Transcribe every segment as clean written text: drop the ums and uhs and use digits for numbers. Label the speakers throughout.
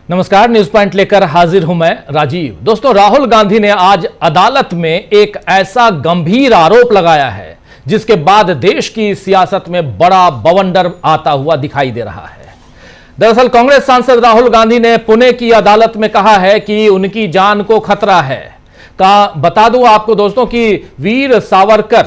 Speaker 1: नमस्कार, news point लेकर हाजिर हूं मैं राजीव। दोस्तों, राहुल गांधी ने आज अदालत में एक ऐसा गंभीर आरोप लगाया है जिसके बाद देश की सियासत में बड़ा बवंडर आता हुआ दिखाई दे रहा है। दरअसल कांग्रेस सांसद राहुल गांधी ने पुणे की अदालत में कहा है कि उनकी जान को खतरा है। बता दूं आपको दोस्तों कि वीर सावरकर,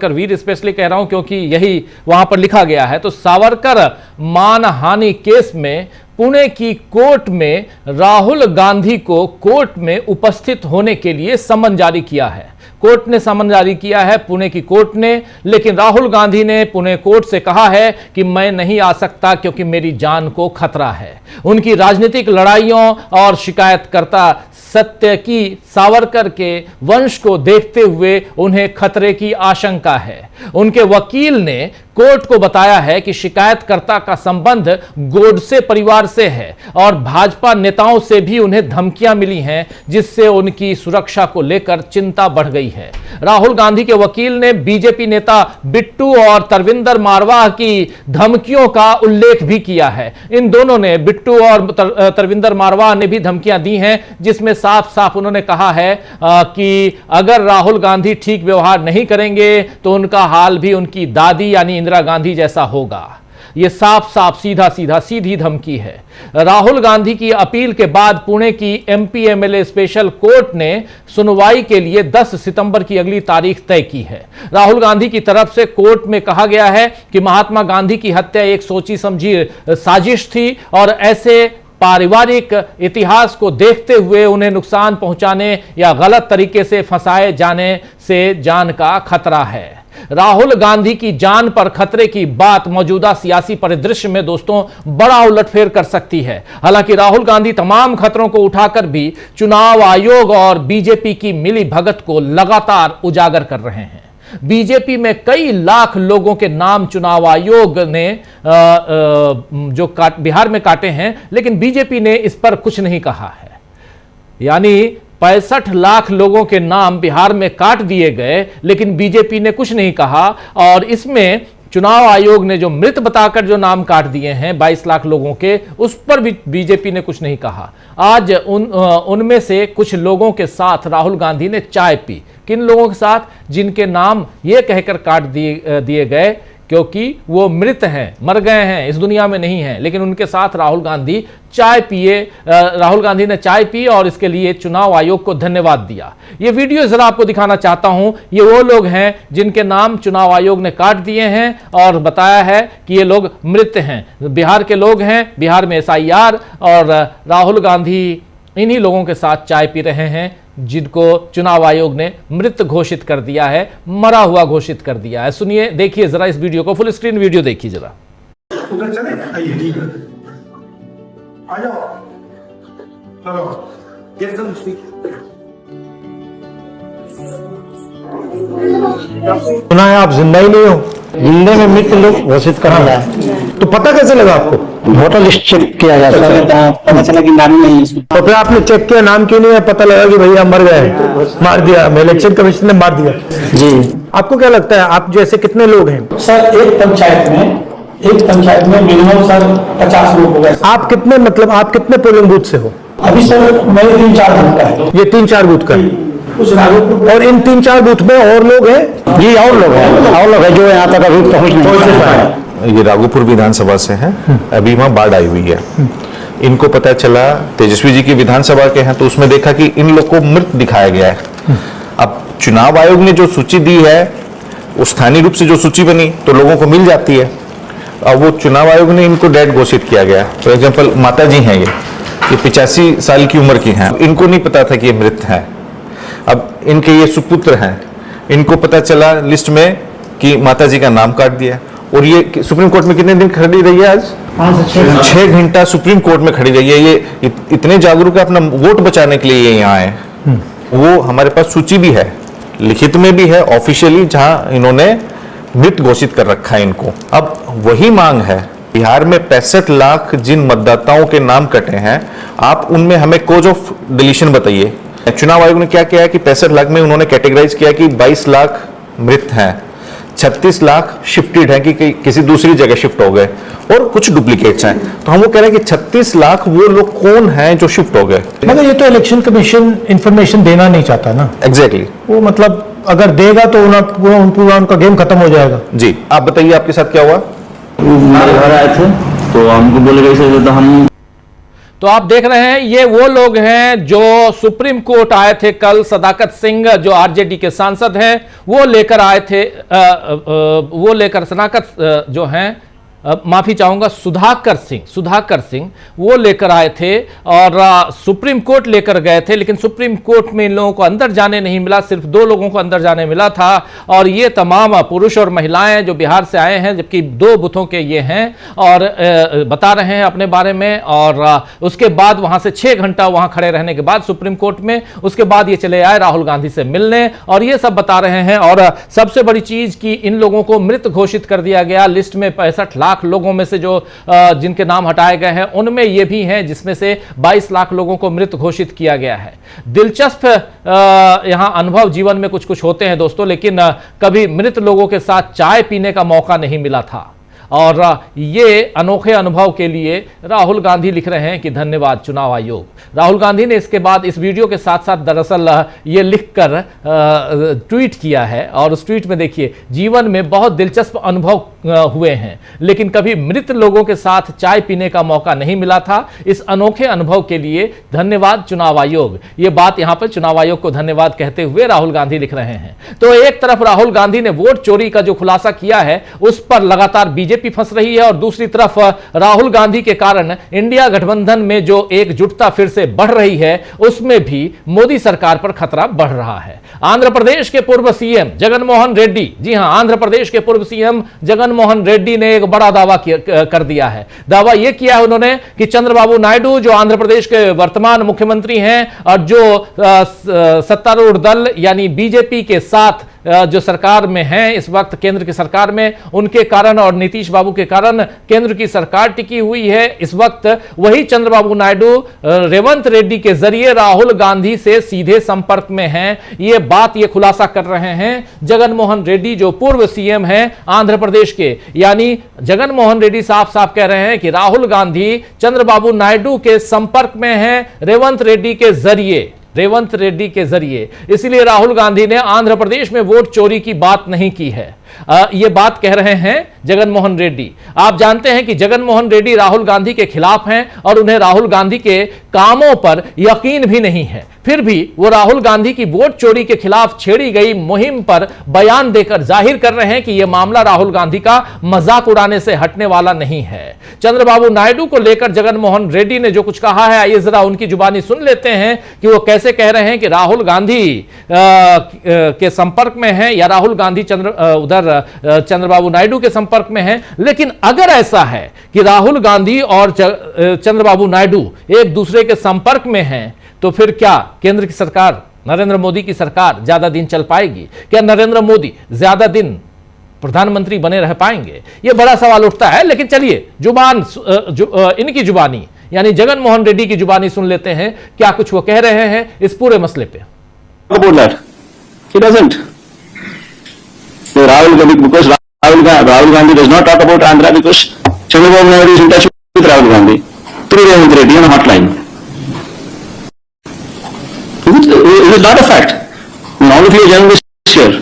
Speaker 1: वीर स्पेशली कह रहा हूं क्योंकि यही वहां पर लिखा गया है, तो सावरकर मानहानि केस में पुणे की कोर्ट में राहुल गांधी को कोर्ट में उपस्थित होने के लिए समन जारी किया है। कोर्ट ने समन जारी किया है, पुणे की कोर्ट ने, लेकिन राहुल गांधी ने पुणे कोर्ट से कहा है कि मैं नहीं आ सकता क्योंकि मेरी जान को खतरा है। उनकी राजनीतिक लड़ाइयों और शिकायतकर्ता सत्य की सावरकर के वंश को देखते हुए उन्हें खतरे की आशंका है। उनके वकील ने कोर्ट को बताया है कि शिकायतकर्ता का संबंध गोडसे परिवार से है और भाजपा नेताओं से भी उन्हें धमकियां मिली हैं, जिससे उनकी सुरक्षा को लेकर चिंता बढ़ गई है। राहुल गांधी के वकील ने बीजेपी नेता बिट्टू और तरविंदर मारवाह की धमकियों का उल्लेख भी किया है। इन दोनों ने, बिट्टू और तरविंदर मारवाह ने भी धमकियां दी हैं, जिसमें साफ साफ उन्होंने कहा है कि अगर राहुल गांधी ठीक व्यवहार नहीं करेंगे तो उनका हाल भी उनकी दादी यानी इंदिरा गांधी जैसा होगा। यह साफ साफ सीधी धमकी है। राहुल गांधी की अपील के बाद पुणे की एमपी एमएलए स्पेशल कोर्ट ने सुनवाई के लिए 10 सितंबर की अगली तारीख तय की है। राहुल गांधी की तरफ से कोर्ट में कहा गया है कि महात्मा गांधी की हत्या एक सोची समझी साजिश थी और ऐसे पारिवारिक इतिहास को देखते हुए उन्हें नुकसान पहुंचाने या गलत तरीके से फंसाए जाने से जान का खतरा है। राहुल गांधी की जान पर खतरे की बात मौजूदा सियासी परिदृश्य में दोस्तों बड़ा उलटफेर कर सकती है। हालांकि राहुल गांधी तमाम खतरों को उठाकर भी चुनाव आयोग और बीजेपी की मिली भगत को लगातार उजागर कर रहे हैं। बीजेपी में कई लाख लोगों के नाम चुनाव आयोग ने जो बिहार में काटे हैं, लेकिन बीजेपी ने इस पर कुछ नहीं कहा है। यानी 65 लाख लोगों के नाम बिहार में काट दिए गए, लेकिन बीजेपी ने कुछ नहीं कहा। और इसमें चुनाव आयोग ने जो मृत बताकर जो नाम काट दिए हैं 22 लाख लोगों के, उस पर भी बीजेपी ने कुछ नहीं कहा। आज उनमें से कुछ लोगों के साथ राहुल गांधी ने चाय पी। किन लोगों के साथ? जिनके नाम ये कहकर काट दिए गए क्योंकि वो मृत हैं, मर गए हैं, इस दुनिया में नहीं हैं, लेकिन उनके साथ राहुल गांधी चाय पिए। राहुल गांधी ने चाय पी और इसके लिए चुनाव आयोग को धन्यवाद दिया। ये वीडियो जरा आपको दिखाना चाहता हूं। ये वो लोग हैं जिनके नाम चुनाव आयोग ने काट दिए हैं और बताया है कि ये लोग मृत हैं, बिहार के लोग हैं, बिहार में एसआईआर, और राहुल गांधी इन्हीं लोगों के साथ चाय पी रहे हैं जिनको चुनाव आयोग ने मृत घोषित कर दिया है, मरा हुआ घोषित कर दिया है। सुनिए, देखिए जरा इस वीडियो को, फुल स्क्रीन वीडियो देखिए जरा।
Speaker 2: उधर चले, आइए, ठीक है, आ जाओ, चलो, एकदम
Speaker 3: सुना है आप जिंदा ही नहीं हो,
Speaker 4: जिंदे में मृत लोग घोषित करा है।
Speaker 3: तो पता कैसे लगा आपको?
Speaker 4: वोटर लिस्ट चेक किया जाता है, पता चला कि नाम नहीं है।
Speaker 3: तो फिर आपने चेक किया, नाम क्यों नहीं है? पता लगा कि भैया मर गए, मार दिया, इलेक्शन कमीशन ने मार दिया।
Speaker 4: जी,
Speaker 3: आपको क्या लगता है, आप जैसे कितने लोग हैं?
Speaker 4: सर एक पंचायत में मिनिमम सर 50 लोग हो गए।
Speaker 3: आप कितने, मतलब आप कितने पोलिंग बूथ से हो?
Speaker 4: अभी सर मेरे 3-4 बूथ का है।
Speaker 3: ये 3-4 बूथ का है। और इन 3-4 बूथ में और लोग हैं?
Speaker 4: जी, और लोग हैं जो यहाँ तक अभी पहुँच नहीं पाए।
Speaker 5: ये राघोपुर विधानसभा से हैं। अभी वहाँ बाढ़ आई हुई है। इनको पता चला तेजस्वी जी की विधानसभा के हैं, तो उसमें देखा कि इन लोग को मृत दिखाया गया है। अब चुनाव आयोग ने जो सूची दी है, उस स्थानीय रूप से जो सूची बनी तो लोगों को मिल जाती है। अब वो चुनाव आयोग ने इनको डेड घोषित किया गया। फॉर एग्जाम्पल माता जी हैं, ये 85 साल की उम्र की हैं। इनको नहीं पता था कि ये मृत हैं। अब इनके ये सुपुत्र हैं, इनको पता चला लिस्ट में कि माता जी का नाम काट दिया। और ये सुप्रीम कोर्ट में कितने दिन खड़ी रही है? आज 6 घंटा सुप्रीम कोर्ट में खड़ी रही है। ये इतने जागरूक है, अपना वोट बचाने के लिए ये यहाँ आए। वो हमारे पास सूची भी है, लिखित में भी है, ऑफिशियली, जहां इन्होंने मृत घोषित कर रखा है इनको। अब वही मांग है, बिहार में 65 लाख जिन मतदाताओं के नाम कटे हैं, आप उनमें हमें कोज ऑफ डिलीशन बताइए। चुनाव आयोग ने क्या किया है कि 65 लाख में उन्होंने कैटेगराइज किया कि 22 लाख मृत हैं, 36 लाख शिफ्टेड हैं कि किसी दूसरी जगह शिफ्ट हो गए और कुछ डुप्लीकेट्स हैं। तो हम वो कह रहे हैं कि 36 लाख वो लोग कौन हैं जो शिफ्ट हो गए।
Speaker 3: मगर ये तो इलेक्शन कमीशन इंफॉर्मेशन देना नहीं चाहता ना।
Speaker 5: एग्जैक्टली
Speaker 3: वो मतलब अगर देगा तो पूरा उनका गेम खत्म हो जाएगा।
Speaker 5: जी, आप बताइए आपके साथ क्या हुआ?
Speaker 6: हमारे घर आए थे तो हमको बोले कैसे, तो हम
Speaker 1: तो आप देख रहे हैं ये वो लोग हैं जो सुप्रीम कोर्ट आए थे कल। सदाकत सिंह जो आरजेडी के सांसद हैं वो लेकर आए थे, वो लेकर सदाकत जो हैं, माफी चाहूंगा, सुधाकर सिंह वो लेकर आए थे और सुप्रीम कोर्ट लेकर गए थे। लेकिन सुप्रीम कोर्ट में इन लोगों को अंदर जाने नहीं मिला, सिर्फ 2 लोगों को अंदर जाने मिला था और ये तमाम पुरुष और महिलाएं जो बिहार से आए हैं, जबकि 2 बूथों के ये हैं और बता रहे हैं अपने बारे में। और उसके बाद वहां से 6 घंटा वहां खड़े रहने के बाद सुप्रीम कोर्ट में, उसके बाद ये चले आए राहुल गांधी से मिलने और ये सब बता रहे हैं। और सबसे बड़ी चीज कि इन लोगों को मृत घोषित कर दिया गया। लिस्ट में 65 लाख लोगों में से जो जिनके नाम हटाए गए हैं उनमें ये भी हैं, जिसमें से 22 लाख लोगों को मृत घोषित किया गया है। दिलचस्प यहां अनुभव जीवन में कुछ कुछ होते हैं दोस्तों, लेकिन कभी मृत लोगों के साथ चाय पीने का मौका नहीं मिला था। और ये अनोखे अनुभव के लिए राहुल गांधी लिख रहे हैं कि धन्यवाद चुनाव आयोग। राहुल गांधी ने इसके बाद इस वीडियो के साथ साथ दरअसल ये लिखकर ट्वीट किया है और उस ट्वीट में देखिए, जीवन में बहुत दिलचस्प अनुभव हुए हैं लेकिन कभी मृत लोगों के साथ चाय पीने का मौका नहीं मिला था। इस अनोखे अनुभव के लिए धन्यवाद चुनाव आयोग। ये बात यहां पर चुनाव आयोग को धन्यवाद कहते हुए राहुल गांधी लिख रहे हैं। तो एक तरफ राहुल गांधी ने वोट चोरी का जो खुलासा किया है उस पर लगातार बीजेपी फंस रही है और दूसरी तरफ राहुल गांधी के कारण इंडिया गठबंधन में जो एकजुटता फिर से बढ़ रही है उसमें भी मोदी सरकार पर खतरा बढ़ रहा है। आंध्र प्रदेश के पूर्व सीएम जगनमोहन रेड्डी, जी हां, आंध्र प्रदेश के पूर्व सीएम जगनमोहन रेड्डी ने एक बड़ा दावा कर दिया है। दावा यह किया है उन्होंने कि चंद्रबाबू नायडू जो आंध्र प्रदेश के वर्तमान मुख्यमंत्री हैं और जो सत्तारूढ़ दल यानी बीजेपी के साथ जो सरकार में है इस वक्त, केंद्र की सरकार में, उनके कारण और नीतीश बाबू के कारण केंद्र की सरकार टिकी हुई है इस वक्त। वही चंद्रबाबू नायडू रेवंत रेड्डी के जरिए राहुल गांधी से सीधे संपर्क में हैं। ये बात ये खुलासा कर रहे हैं जगनमोहन रेड्डी जो पूर्व सीएम हैं आंध्र प्रदेश के। यानी जगनमोहन रेड्डी साफ साफ कह रहे हैं कि राहुल गांधी चंद्रबाबू नायडू के संपर्क में हैं रेवंत रेड्डी के जरिए। इसलिए राहुल गांधी ने आंध्र प्रदेश में वोट चोरी की बात नहीं की है। यह बात कह रहे हैं जगनमोहन रेड्डी। आप जानते हैं कि जगनमोहन रेड्डी राहुल गांधी के खिलाफ हैं और उन्हें राहुल गांधी के कामों पर यकीन भी नहीं है। फिर भी वो राहुल गांधी की वोट चोरी के खिलाफ छेड़ी गई मुहिम पर बयान देकर जाहिर कर रहे हैं कि यह मामला राहुल गांधी का मजाक उड़ाने से हटने वाला नहीं है। चंद्रबाबू नायडू को लेकर जगनमोहन रेड्डी ने जो कुछ कहा है, आइए जरा उनकी जुबानी सुन लेते हैं कि वो कैसे कह रहे हैं कि राहुल गांधी के संपर्क में है या राहुल गांधी चंद्रबाबू नायडू के संपर्क में है। लेकिन अगर ऐसा है कि राहुल गांधी और चंद्रबाबू नायडू एक दूसरे के संपर्क में हैं, तो फिर क्या केंद्र की सरकार, नरेंद्र मोदी की सरकार ज्यादा दिन चल पाएगी? क्या नरेंद्र मोदी ज्यादा दिन प्रधानमंत्री बने रह पाएंगे? यह बड़ा सवाल उठता है। लेकिन चलिए इनकी जुबानी यानी जगनमोहन रेड्डी की जुबानी सुन लेते हैं क्या कुछ वो कह रहे हैं इस पूरे मसले पे।
Speaker 6: Rahul Gandhi does not talk about Andhra because Chandrababu Naidu is in touch with Rahul Gandhi through Revanth Reddy on a hotline. It is not a fact. And all of you are journalists here.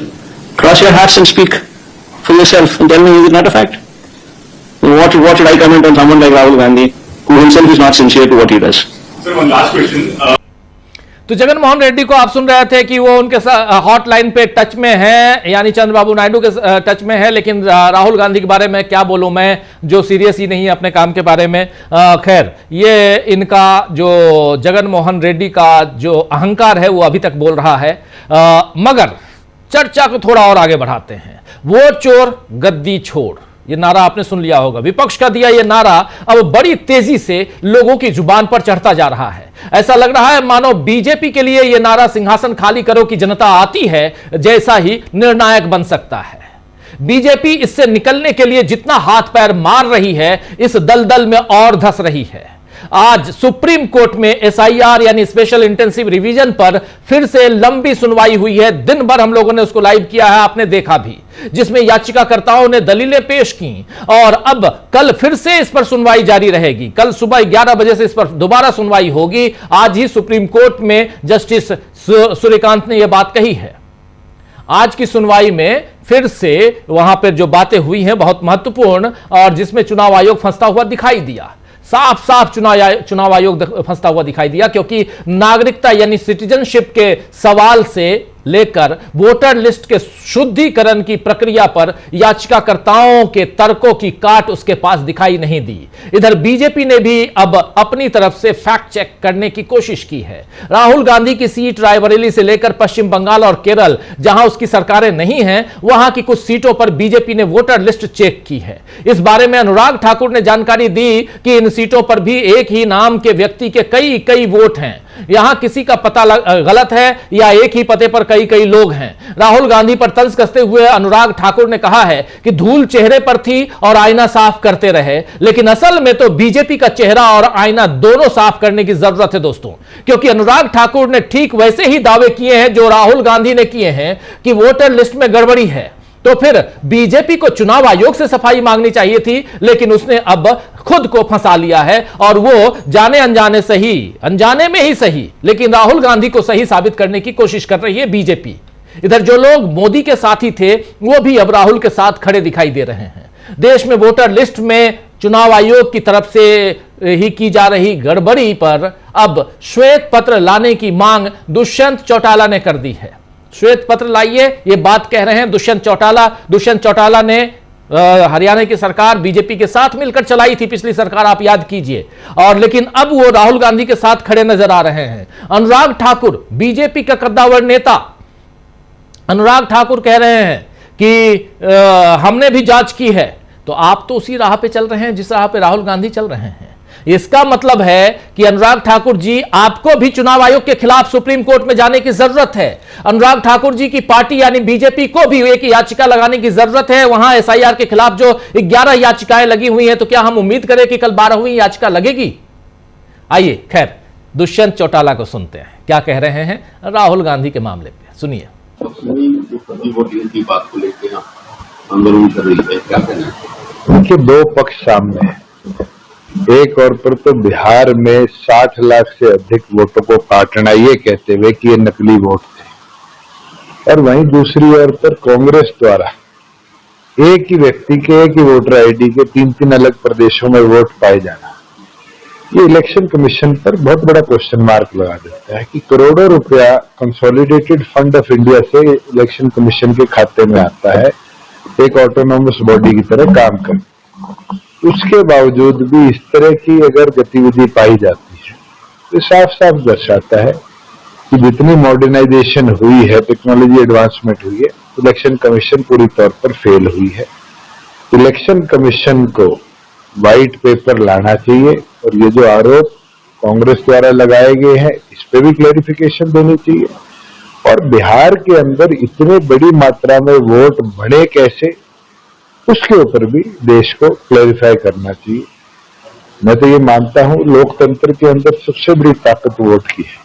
Speaker 6: Cross your hats and speak for yourself and tell me it is not a fact. What should I comment on someone like Rahul Gandhi who himself is not sincere to what he does?
Speaker 2: Sir, one last question.
Speaker 1: तो जगनमोहन रेड्डी को आप सुन रहे थे कि वो उनके hotline पे touch में है, यानी चंद्रबाबू नायडू के टच में है। लेकिन राहुल गांधी के बारे में क्या बोलूं मैं, जो सीरियस ही नहीं है अपने काम के बारे में। खैर, ये इनका जो जगनमोहन रेड्डी का जो अहंकार है वो अभी तक बोल रहा है। मगर चर्चा को थोड़ा और आगे बढ़ाते हैं। वोट चोर गद्दी छोड़, ये नारा आपने सुन लिया होगा। विपक्ष का दिया ये नारा अब बड़ी तेजी से लोगों की जुबान पर चढ़ता जा रहा है। ऐसा लग रहा है मानो बीजेपी के लिए ये नारा सिंहासन खाली करो की जनता आती है जैसा ही निर्णायक बन सकता है। बीजेपी इससे निकलने के लिए जितना हाथ पैर मार रही है, इस दलदल में और धंस रही है। आज सुप्रीम कोर्ट में एसआईआर यानी स्पेशल इंटेंसिव रिवीजन पर फिर से लंबी सुनवाई हुई है। दिन भर हम लोगों ने उसको लाइव किया है, आपने देखा भी, जिसमें याचिकाकर्ताओं ने दलीलें पेश की और अब कल फिर से इस पर सुनवाई जारी रहेगी। कल सुबह 11 बजे से इस पर दोबारा सुनवाई होगी। आज ही सुप्रीम कोर्ट में जस्टिस सूर्यकांत ने यह बात कही है। आज की सुनवाई में फिर से वहां पर जो बातें हुई हैं बहुत महत्वपूर्ण, और जिसमें चुनाव आयोग फंसता हुआ दिखाई दिया, साफ साफ चुनाव आयोग फंसता हुआ दिखाई दिया, क्योंकि नागरिकता यानी सिटीजनशिप के सवाल से लेकर वोटर लिस्ट के शुद्धिकरण की प्रक्रिया पर याचिकाकर्ताओं के तर्कों की काट उसके पास दिखाई नहीं दी। इधर बीजेपी ने भी अब अपनी तरफ से फैक्ट चेक करने की कोशिश की है। राहुल गांधी की सीट रायबरेली से लेकर पश्चिम बंगाल और केरल, जहां उसकी सरकारें नहीं हैं, वहां की कुछ सीटों पर बीजेपी ने वोटर लिस्ट चेक की है। इस बारे में अनुराग ठाकुर ने जानकारी दी कि इन सीटों पर भी एक ही नाम के व्यक्ति के कई वोट हैं। यहां किसी का पता गलत है या एक ही पते पर कई लोग हैं। राहुल गांधी पर तंज कसते हुए अनुराग ठाकुर ने कहा है कि धूल चेहरे पर थी और आईना साफ करते रहे, लेकिन असल में तो बीजेपी का चेहरा और आईना दोनों साफ करने की जरूरत है दोस्तों, क्योंकि अनुराग ठाकुर ने ठीक वैसे ही दावे किए हैं जो राहुल गांधी ने किए हैं कि वोटर लिस्ट में गड़बड़ी है। तो फिर बीजेपी को चुनाव आयोग से सफाई मांगनी चाहिए थी, लेकिन उसने अब खुद को फंसा लिया है और वो जाने अनजाने सही, अनजाने में ही सही, लेकिन राहुल गांधी को सही साबित करने की कोशिश कर रही है बीजेपी। इधर जो लोग मोदी के साथी थे वो भी अब राहुल के साथ खड़े दिखाई दे रहे हैं। देश में वोटर लिस्ट में चुनाव आयोग की तरफ से ही की जा रही गड़बड़ी पर अब श्वेत पत्र लाने की मांग दुष्यंत चौटाला ने कर दी है। श्वेत पत्र लाइए, ये बात कह रहे हैं दुष्यंत चौटाला। दुष्यंत चौटाला ने हरियाणा की सरकार बीजेपी के साथ मिलकर चलाई थी, पिछली सरकार आप याद कीजिए, और लेकिन अब वो राहुल गांधी के साथ खड़े नजर आ रहे हैं। अनुराग ठाकुर बीजेपी का कद्दावर नेता अनुराग ठाकुर कह रहे हैं कि हमने भी जांच की है। तो आप तो उसी राह पे चल रहे हैं जिस राह पे राहुल गांधी चल रहे हैं। इसका मतलब है कि अनुराग ठाकुर जी, आपको भी चुनाव आयोग के खिलाफ सुप्रीम कोर्ट में जाने की जरूरत है। अनुराग ठाकुर जी की पार्टी यानी बीजेपी को भी एक याचिका लगाने की जरूरत है। वहां एसआईआर के खिलाफ जो 11 याचिकाएं लगी हुई हैं, तो क्या हम उम्मीद करें कि कल 12वीं याचिका लगेगी? आइए खैर दुष्यंत चौटाला को सुनते हैं क्या कह रहे हैं राहुल गांधी के मामले पे, सुनिए।
Speaker 7: वोटिंग की बात को लेकर आंदोलन कर रही है, क्या कहना है?
Speaker 8: देखिए, दो पक्ष सामने है। एक और पर तो बिहार में 60 लाख से अधिक वोटों को काटना, ये कहते हुए कि ये नकली वोट थे, और वहीं दूसरी ओर पर कांग्रेस द्वारा एक ही व्यक्ति के एक ही वोटर आईडी के 3-3 अलग प्रदेशों में वोट पाए जाना, ये इलेक्शन कमीशन पर बहुत बड़ा क्वेश्चन मार्क लगा देता है कि करोड़ों रुपया कंसोलिडेटेड फंड ऑफ इंडिया से इलेक्शन कमीशन के खाते में आता है, एक ऑटोनोमस बॉडी की तरह काम कर, उसके बावजूद भी इस तरह की अगर गतिविधि पाई जाती है तो साफ साफ दर्शाता है कि जितनी मॉडर्नाइजेशन हुई है, टेक्नोलॉजी एडवांसमेंट हुई है, इलेक्शन कमीशन पूरी तौर पर फेल हुई है। इलेक्शन कमीशन को व्हाइट पेपर लाना चाहिए और ये जो आरोप कांग्रेस द्वारा लगाए गए हैं इस पे भी क्लैरिफिकेशन देनी चाहिए, और बिहार के अंदर इतने बड़ी मात्रा में वोट बढ़े कैसे, उसके ऊपर भी देश को क्लैरिफाई करना चाहिए। मैं तो ये मानता हूं लोकतंत्र के अंदर सबसे बड़ी ताकत वोट की है।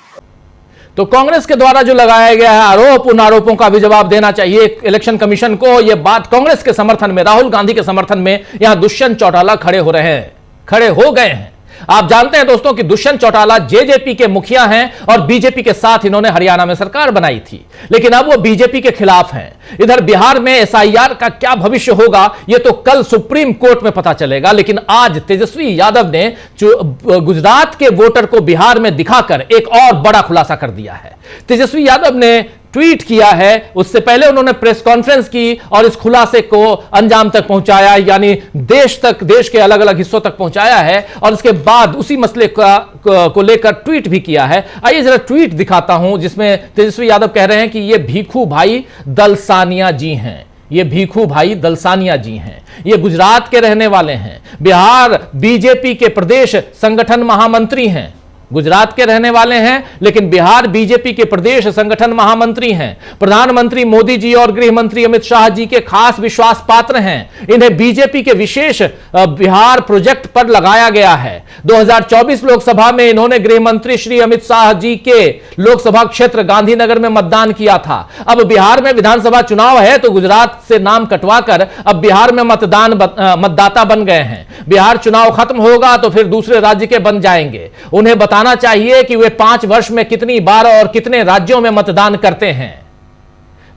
Speaker 1: तो कांग्रेस के द्वारा जो लगाया गया है आरोप, उन आरोपों का भी जवाब देना चाहिए इलेक्शन कमीशन को। यह बात कांग्रेस के समर्थन में, राहुल गांधी के समर्थन में यहां दुष्यंत चौटाला खड़े हो रहे हैं, खड़े हो गए हैं। आप जानते हैं दोस्तों कि दुष्यंत चौटाला जेजेपी के मुखिया हैं और बीजेपी के साथ इन्होंने हरियाणा में सरकार बनाई थी, लेकिन अब वो बीजेपी के खिलाफ हैं। इधर बिहार में एसआईआर का क्या भविष्य होगा ये तो कल सुप्रीम कोर्ट में पता चलेगा, लेकिन आज तेजस्वी यादव ने गुजरात के वोटर को बिहार में दिखाकर एक और बड़ा खुलासा कर दिया है। तेजस्वी यादव ने ट्वीट किया है, उससे पहले उन्होंने प्रेस कॉन्फ्रेंस की और इस खुलासे को अंजाम तक पहुंचाया, यानी देश के अलग अलग हिस्सों तक पहुंचाया है, और इसके बाद उसी मसले को लेकर ट्वीट भी किया है। आइए जरा ट्वीट दिखाता हूं जिसमें तेजस्वी यादव कह रहे हैं कि ये भीखू भाई दलसानिया जी हैं, ये भीखू भाई दलसानिया जी हैं, ये गुजरात के रहने वाले हैं, बिहार बीजेपी के प्रदेश संगठन महामंत्री हैं, गुजरात के रहने वाले हैं लेकिन बिहार बीजेपी के प्रदेश संगठन महामंत्री हैं, प्रधानमंत्री मोदी जी और गृह मंत्री अमित शाह जी के खास विश्वास पात्र हैं। इन्हें बीजेपी के विशेष बिहार प्रोजेक्ट पर लगाया गया है। 2024 लोकसभा में इन्होंने गृह मंत्री श्री अमित शाह जी के लोकसभा क्षेत्र गांधीनगर में मतदान किया था। अब बिहार में विधानसभा चुनाव है तो गुजरात से नाम कटवाकर अब बिहार में मतदाता बन गए हैं। बिहार चुनाव खत्म होगा तो फिर दूसरे राज्य के बन जाएंगे। उन्हें बताना चाहिए कि वे 5 वर्ष में कितनी बार और कितने राज्यों में मतदान करते हैं।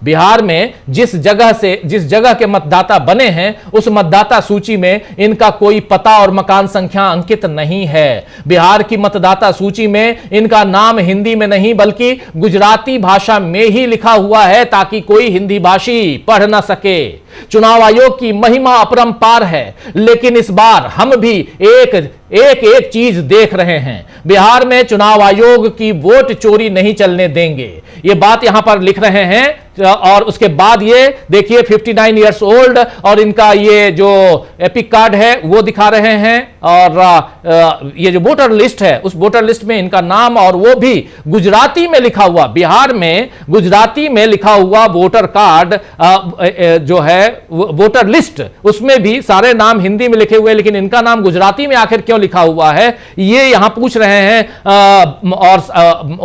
Speaker 1: बिहार में जिस जगह के मतदाता बने हैं उस मतदाता सूची में इनका कोई पता और मकान संख्या अंकित नहीं है। बिहार की मतदाता सूची में इनका नाम हिंदी में नहीं बल्कि गुजराती भाषा में ही लिखा हुआ है ताकि कोई हिंदी भाषी पढ़ ना सके। चुनाव आयोग की महिमा अपरंपार है, लेकिन इस बार हम भी एक चीज देख रहे हैं। बिहार में चुनाव आयोग की वोट चोरी नहीं चलने देंगे, ये बात यहां पर लिख रहे हैं। और उसके बाद ये देखिए 59 इयर्स ओल्ड और इनका ये जो एपिक कार्ड है वो दिखा रहे हैं और ये जो वोटर लिस्ट है उस वोटर लिस्ट में इनका नाम और वो भी गुजराती में लिखा हुआ। बिहार में गुजराती में लिखा हुआ वोटर कार्ड जो है वोटर लिस्ट, उसमें भी सारे नाम हिंदी में लिखे हुए लेकिन इनका नाम गुजराती में आखिर क्यों लिखा हुआ है ये यहां पूछ रहे हैं। और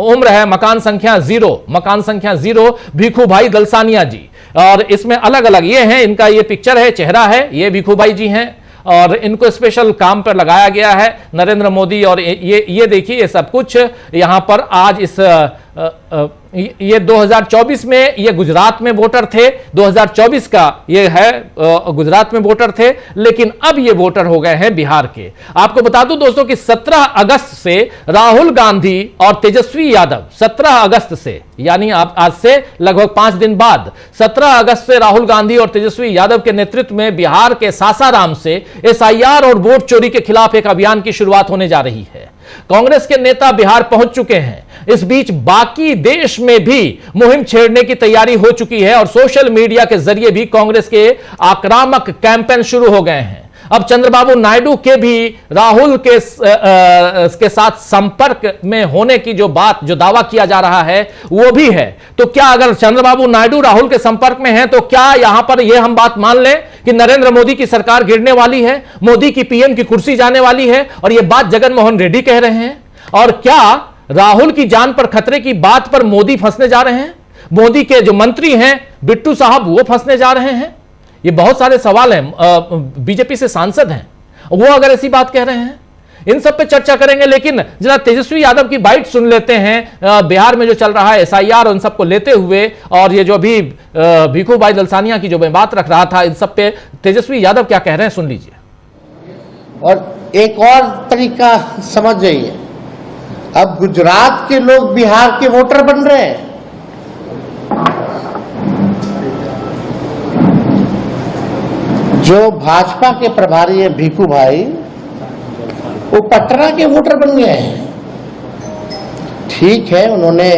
Speaker 1: उम्र है मकान संख्या 0 भिखू भाई दलसानिया जी। और इसमें अलग अलग ये हैं, इनका ये पिक्चर है, चेहरा है, ये भिखू भाई जी हैं और इनको स्पेशल काम पर लगाया गया है नरेंद्र मोदी। और ये देखिए ये सब कुछ यहां पर आज इस ये 2024 में ये गुजरात में वोटर थे, 2024 का ये है गुजरात में वोटर थे, लेकिन अब ये वोटर हो गए हैं बिहार के। आपको बता दूं दोस्तों कि 17 अगस्त से राहुल गांधी और तेजस्वी यादव 17 अगस्त से यानी आज से लगभग 5 दिन बाद 17 अगस्त से राहुल गांधी और तेजस्वी यादव के नेतृत्व में बिहार के सासाराम से SIR और वोट चोरी के खिलाफ एक अभियान की शुरुआत होने जा रही है। कांग्रेस के नेता बिहार पहुंच चुके हैं। इस बीच बाकी देश में भी मुहिम छेड़ने की तैयारी हो चुकी है और सोशल मीडिया के जरिए भी कांग्रेस के आक्रामक कैंपेन शुरू हो गए हैं। अब चंद्रबाबू नायडू के भी राहुल के साथ संपर्क में होने की जो दावा किया जा रहा है वो भी है। तो क्या अगर चंद्रबाबू नायडू राहुल के संपर्क में हैं तो क्या यहां पर यह हम बात मान लें कि नरेंद्र मोदी की सरकार गिरने वाली है, मोदी की PM की कुर्सी जाने वाली है? और यह बात जगन मोहन रेड्डी कह रहे हैं। और क्या राहुल की जान पर खतरे की बात पर मोदी फंसने जा रहे हैं? मोदी के जो मंत्री हैं बिट्टू साहब वो फंसने जा रहे हैं? ये बहुत सारे सवाल हैं। बीजेपी से सांसद हैं वो अगर ऐसी बात कह रहे हैं, इन सब पे चर्चा करेंगे। लेकिन जरा तेजस्वी यादव की बाइट सुन लेते हैं बिहार में जो चल रहा है SIR और इन सबको लेते हुए। और ये जो अभी भिखू भाई दलसानिया की जो मैं बात रख रहा था इन सब पे तेजस्वी यादव क्या कह रहे हैं सुन लीजिए।
Speaker 9: और एक और तरीका समझ जाइए, अब गुजरात के लोग बिहार के वोटर बन रहे हैं। जो भाजपा के प्रभारी है भिखू भाई वो पटना के वोटर बन गए हैं। ठीक है, उन्होंने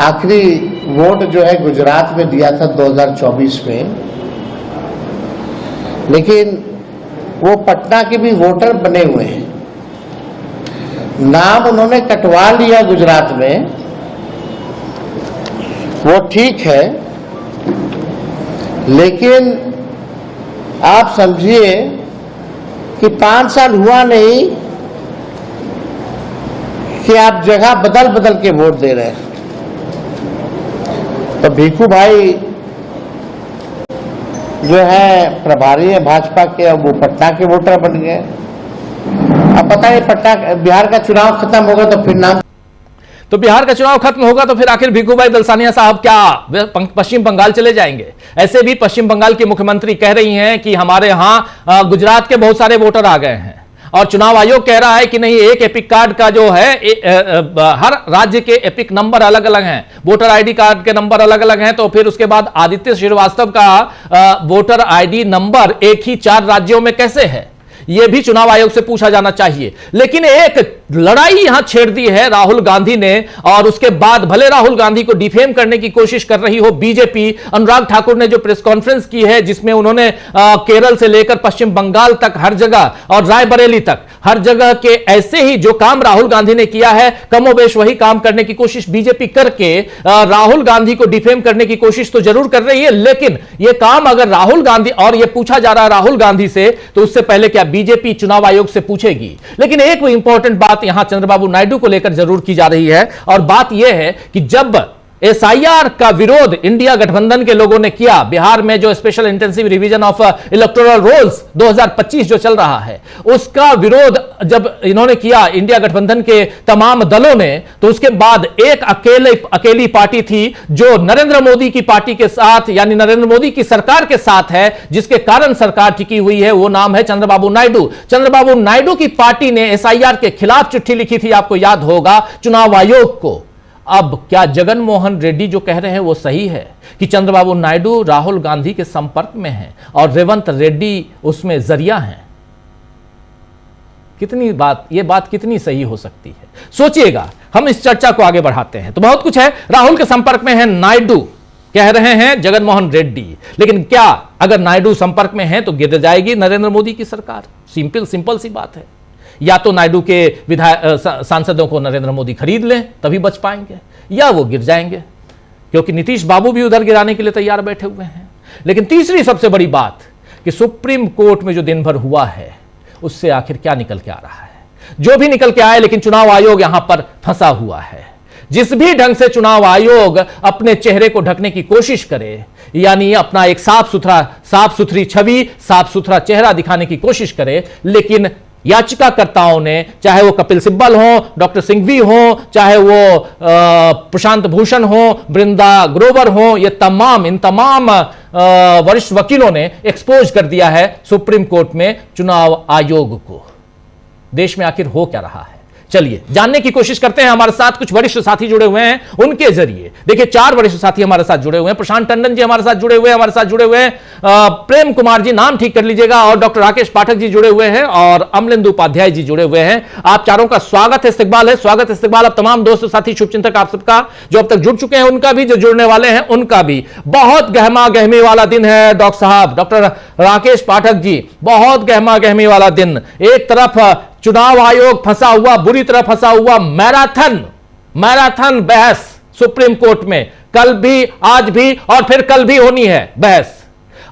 Speaker 9: आखिरी वोट जो है गुजरात में दिया था 2024 में, लेकिन वो पटना के भी वोटर बने हुए हैं। नाम उन्होंने कटवा लिया गुजरात में, वो ठीक है, लेकिन आप समझिए कि 5 साल हुआ नहीं कि आप जगह बदल बदल के वोट दे रहे हैं। तो भिखू भाई जो है प्रभारी है भाजपा के, अब वो पटना के वोटर बन गए। अब पता है पटना बिहार का चुनाव खत्म होगा तो फिर नाम,
Speaker 1: तो बिहार का चुनाव खत्म होगा तो फिर आखिर भिखू भाई दलसानिया साहब क्या पश्चिम बंगाल चले जाएंगे? ऐसे भी पश्चिम बंगाल की मुख्यमंत्री कह रही हैं कि हमारे यहां गुजरात के बहुत सारे वोटर आ गए हैं और चुनाव आयोग कह रहा है कि नहीं, एक एपिक कार्ड का जो है हर राज्य के एपिक नंबर अलग अलग हैं, वोटर आईडी कार्ड के नंबर अलग अलग हैं। तो फिर उसके बाद आदित्य श्रीवास्तव का वोटर आईडी नंबर एक ही 4 राज्यों में कैसे है, यह भी चुनाव आयोग से पूछा जाना चाहिए। लेकिन एक लड़ाई यहां छेड़ दी है राहुल गांधी ने, और उसके बाद भले राहुल गांधी को डिफेम करने की कोशिश कर रही हो बीजेपी, अनुराग ठाकुर ने जो प्रेस कॉन्फ्रेंस की है जिसमें उन्होंने केरल से लेकर पश्चिम बंगाल तक हर जगह और रायबरेली तक हर जगह के ऐसे ही जो काम राहुल गांधी ने किया है, कमोबेश वही काम करने की कोशिश बीजेपी करके राहुल गांधी को डिफेम करने की कोशिश तो जरूर कर रही है। लेकिन यह काम अगर राहुल गांधी, और यह पूछा जा रहा है राहुल गांधी से, तो उससे पहले क्या बीजेपी चुनाव आयोग से पूछेगी। लेकिन एक इंपॉर्टेंट बात यहां चंद्रबाबू नायडू को लेकर जरूर की जा रही है, और बात यह है कि जब एसआईआर का विरोध इंडिया गठबंधन के लोगों ने किया, बिहार में जो special intensive revision of electoral rolls 2025 जो चल रहा है, उसका विरोध जब इन्होंने किया इंडिया गठबंधन के तमाम दलों ने, तो उसके बाद एक अकेली पार्टी थी जो नरेंद्र मोदी की पार्टी के साथ, यानी नरेंद्र मोदी की सरकार के साथ है, जिसके कारण सरकार टिकी हुई है, वो नाम है चंद्रबाबू नायडू। चंद्रबाबू नायडू की पार्टी ने एसआईआर के खिलाफ चिट्ठी लिखी थी, आपको याद होगा, चुनाव आयोग को। अब क्या जगन मोहन रेड्डी जो कह रहे हैं वो सही है कि चंद्रबाबू नायडू राहुल गांधी के संपर्क में हैं और रेवंत रेड्डी उसमें जरिया हैं? ये बात कितनी सही हो सकती है, सोचिएगा। हम इस चर्चा को आगे बढ़ाते हैं। तो बहुत कुछ है, राहुल के संपर्क में है नायडू, कह रहे हैं जगन मोहन रेड्डी। लेकिन क्या अगर नायडू संपर्क में है तो गिर जाएगी नरेंद्र मोदी की सरकार? सिंपल सी बात है। या तो नायडू के सांसदों को नरेंद्र मोदी खरीद लें तभी बच पाएंगे, या वो गिर जाएंगे, क्योंकि नीतीश बाबू भी उधर गिराने के लिए तैयार बैठे हुए हैं। लेकिन तीसरी सबसे बड़ी बात कि सुप्रीम कोर्ट में जो दिन भर हुआ है उससे आखिर क्या निकल के आ रहा है? जो भी निकल के आए, लेकिन चुनाव आयोग यहां पर फंसा हुआ है। जिस भी ढंग से चुनाव आयोग अपने चेहरे को ढकने की कोशिश करे, यानी अपना एक साफ सुथरी छवि, साफ सुथरा चेहरा दिखाने की कोशिश करे, लेकिन याचिकाकर्ताओं ने, चाहे वो कपिल सिब्बल हो, डॉक्टर सिंघवी हो, चाहे वो प्रशांत भूषण हो, वृंदा ग्रोवर हो, ये इन तमाम वरिष्ठ वकीलों ने एक्सपोज कर दिया है सुप्रीम कोर्ट में चुनाव आयोग को। देश में आखिर हो क्या रहा है, चलिए जानने की कोशिश करते हैं। हमारे साथ कुछ वरिष्ठ साथी जुड़े हुए हैं, उनके जरिए। देखिए 4 वरिष्ठ साथी हमारे साथ जुड़े हुए हैं। प्रशांत टंडन जी हमारे साथ जुड़े हुए हैं, प्रेम कुमार जी, नाम ठीक कर लीजिएगा, और डॉक्टर राकेश पाठक जी जुड़े हुए हैं, और अमलेंदु उपाध्याय जी जुड़े हुए हैं। आप चारों का स्वागत है, इस्तकबाल अब तमाम दोस्त साथी शुभचिंतक आप सबका, जो अब तक जुड़ चुके हैं उनका भी, जो जुड़ने वाले हैं उनका भी। बहुत गहमा गहमी वाला दिन है डॉक्टर साहब, डॉक्टर राकेश पाठक जी, बहुत गहमा गहमी वाला दिन। एक तरफ चुनाव आयोग फंसा हुआ, बुरी तरह फंसा हुआ, मैराथन बहस सुप्रीम कोर्ट में, कल भी, आज भी, और फिर कल भी होनी है बहस।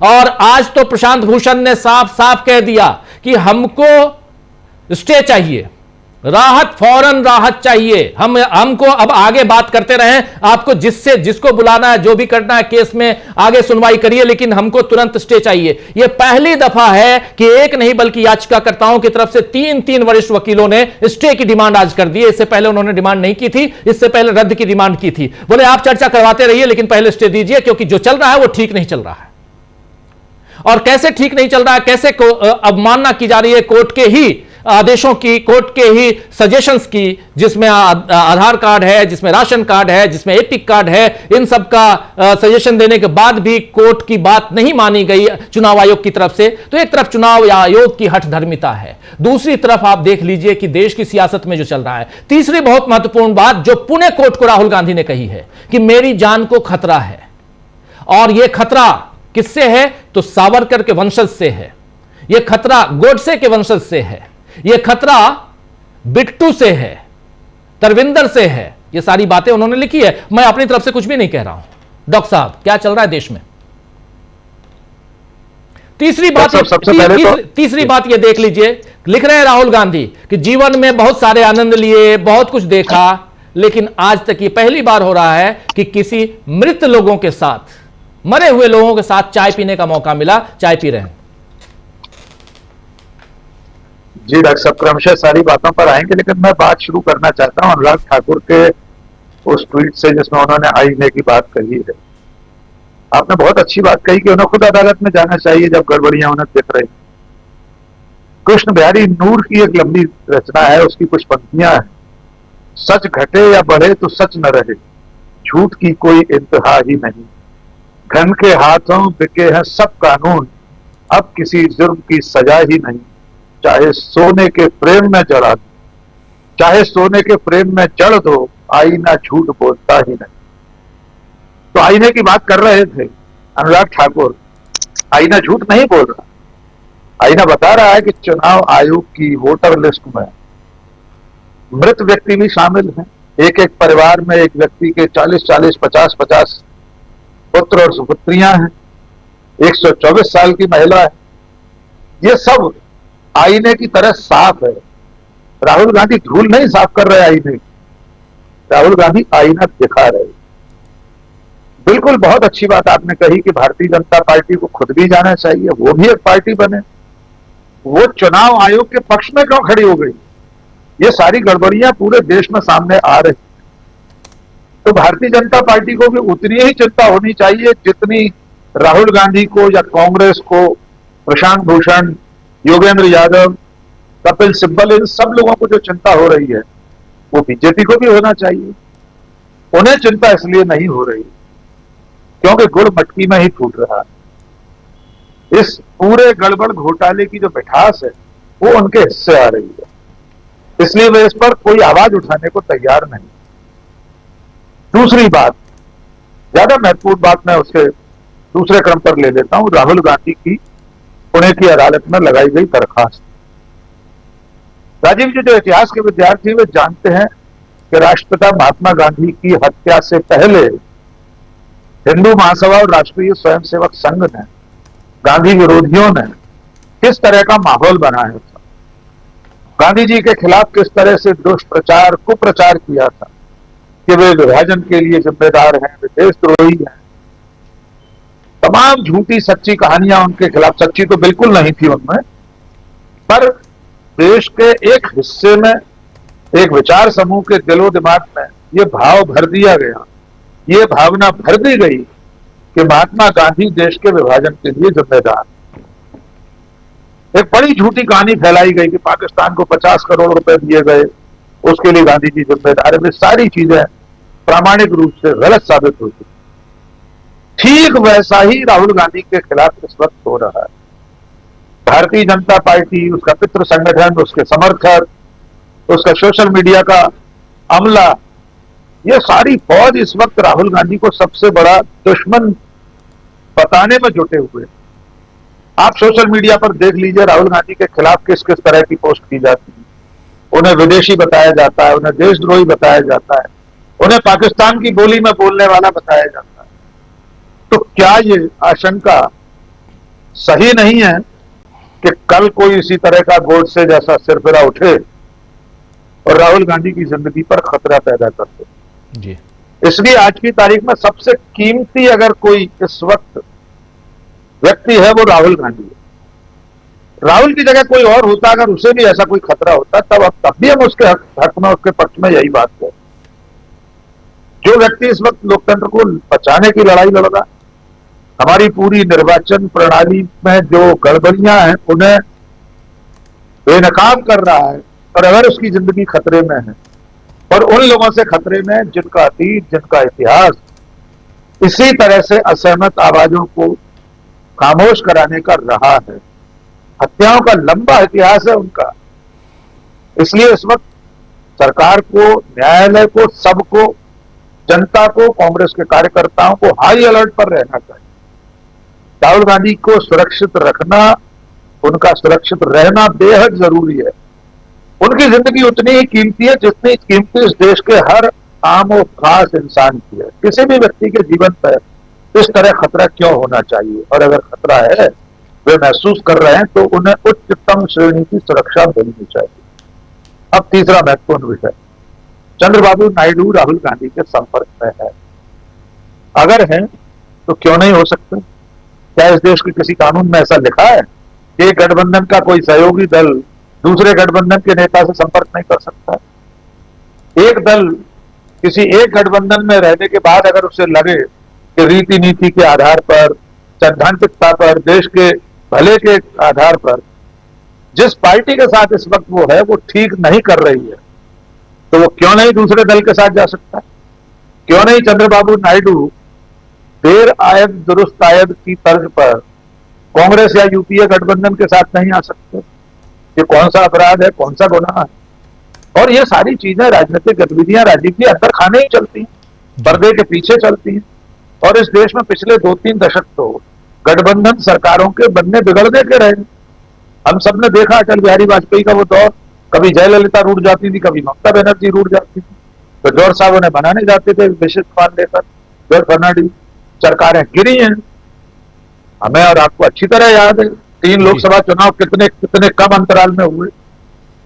Speaker 1: और आज तो प्रशांत भूषण ने साफ साफ कह दिया कि हमको स्टे चाहिए, फौरन राहत चाहिए। हमको अब आगे बात करते रहें, आपको जिसको बुलाना है, जो भी करना है केस में आगे सुनवाई करिए, लेकिन हमको तुरंत स्टे चाहिए। यह पहली दफा है कि एक नहीं बल्कि याचिकाकर्ताओं की तरफ से 3 वरिष्ठ वकीलों ने स्टे की डिमांड आज कर दी है। इससे पहले उन्होंने डिमांड नहीं की थी, इससे पहले रद्द की डिमांड की थी। बोले आप चर्चा करवाते रहिए, लेकिन पहले स्टे दीजिए, क्योंकि जो चल रहा है वो ठीक नहीं चल रहा है। और कैसे ठीक नहीं चल रहा है, कैसे अवमानना की जा रही है कोर्ट के ही आदेशों की, कोर्ट के ही सजेशंस की, जिसमें आधार कार्ड है, जिसमें राशन कार्ड है, जिसमें एपिक कार्ड है, इन सब का सजेशन देने के बाद भी कोर्ट की बात नहीं मानी गई चुनाव आयोग की तरफ से। तो एक तरफ चुनाव आयोग की हठधर्मिता है, दूसरी तरफ आप देख लीजिए कि देश की सियासत में जो चल रहा है। तीसरी बहुत महत्वपूर्ण बात जो पुणे कोर्ट को राहुल गांधी ने कही है कि मेरी जान को खतरा है, और यह खतरा किससे है? तो सावरकर के वंशज से है, यह खतरा गोडसे के वंशज से है, यह खतरा बिट्टू से है, तरविंदर से है। यह सारी बातें उन्होंने लिखी है, मैं अपनी तरफ से कुछ भी नहीं कह रहा हूं। डॉक्टर साहब क्या चल रहा है देश में? तीसरी बात यह देख लीजिए, लिख रहे हैं राहुल गांधी कि जीवन में बहुत सारे आनंद लिए, बहुत कुछ देखा, लेकिन आज तक यह पहली बार हो रहा है कि किसी मृत लोगों के साथ, मरे हुए लोगों के साथ चाय पीने का मौका मिला। चाय पी रहे हैं
Speaker 8: जी डॉक्टर साहब, क्रमशः सारी बातों पर आएंगे, लेकिन मैं बात शुरू करना चाहता हूं अनुराग ठाकुर के उस ट्वीट से जिसमें उन्होंने आईने की बात कही है। आपने बहुत अच्छी बात कही कि उन्हें खुद अदालत में जाना चाहिए जब गड़बड़ियां उन्हें दिख रही। कृष्ण बिहारी नूर की एक लंबी रचना है, उसकी कुछ पंक्तियां हैं। सच घटे या बढ़े तो सच न रहे, झूठ की कोई इंतहा ही नहीं, घन के हाथों बिके हैं सब कानून, अब किसी जुर्म की सजा ही नहीं, चाहे सोने के प्रेम में जला दो, चाहे सोने के फ्रेम में जड़ दो, आईना झूठ बोलता ही नहीं। तो आईने की बात कर रहे थे अनुराग ठाकुर, आईना झूठ नहीं बोल रहा। आईना बता रहा है कि चुनाव आयोग की वोटर लिस्ट में मृत व्यक्ति भी शामिल हैं। एक एक परिवार में एक व्यक्ति के 40-40, 50-50 पुत्र और सुपुत्रियां हैं। 124 साल की महिला है। ये सब आईने की तरह साफ है। राहुल गांधी धूल नहीं साफ कर रहे आईने, राहुल गांधी आईना दिखा रहे। बिल्कुल बहुत अच्छी बात आपने कही कि भारतीय जनता पार्टी को खुद भी जाना चाहिए, वो भी एक पार्टी बने। वो चुनाव आयोग के पक्ष में क्यों खड़ी हो गई? ये सारी गड़बड़ियां पूरे देश में सामने आ रही। तो भारतीय जनता पार्टी को भी उतनी ही चिंता होनी चाहिए जितनी राहुल गांधी को या कांग्रेस को, प्रशांत भूषण, योगेंद्र यादव, कपिल सिब्बल, इन सब लोगों को जो चिंता हो रही है वो बीजेपी को भी होना चाहिए। उन्हें चिंता इसलिए नहीं हो रही क्योंकि गुड़ मटकी में ही फूट रहा है। इस पूरे गड़बड़ घोटाले की जो मिठास है वो उनके हिस्से आ रही है, इसलिए वे इस पर कोई आवाज उठाने को तैयार नहीं। दूसरी बात, ज्यादा महत्वपूर्ण बात, मैं उसके दूसरे क्रम पर ले लेता हूं, राहुल गांधी की पुणे की अदालत में लगाई गई दरखास्त। राजीव जी जो इतिहास के विद्यार्थी वे जानते हैं कि राष्ट्रपिता महात्मा गांधी की हत्या से पहले हिंदू महासभा और राष्ट्रीय स्वयंसेवक संघ ने, गांधी विरोधियों ने किस तरह का माहौल बनाया था, गांधी जी के खिलाफ किस तरह से दुष्प्रचार, कुप्रचार किया था कि वे विभाजन के लिए जिम्मेदार हैं, वे देशद्रोही हैं। तमाम झूठी सच्ची कहानियां उनके खिलाफ, सच्ची तो बिल्कुल नहीं थी उनमें, पर देश के एक हिस्से में, एक विचार समूह के दिलो दिमाग में ये भाव भर दिया गया, ये भावना भर दी गई कि महात्मा गांधी देश के विभाजन के लिए जिम्मेदार। एक बड़ी झूठी कहानी फैलाई गई कि पाकिस्तान को 50 करोड़ रुपए दिए गए, उसके लिए गांधी जी जिम्मेदार है। वे सारी चीजें प्रामाणिक रूप से गलत साबित होती। ठीक वैसा ही राहुल गांधी के खिलाफ इस वक्त हो रहा है। भारतीय जनता पार्टी, उसका पितृ संगठन, उसके समर्थक, उसका सोशल मीडिया का अमला, ये सारी फौज इस वक्त राहुल गांधी को सबसे बड़ा दुश्मन बताने में जुटे हुए। आप सोशल मीडिया पर देख लीजिए राहुल गांधी के खिलाफ किस किस तरह की पोस्ट की जाती है। उन्हें विदेशी बताया जाता है, उन्हें देशद्रोही बताया जाता है, उन्हें पाकिस्तान की बोली में बोलने वाला बताया जाता है। तो क्या ये आशंका सही नहीं है कि कल कोई इसी तरह का गोडसे जैसा सिरफिरा उठे और राहुल गांधी की जिंदगी पर खतरा पैदा कर दे?
Speaker 1: जी।
Speaker 8: इसलिए आज की तारीख में सबसे कीमती अगर कोई इस वक्त व्यक्ति है वो राहुल गांधी है। राहुल की जगह कोई और होता, अगर उसे भी ऐसा कोई खतरा होता, तब भी हम उसके हक में, उसके पक्ष में यही बात करें। जो व्यक्ति इस वक्त लोकतंत्र को बचाने की लड़ाई लड़ रहा, हमारी पूरी निर्वाचन प्रणाली में जो गड़बड़ियां हैं उन्हें बेनकाब कर रहा है, और अगर उसकी जिंदगी खतरे में है, और उन लोगों से खतरे में जिनका अतीत, जिनका इतिहास इसी तरह से असहमत आवाजों को खामोश कराने का रहा है, हत्याओं का लंबा इतिहास है उनका। इसलिए इस वक्त सरकार को, न्यायालय को, सबको, जनता को, कांग्रेस के कार्यकर्ताओं को हाई अलर्ट पर रहना चाहिए। राहुल गांधी को सुरक्षित रखना, उनका सुरक्षित रहना बेहद जरूरी है। उनकी जिंदगी उतनी ही कीमती है जितनी कीमती इस देश के हर आम और खास इंसान की है। किसी भी व्यक्ति के जीवन पर इस तरह खतरा क्यों होना चाहिए? और अगर खतरा है, वे महसूस कर रहे हैं, तो उन्हें उच्चतम श्रेणी की सुरक्षा मिलनी चाहिए। अब तीसरा महत्वपूर्ण विषय, चंद्रबाबू नायडू राहुल गांधी के संपर्क में है। अगर है तो क्यों नहीं हो सकते? क्या इस देश के किसी कानून में ऐसा लिखा है कि एक गठबंधन का कोई सहयोगी दल दूसरे गठबंधन के नेता से संपर्क नहीं कर सकता? एक दल किसी एक गठबंधन में रहने के बाद अगर उसे लगे कि रीति नीति के आधार पर, सैद्धांतिकता पर, देश के भले के आधार पर जिस पार्टी के साथ इस वक्त वो है वो ठीक नहीं कर रही है, तो वो क्यों नहीं दूसरे दल के साथ जा सकता? क्यों नहीं चंद्रबाबू नायडू देर आयद दुरुस्त आयद की तर्ज पर कांग्रेस या यूपीए गठबंधन के साथ नहीं आ सकते? ये कौन सा अपराध है, कौन सा गुनाह है? और ये सारी चीजें राजनीतिक गतिविधियां राजीव जी अंदर खाने ही चलती हैं, पर्दे के पीछे चलती हैं। और इस देश में पिछले 2-3 दशक तो गठबंधन सरकारों के बनने बिगड़ने के रहे। हम सबने देखा अटल बिहारी वाजपेयी का वो दौर, कभी जयललिता रूठ जाती थी, कभी ममता बनर्जी रूठ जाती थी, तो जॉर्ज साहब उन्हें बनाने जाते थे विशिष्ट मान लेकर, जॉर्ज फर्नांडिस। सरकारें गिरी हैं, हमें और आपको अच्छी तरह याद है 3 लोकसभा चुनाव कितने कितने कम अंतराल में हुए,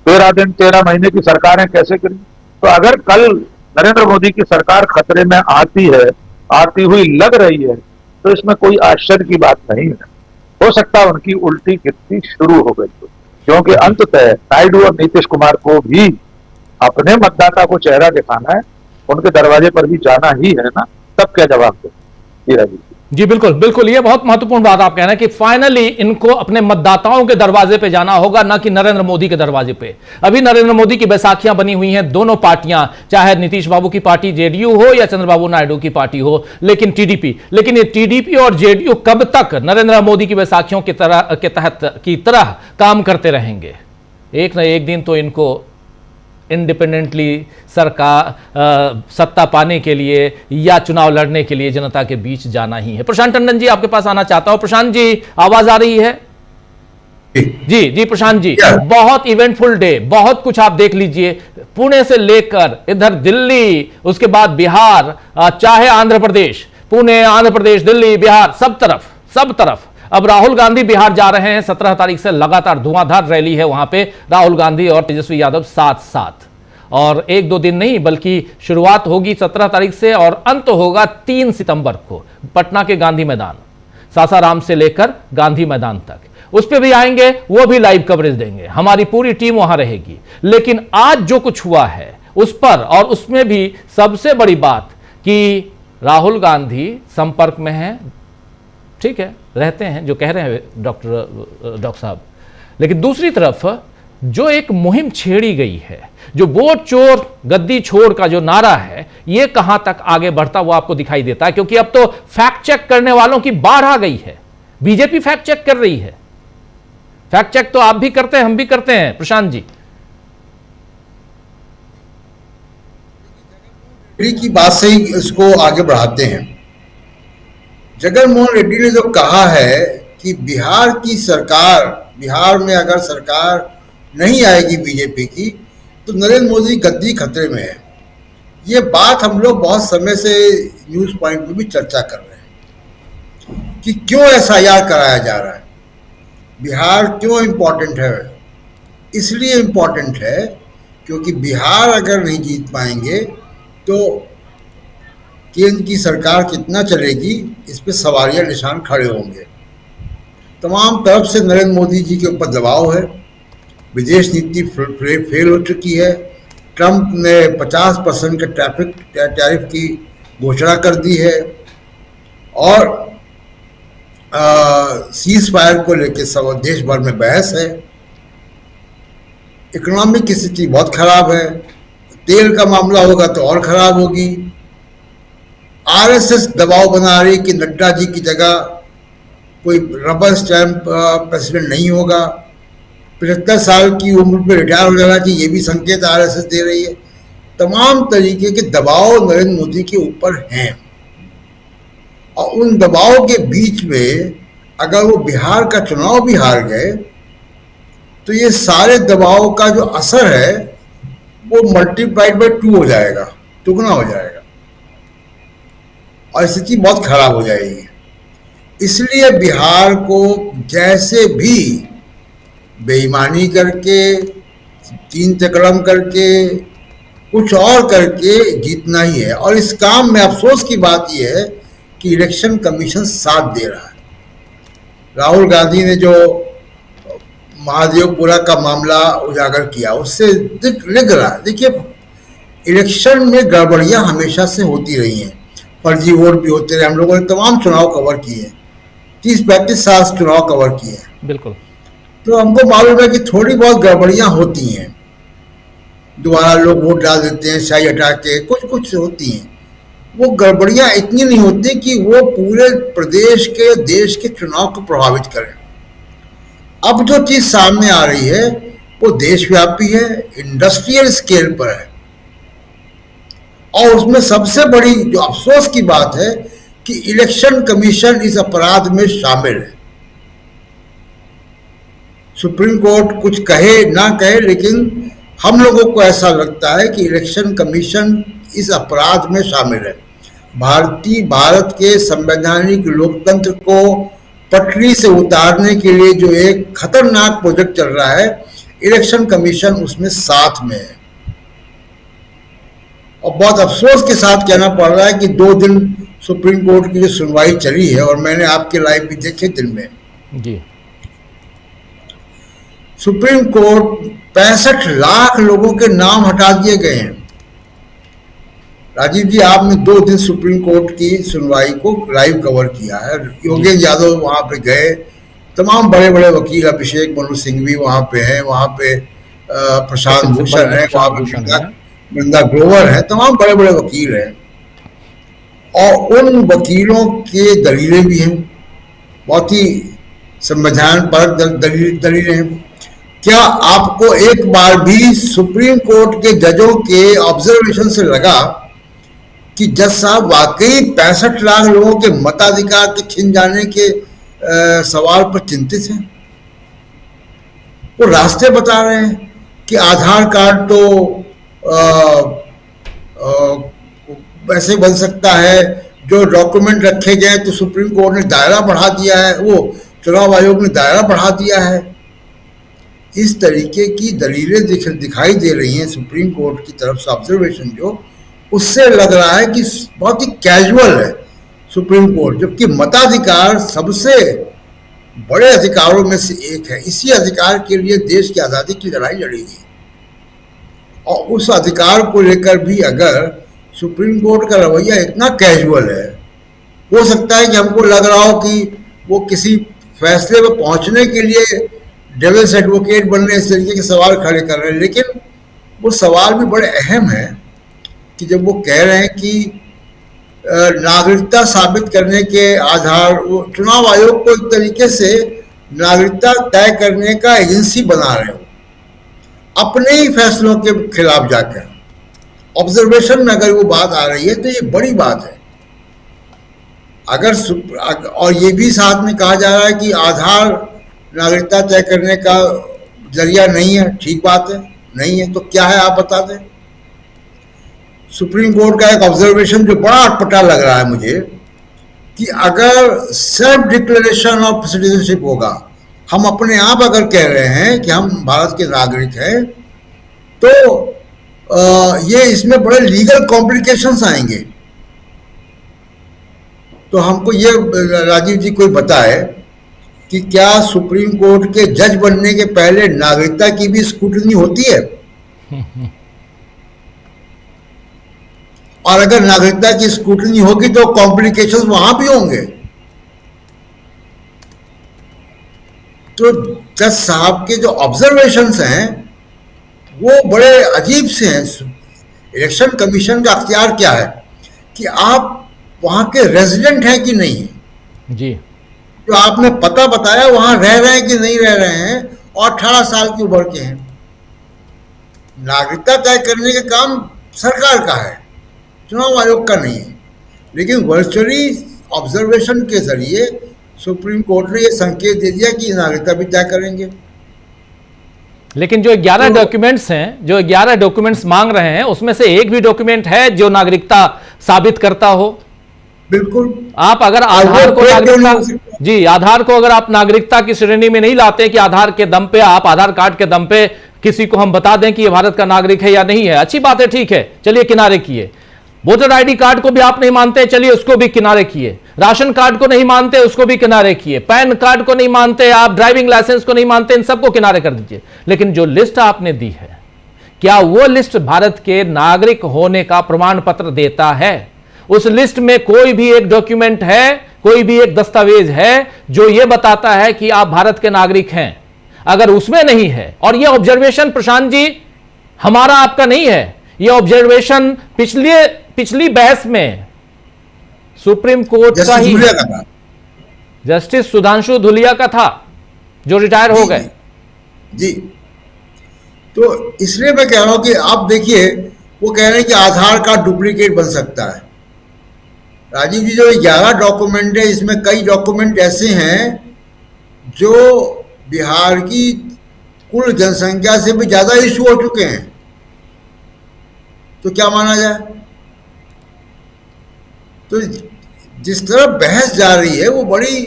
Speaker 8: 13 दिन 13 महीने की सरकारें कैसे गिरी। तो अगर कल नरेंद्र मोदी की सरकार खतरे में आती हुई लग रही है, तो इसमें कोई आश्चर्य की बात नहीं है। हो सकता है उनकी उल्टी गिनती शुरू हो गई, क्योंकि अंततः नायडू और नीतीश कुमार को भी अपने मतदाता को चेहरा दिखाना है, उनके दरवाजे पर भी जाना ही है ना, तब क्या जवाब दे।
Speaker 1: जी बिल्कुल बिल्कुल, ये बहुत महत्वपूर्ण बात आप कह रहे हैं कि फाइनली इनको अपने मतदाताओं के दरवाजे पे जाना होगा, ना कि नरेंद्र मोदी के दरवाजे पे। अभी नरेंद्र मोदी की बैसाखियां बनी हुई हैं, दोनों पार्टियां, चाहे नीतीश बाबू की पार्टी जेडीयू हो या चंद्रबाबू नायडू की पार्टी हो, लेकिन ये टीडीपी और जेडीयू कब तक नरेंद्र मोदी की बैसाखियों की तरह काम करते रहेंगे? एक ना एक दिन तो इनको इंडिपेंडेंटली सत्ता पाने के लिए या चुनाव लड़ने के लिए जनता के बीच जाना ही है। प्रशांत टंडन जी, आपके पास आना चाहता हूं। प्रशांत जी, आवाज आ रही है? जी प्रशांत जी, बहुत इवेंटफुल डे, बहुत कुछ आप देख लीजिए, पुणे से लेकर इधर दिल्ली, उसके बाद बिहार, चाहे आंध्र प्रदेश, पुणे, आंध्र प्रदेश, दिल्ली, बिहार, सब तरफ। अब राहुल गांधी बिहार जा रहे हैं, 17 तारीख से लगातार धुआंधार रैली है वहां पे, राहुल गांधी और तेजस्वी यादव साथ, और 1-2 दिन नहीं बल्कि शुरुआत होगी 17 तारीख से और अंत होगा 3 सितंबर को पटना के गांधी मैदान, सासाराम से लेकर गांधी मैदान तक। उस पर भी आएंगे, वो भी लाइव कवरेज देंगे, हमारी पूरी टीम वहां रहेगी। लेकिन आज जो कुछ हुआ है उस पर, और उसमें भी सबसे बड़ी बात कि राहुल गांधी संपर्क में हैं, ठीक है, रहते हैं, जो कह रहे हैं डॉक्टर साहब, लेकिन दूसरी तरफ जो एक मुहिम छेड़ी गई है, जो वोट चोर गद्दी छोड़ का जो नारा है, ये कहां तक आगे बढ़ता हुआ आपको दिखाई देता है? क्योंकि अब तो फैक्ट चेक करने वालों की बाढ़ आ गई है, बीजेपी फैक्ट चेक कर रही है। फैक्ट चेक तो आप भी करते हैं, हम भी करते हैं, प्रशांत जी।
Speaker 10: की बात से ही इसको आगे बढ़ाते हैं। जगनमोहन रेड्डी ने जो कहा है कि बिहार में अगर सरकार नहीं आएगी बीजेपी की, तो नरेंद्र मोदी गद्दी खतरे में है। ये बात हम लोग बहुत समय से न्यूज पॉइंट में भी चर्चा कर रहे हैं कि क्यों एसआईआर कराया जा रहा है, बिहार क्यों इम्पोर्टेंट है। इसलिए इम्पोर्टेंट है क्योंकि बिहार अगर नहीं जीत पाएंगे तो केंद्र की सरकार कितना चलेगी, इस पे सवालिया निशान खड़े होंगे। तमाम तरफ से नरेंद्र मोदी जी के ऊपर दबाव है, विदेश नीति फेल हो चुकी है, ट्रंप ने 50% के टैरिफ की घोषणा कर दी है, और सीज फायर को लेकर सब देश भर में बहस है। इकोनॉमिक की स्थिति बहुत खराब है, तेल का मामला होगा तो और खराब होगी। आरएसएस दबाव बना रही कि नड्डा जी की जगह कोई रबर स्टैम्प प्रेसिडेंट नहीं होगा, 75 साल की उम्र पे रिटायर हो जाना चाहिए, ये भी संकेत आरएसएस दे रही है। तमाम तरीके के दबाव नरेंद्र मोदी के ऊपर हैं, और उन दबाव के बीच में अगर वो बिहार का चुनाव भी हार गए तो ये सारे दबाव का जो असर है वो मल्टीप्लाइड बाय 2 हो जाएगा, दुगना हो जाएगा, और स्थिति बहुत खराब हो जाएगी। इसलिए बिहार को जैसे भी बेईमानी करके, तीन तकड़म करके, कुछ और करके जीतना ही है। और इस काम में अफसोस की बात यह है कि इलेक्शन कमीशन साथ दे रहा है। राहुल गांधी ने जो महादेवपुरा का मामला उजागर किया, उससे लिख रहा है, देखिए इलेक्शन में गड़बड़ियां हमेशा से होती रही हैं, फर्जी वोट भी होते रहे। हम लोगों ने तमाम चुनाव कवर किए हैं, 30-35 साल चुनाव कवर किए हैं, बिल्कुल। तो हमको मालूम है कि थोड़ी बहुत गड़बड़ियां होती हैं, दोबारा लोग वोट डाल देते हैं शाही हटा के, कुछ होती हैं। वो गड़बड़ियां इतनी नहीं होती कि वो पूरे प्रदेश के, देश के चुनाव को प्रभावित करें। अब जो चीज सामने आ रही है वो देशव्यापी है, इंडस्ट्रियल स्केल पर है। और उसमें सबसे बड़ी जो अफसोस की बात है कि इलेक्शन कमीशन इस अपराध में शामिल है। सुप्रीम कोर्ट कुछ कहे ना कहे, लेकिन हम लोगों को ऐसा लगता है कि इलेक्शन कमीशन इस अपराध में शामिल है। भारत के संवैधानिक लोकतंत्र को पटरी से उतारने के लिए जो एक खतरनाक प्रोजेक्ट चल रहा है, इलेक्शन कमीशन उसमें साथ में है। और बहुत अफसोस के साथ कहना पड़ रहा है कि 2 दिन सुप्रीम कोर्ट की जो सुनवाई चली है, और मैंने आपके लाइव भी देखे दिन में
Speaker 1: जी,
Speaker 10: सुप्रीम कोर्ट 65 लाख लोगों के नाम हटा दिए गए हैं। राजीव जी, आपने 2 दिन सुप्रीम कोर्ट की सुनवाई को लाइव कवर किया है। योगेंद्र यादव वहां पे गए, तमाम बड़े बड़े वकील, अभिषेक मनु सिंह भी वहां पे हैं, वहां पे प्रशांत भूषण है, वहां पे वृंदा ग्रोवर है, तमाम बड़े बड़े वकील हैं। और उन वकीलों के दलीलें भी हैं, बहुत ही संविधान पर दलीलें हैं। क्या आपको एक बार भी सुप्रीम कोर्ट के जजों के ऑब्जर्वेशन से लगा कि जज साहब वाकई 65 लाख लोगों के मताधिकार के छिन जाने के सवाल पर चिंतित हैं? वो रास्ते बता रहे हैं कि आधार कार्ड तो वैसे बन सकता है, जो डॉक्यूमेंट रखे गए तो सुप्रीम कोर्ट ने दायरा बढ़ा दिया है, वो चुनाव आयोग ने दायरा बढ़ा दिया है। इस तरीके की दलीलें दिखाई दे रही हैं सुप्रीम कोर्ट की तरफ से, ऑब्जर्वेशन जो, उससे लग रहा है कि बहुत ही कैजुअल है सुप्रीम कोर्ट, जबकि मताधिकार सबसे बड़े अधिकारों में से एक है। इसी अधिकार के लिए देश की आज़ादी की लड़ाई लड़ी गई, और उस अधिकार को लेकर भी अगर सुप्रीम कोर्ट का रवैया इतना कैजुअल है, हो सकता है कि हमको लग रहा हो कि वो किसी फैसले पर पहुंचने के लिए डेविल्स एडवोकेट बनने इस तरीके के सवाल खड़े कर रहे हैं। लेकिन वो सवाल भी बड़े अहम है कि जब वो कह रहे हैं कि नागरिकता साबित करने के आधार, वो चुनाव आयोग को एक तरीके से नागरिकता तय करने का एजेंसी बना रहे हो अपने ही फैसलों के खिलाफ जाकर। ऑब्जर्वेशन में अगर वो बात आ रही है तो ये बड़ी बात है। अगर और ये भी साथ में कहा जा रहा है कि आधार नागरिकता तय करने का जरिया नहीं है, ठीक बात है, नहीं है तो क्या है आप बता दें। सुप्रीम कोर्ट का एक ऑब्जर्वेशन जो बड़ा अटपटा लग रहा है मुझे, कि अगर सेल्फ डिक्लेरेशन ऑफ सिटीजनशिप होगा, हम अपने आप अगर कह रहे हैं कि हम भारत के नागरिक हैं, तो ये इसमें बड़े लीगल कॉम्प्लिकेशंस आएंगे। तो हमको ये राजीव जी कोई बताए कि क्या सुप्रीम कोर्ट के जज बनने के पहले नागरिकता की भी स्क्रूटनी होती है? और अगर नागरिकता की स्क्रूटनी होगी तो कॉम्प्लिकेशंस वहां भी होंगे। तो जज साहब के जो ऑब्जर्वेशंस हैं वो बड़े अजीब से हैं। इलेक्शन कमीशन का अख्तियार क्या है कि आप वहां के रेजिडेंट हैं कि नहीं है
Speaker 1: जी,
Speaker 10: जो आपने पता बताया वहां रह रहे हैं कि नहीं रह रहे हैं, और 18 साल की उम्र के हैं। नागरिकता तय करने का काम सरकार का है, चुनाव आयोग का नहीं है। लेकिन वर्चुअली ऑब्जर्वेशन के जरिए सुप्रीम कोर्ट ने यह संकेत दे दिया कि नागरिकता भी तय करेंगे।
Speaker 1: लेकिन जो 11 डॉक्यूमेंट्स हैं, जो 11 डॉक्यूमेंट्स मांग रहे हैं, उसमें से एक भी डॉक्यूमेंट है जो नागरिकता साबित करता हो?
Speaker 10: बिल्कुल।
Speaker 1: आप अगर आधार को नागरिकता, जी, आधार को अगर आप नागरिकता की श्रेणी में नहीं लाते कि आधार के दम पे, आप आधार कार्ड के दम पे किसी को हम बता दें कि ये भारत का नागरिक है या नहीं है, अच्छी बात है, ठीक है, चलिए किनारे किए। वोटर आईडी कार्ड को भी आप नहीं मानते, चलिए उसको भी किनारे किए। राशन कार्ड को नहीं मानते, उसको भी किनारे किए। पैन कार्ड को नहीं मानते, आप ड्राइविंग लाइसेंस को नहीं मानते, इन सबको किनारे कर दीजिए। लेकिन जो लिस्ट आपने दी है, क्या वो लिस्ट भारत के नागरिक होने का प्रमाण पत्र देता है? उस लिस्ट में कोई भी एक डॉक्यूमेंट है, कोई भी एक दस्तावेज है जो यह बताता है कि आप भारत के नागरिक हैं? अगर उसमें नहीं है, और यह ऑब्जर्वेशन प्रशांत जी हमारा आपका नहीं है, यह ऑब्जर्वेशन पिछली बहस में सुप्रीम कोर्ट का ही जस्टिस सुधांशु धुलिया का था, जो रिटायर हो गए।
Speaker 10: जी, तो इसलिए मैं कह रहा हूं कि आप देखिए, वो कह रहे हैं कि आधार कार्ड डुप्लीकेट बन सकता है। राजीव जी, जो 11 डॉक्यूमेंट है, इसमें कई डॉक्यूमेंट ऐसे हैं जो बिहार की कुल जनसंख्या से भी ज्यादा इशू हो चुके हैं। तो क्या माना जाए? तो जिस तरह बहस जा रही है वो बड़ी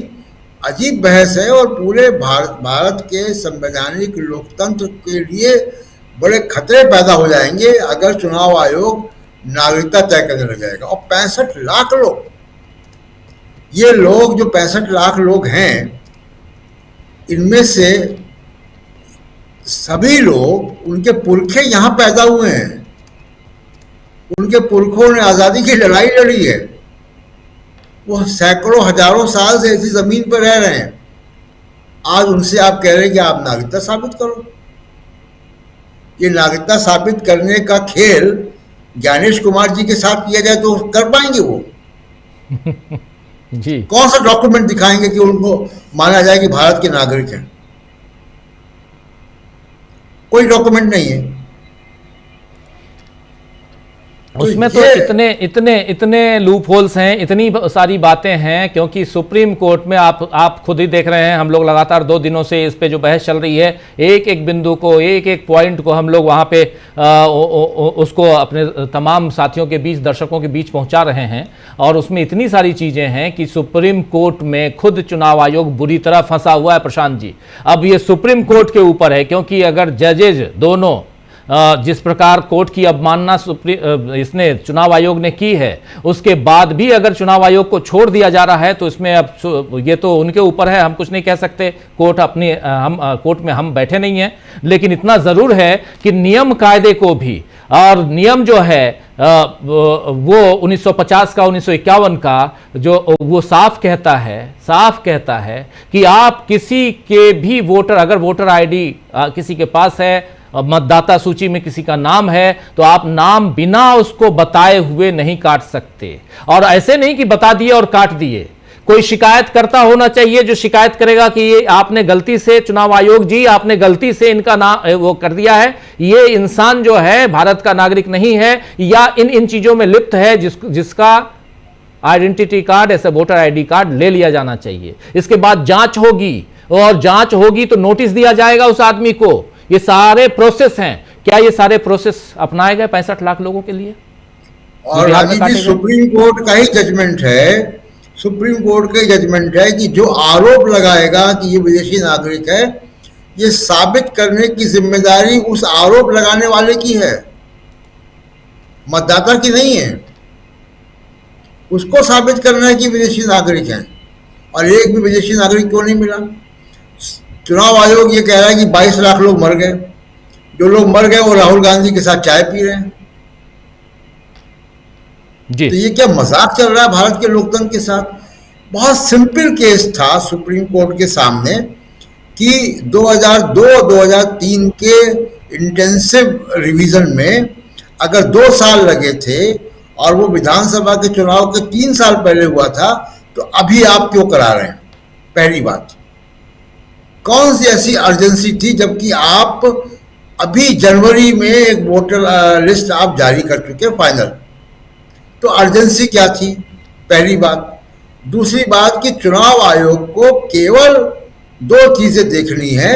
Speaker 10: अजीब बहस है और पूरे भारत के संवैधानिक लोकतंत्र के लिए बड़े खतरे पैदा हो जाएंगे अगर चुनाव आयोग नागरिकता तय करने लग जाएगा। और 65 लाख लोग, ये लोग जो 65 लाख लोग हैं, इनमें से सभी लोग, उनके पुरखे यहाँ पैदा हुए हैं, उनके पुरखों ने आज़ादी की लड़ाई लड़ी है, वो सैकड़ों हजारों साल से ऐसी जमीन पर रह रहे हैं। आज उनसे आप कह रहे हैं कि आप नागरिकता साबित करो। ये नागरिकता साबित करने का खेल ज्ञानेश कुमार जी के साथ किया जाए तो कर पाएंगे वो?
Speaker 1: जी,
Speaker 10: कौन सा डॉक्यूमेंट दिखाएंगे कि उनको माना जाए कि भारत के नागरिक हैं? कोई डॉक्यूमेंट नहीं है
Speaker 1: उसमें। तो इतने लूप होल्स हैं, इतनी सारी बातें हैं, क्योंकि सुप्रीम कोर्ट में आप खुद ही देख रहे हैं, हम लोग लगातार 2 दिनों से इस पे जो बहस चल रही है, एक एक बिंदु को, एक एक पॉइंट को हम लोग वहां पे उसको अपने तमाम साथियों के बीच, दर्शकों के बीच पहुंचा रहे हैं। और उसमें इतनी सारी चीजें हैं कि सुप्रीम कोर्ट में खुद चुनाव आयोग बुरी तरह फंसा हुआ है प्रशांत जी। अब ये सुप्रीम कोर्ट के ऊपर है, क्योंकि अगर जजेज दोनों जिस प्रकार कोर्ट की अवमानना इसने चुनाव आयोग ने की है, उसके बाद भी अगर चुनाव आयोग को छोड़ दिया जा रहा है तो इसमें अब ये तो उनके ऊपर है, हम कुछ नहीं कह सकते। कोर्ट अपनी कोर्ट में हम बैठे नहीं हैं, लेकिन इतना जरूर है कि नियम कायदे को भी, और नियम जो है वो 1950 का, 1951 का, जो वो साफ कहता है कि आप किसी के भी वोटर, अगर वोटर आईडी किसी के पास है, मतदाता सूची में किसी का नाम है, तो आप नाम बिना उसको बताए हुए नहीं काट सकते। और ऐसे नहीं कि बता दिए और काट दिए, कोई शिकायत करता होना चाहिए जो शिकायत करेगा कि ये आपने गलती से, चुनाव आयोग जी आपने गलती से इनका नाम वो कर दिया है, ये इंसान जो है भारत का नागरिक नहीं है, या इन चीजों में लिप्त है, जिसका आइडेंटिटी कार्ड, ऐसे वोटर आईडी कार्ड ले लिया जाना चाहिए। इसके बाद जांच होगी, और जांच होगी तो नोटिस दिया जाएगा उस आदमी को। ये सारे प्रोसेस हैं। क्या ये सारे प्रोसेस अपनाए गए 65 लाख लोगों के लिए?
Speaker 10: और राजीव जी, सुप्रीम कोर्ट का ही जजमेंट है, सुप्रीम कोर्ट का ही जजमेंट है कि जो आरोप लगाएगा कि ये विदेशी नागरिक है, ये साबित करने की जिम्मेदारी उस आरोप लगाने वाले की है, मतदाता की नहीं है। उसको साबित करना है कि विदेशी नागरिक हैं। और एक भी विदेशी नागरिक क्यों नहीं मिला? चुनाव आयोग ये कह रहा है कि 22 लाख लोग मर गए। जो लोग मर गए वो राहुल गांधी के साथ चाय पी रहे हैं
Speaker 1: जी।
Speaker 10: तो ये क्या मजाक चल रहा है भारत के लोकतंत्र के साथ? बहुत सिंपल केस था सुप्रीम कोर्ट के सामने कि 2002-2003 के इंटेंसिव रिवीजन में अगर 2 साल लगे थे और वो विधानसभा के चुनाव के 3 साल पहले हुआ था, तो अभी आप क्यों करा रहे हैं? पहली बात, कौन सी ऐसी अर्जेंसी थी, जबकि आप अभी जनवरी में एक वोटर लिस्ट आप जारी कर चुके फाइनल, तो अर्जेंसी क्या थी? पहली बात। दूसरी बात कि चुनाव आयोग को केवल 2 चीजें देखनी है,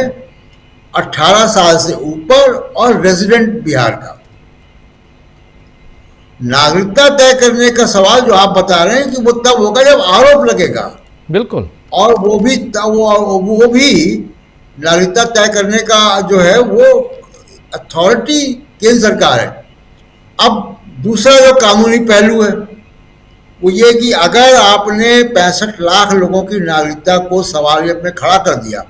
Speaker 10: 18 साल से ऊपर और रेजिडेंट बिहार का। नागरिकता तय करने का सवाल जो आप बता रहे हैं कि वो तब होगा जब आरोप लगेगा।
Speaker 1: बिल्कुल।
Speaker 10: और वो भी नागरिकता तय करने का जो है वो अथॉरिटी केंद्र सरकार है। अब दूसरा जो कानूनी पहलू है वो ये कि अगर आपने 65 लाख लोगों की नागरिकता को सवाल में खड़ा कर दिया,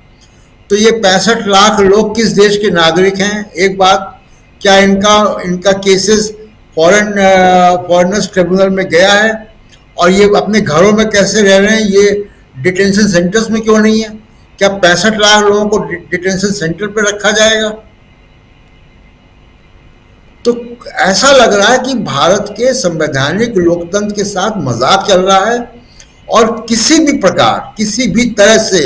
Speaker 10: तो ये 65 लाख लोग किस देश के नागरिक हैं? एक बात, क्या इनका केसेस फॉरेनर्स ट्रिब्यूनल में गया है? और ये अपने घरों में कैसे रह रहे हैं? ये डिटेंशन सेंटर्स में क्यों नहीं है? क्या 65 लाख लोगों को डिटेंशन सेंटर पे रखा जाएगा? तो ऐसा लग रहा है कि भारत के संवैधानिक लोकतंत्र के साथ मजाक चल रहा है, और किसी भी प्रकार, किसी भी तरह से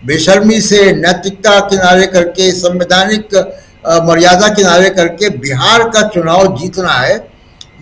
Speaker 10: बेशर्मी से, नैतिकता किनारे करके, संवैधानिक मर्यादा किनारे करके बिहार का चुनाव जीतना है,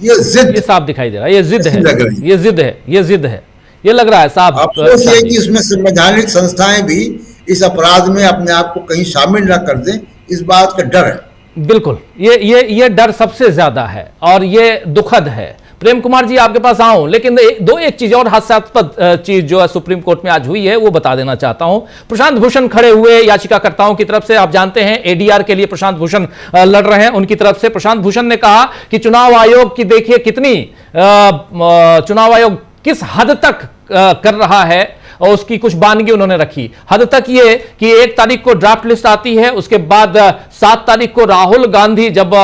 Speaker 10: ये जिद,
Speaker 1: ये साफ दिखाई दे रहा है, ये जिद है,
Speaker 10: लग रही है।
Speaker 1: ये जिद है, ये जिद है, ये लग रहा है साहब।
Speaker 10: अफसोस ये कि इसमें संवैधानिक संस्थाएं भी इस अपराध में अपने आप को कहीं शामिल न कर दें, इस बात का डर है।
Speaker 1: बिल्कुल, ये डर सबसे ज्यादा है और ये दुखद है। प्रेम कुमार जी आपके पास आऊं, लेकिन एक चीज और हास्यास्पद चीज जो है सुप्रीम कोर्ट में आज हुई है वो बता देना चाहता हूं। प्रशांत भूषण खड़े हुए याचिकाकर्ताओं की तरफ से, आप जानते हैं एडीआर के लिए प्रशांत भूषण लड़ रहे हैं, उनकी तरफ से प्रशांत भूषण ने कहा कि चुनाव आयोग की देखिए कितनी चुनाव आयोग किस हद तक कर रहा है, और उसकी कुछ बानगी उन्होंने रखी। हद तक ये कि 1 तारीख को ड्राफ्ट लिस्ट आती है, उसके बाद 7 तारीख को राहुल गांधी जब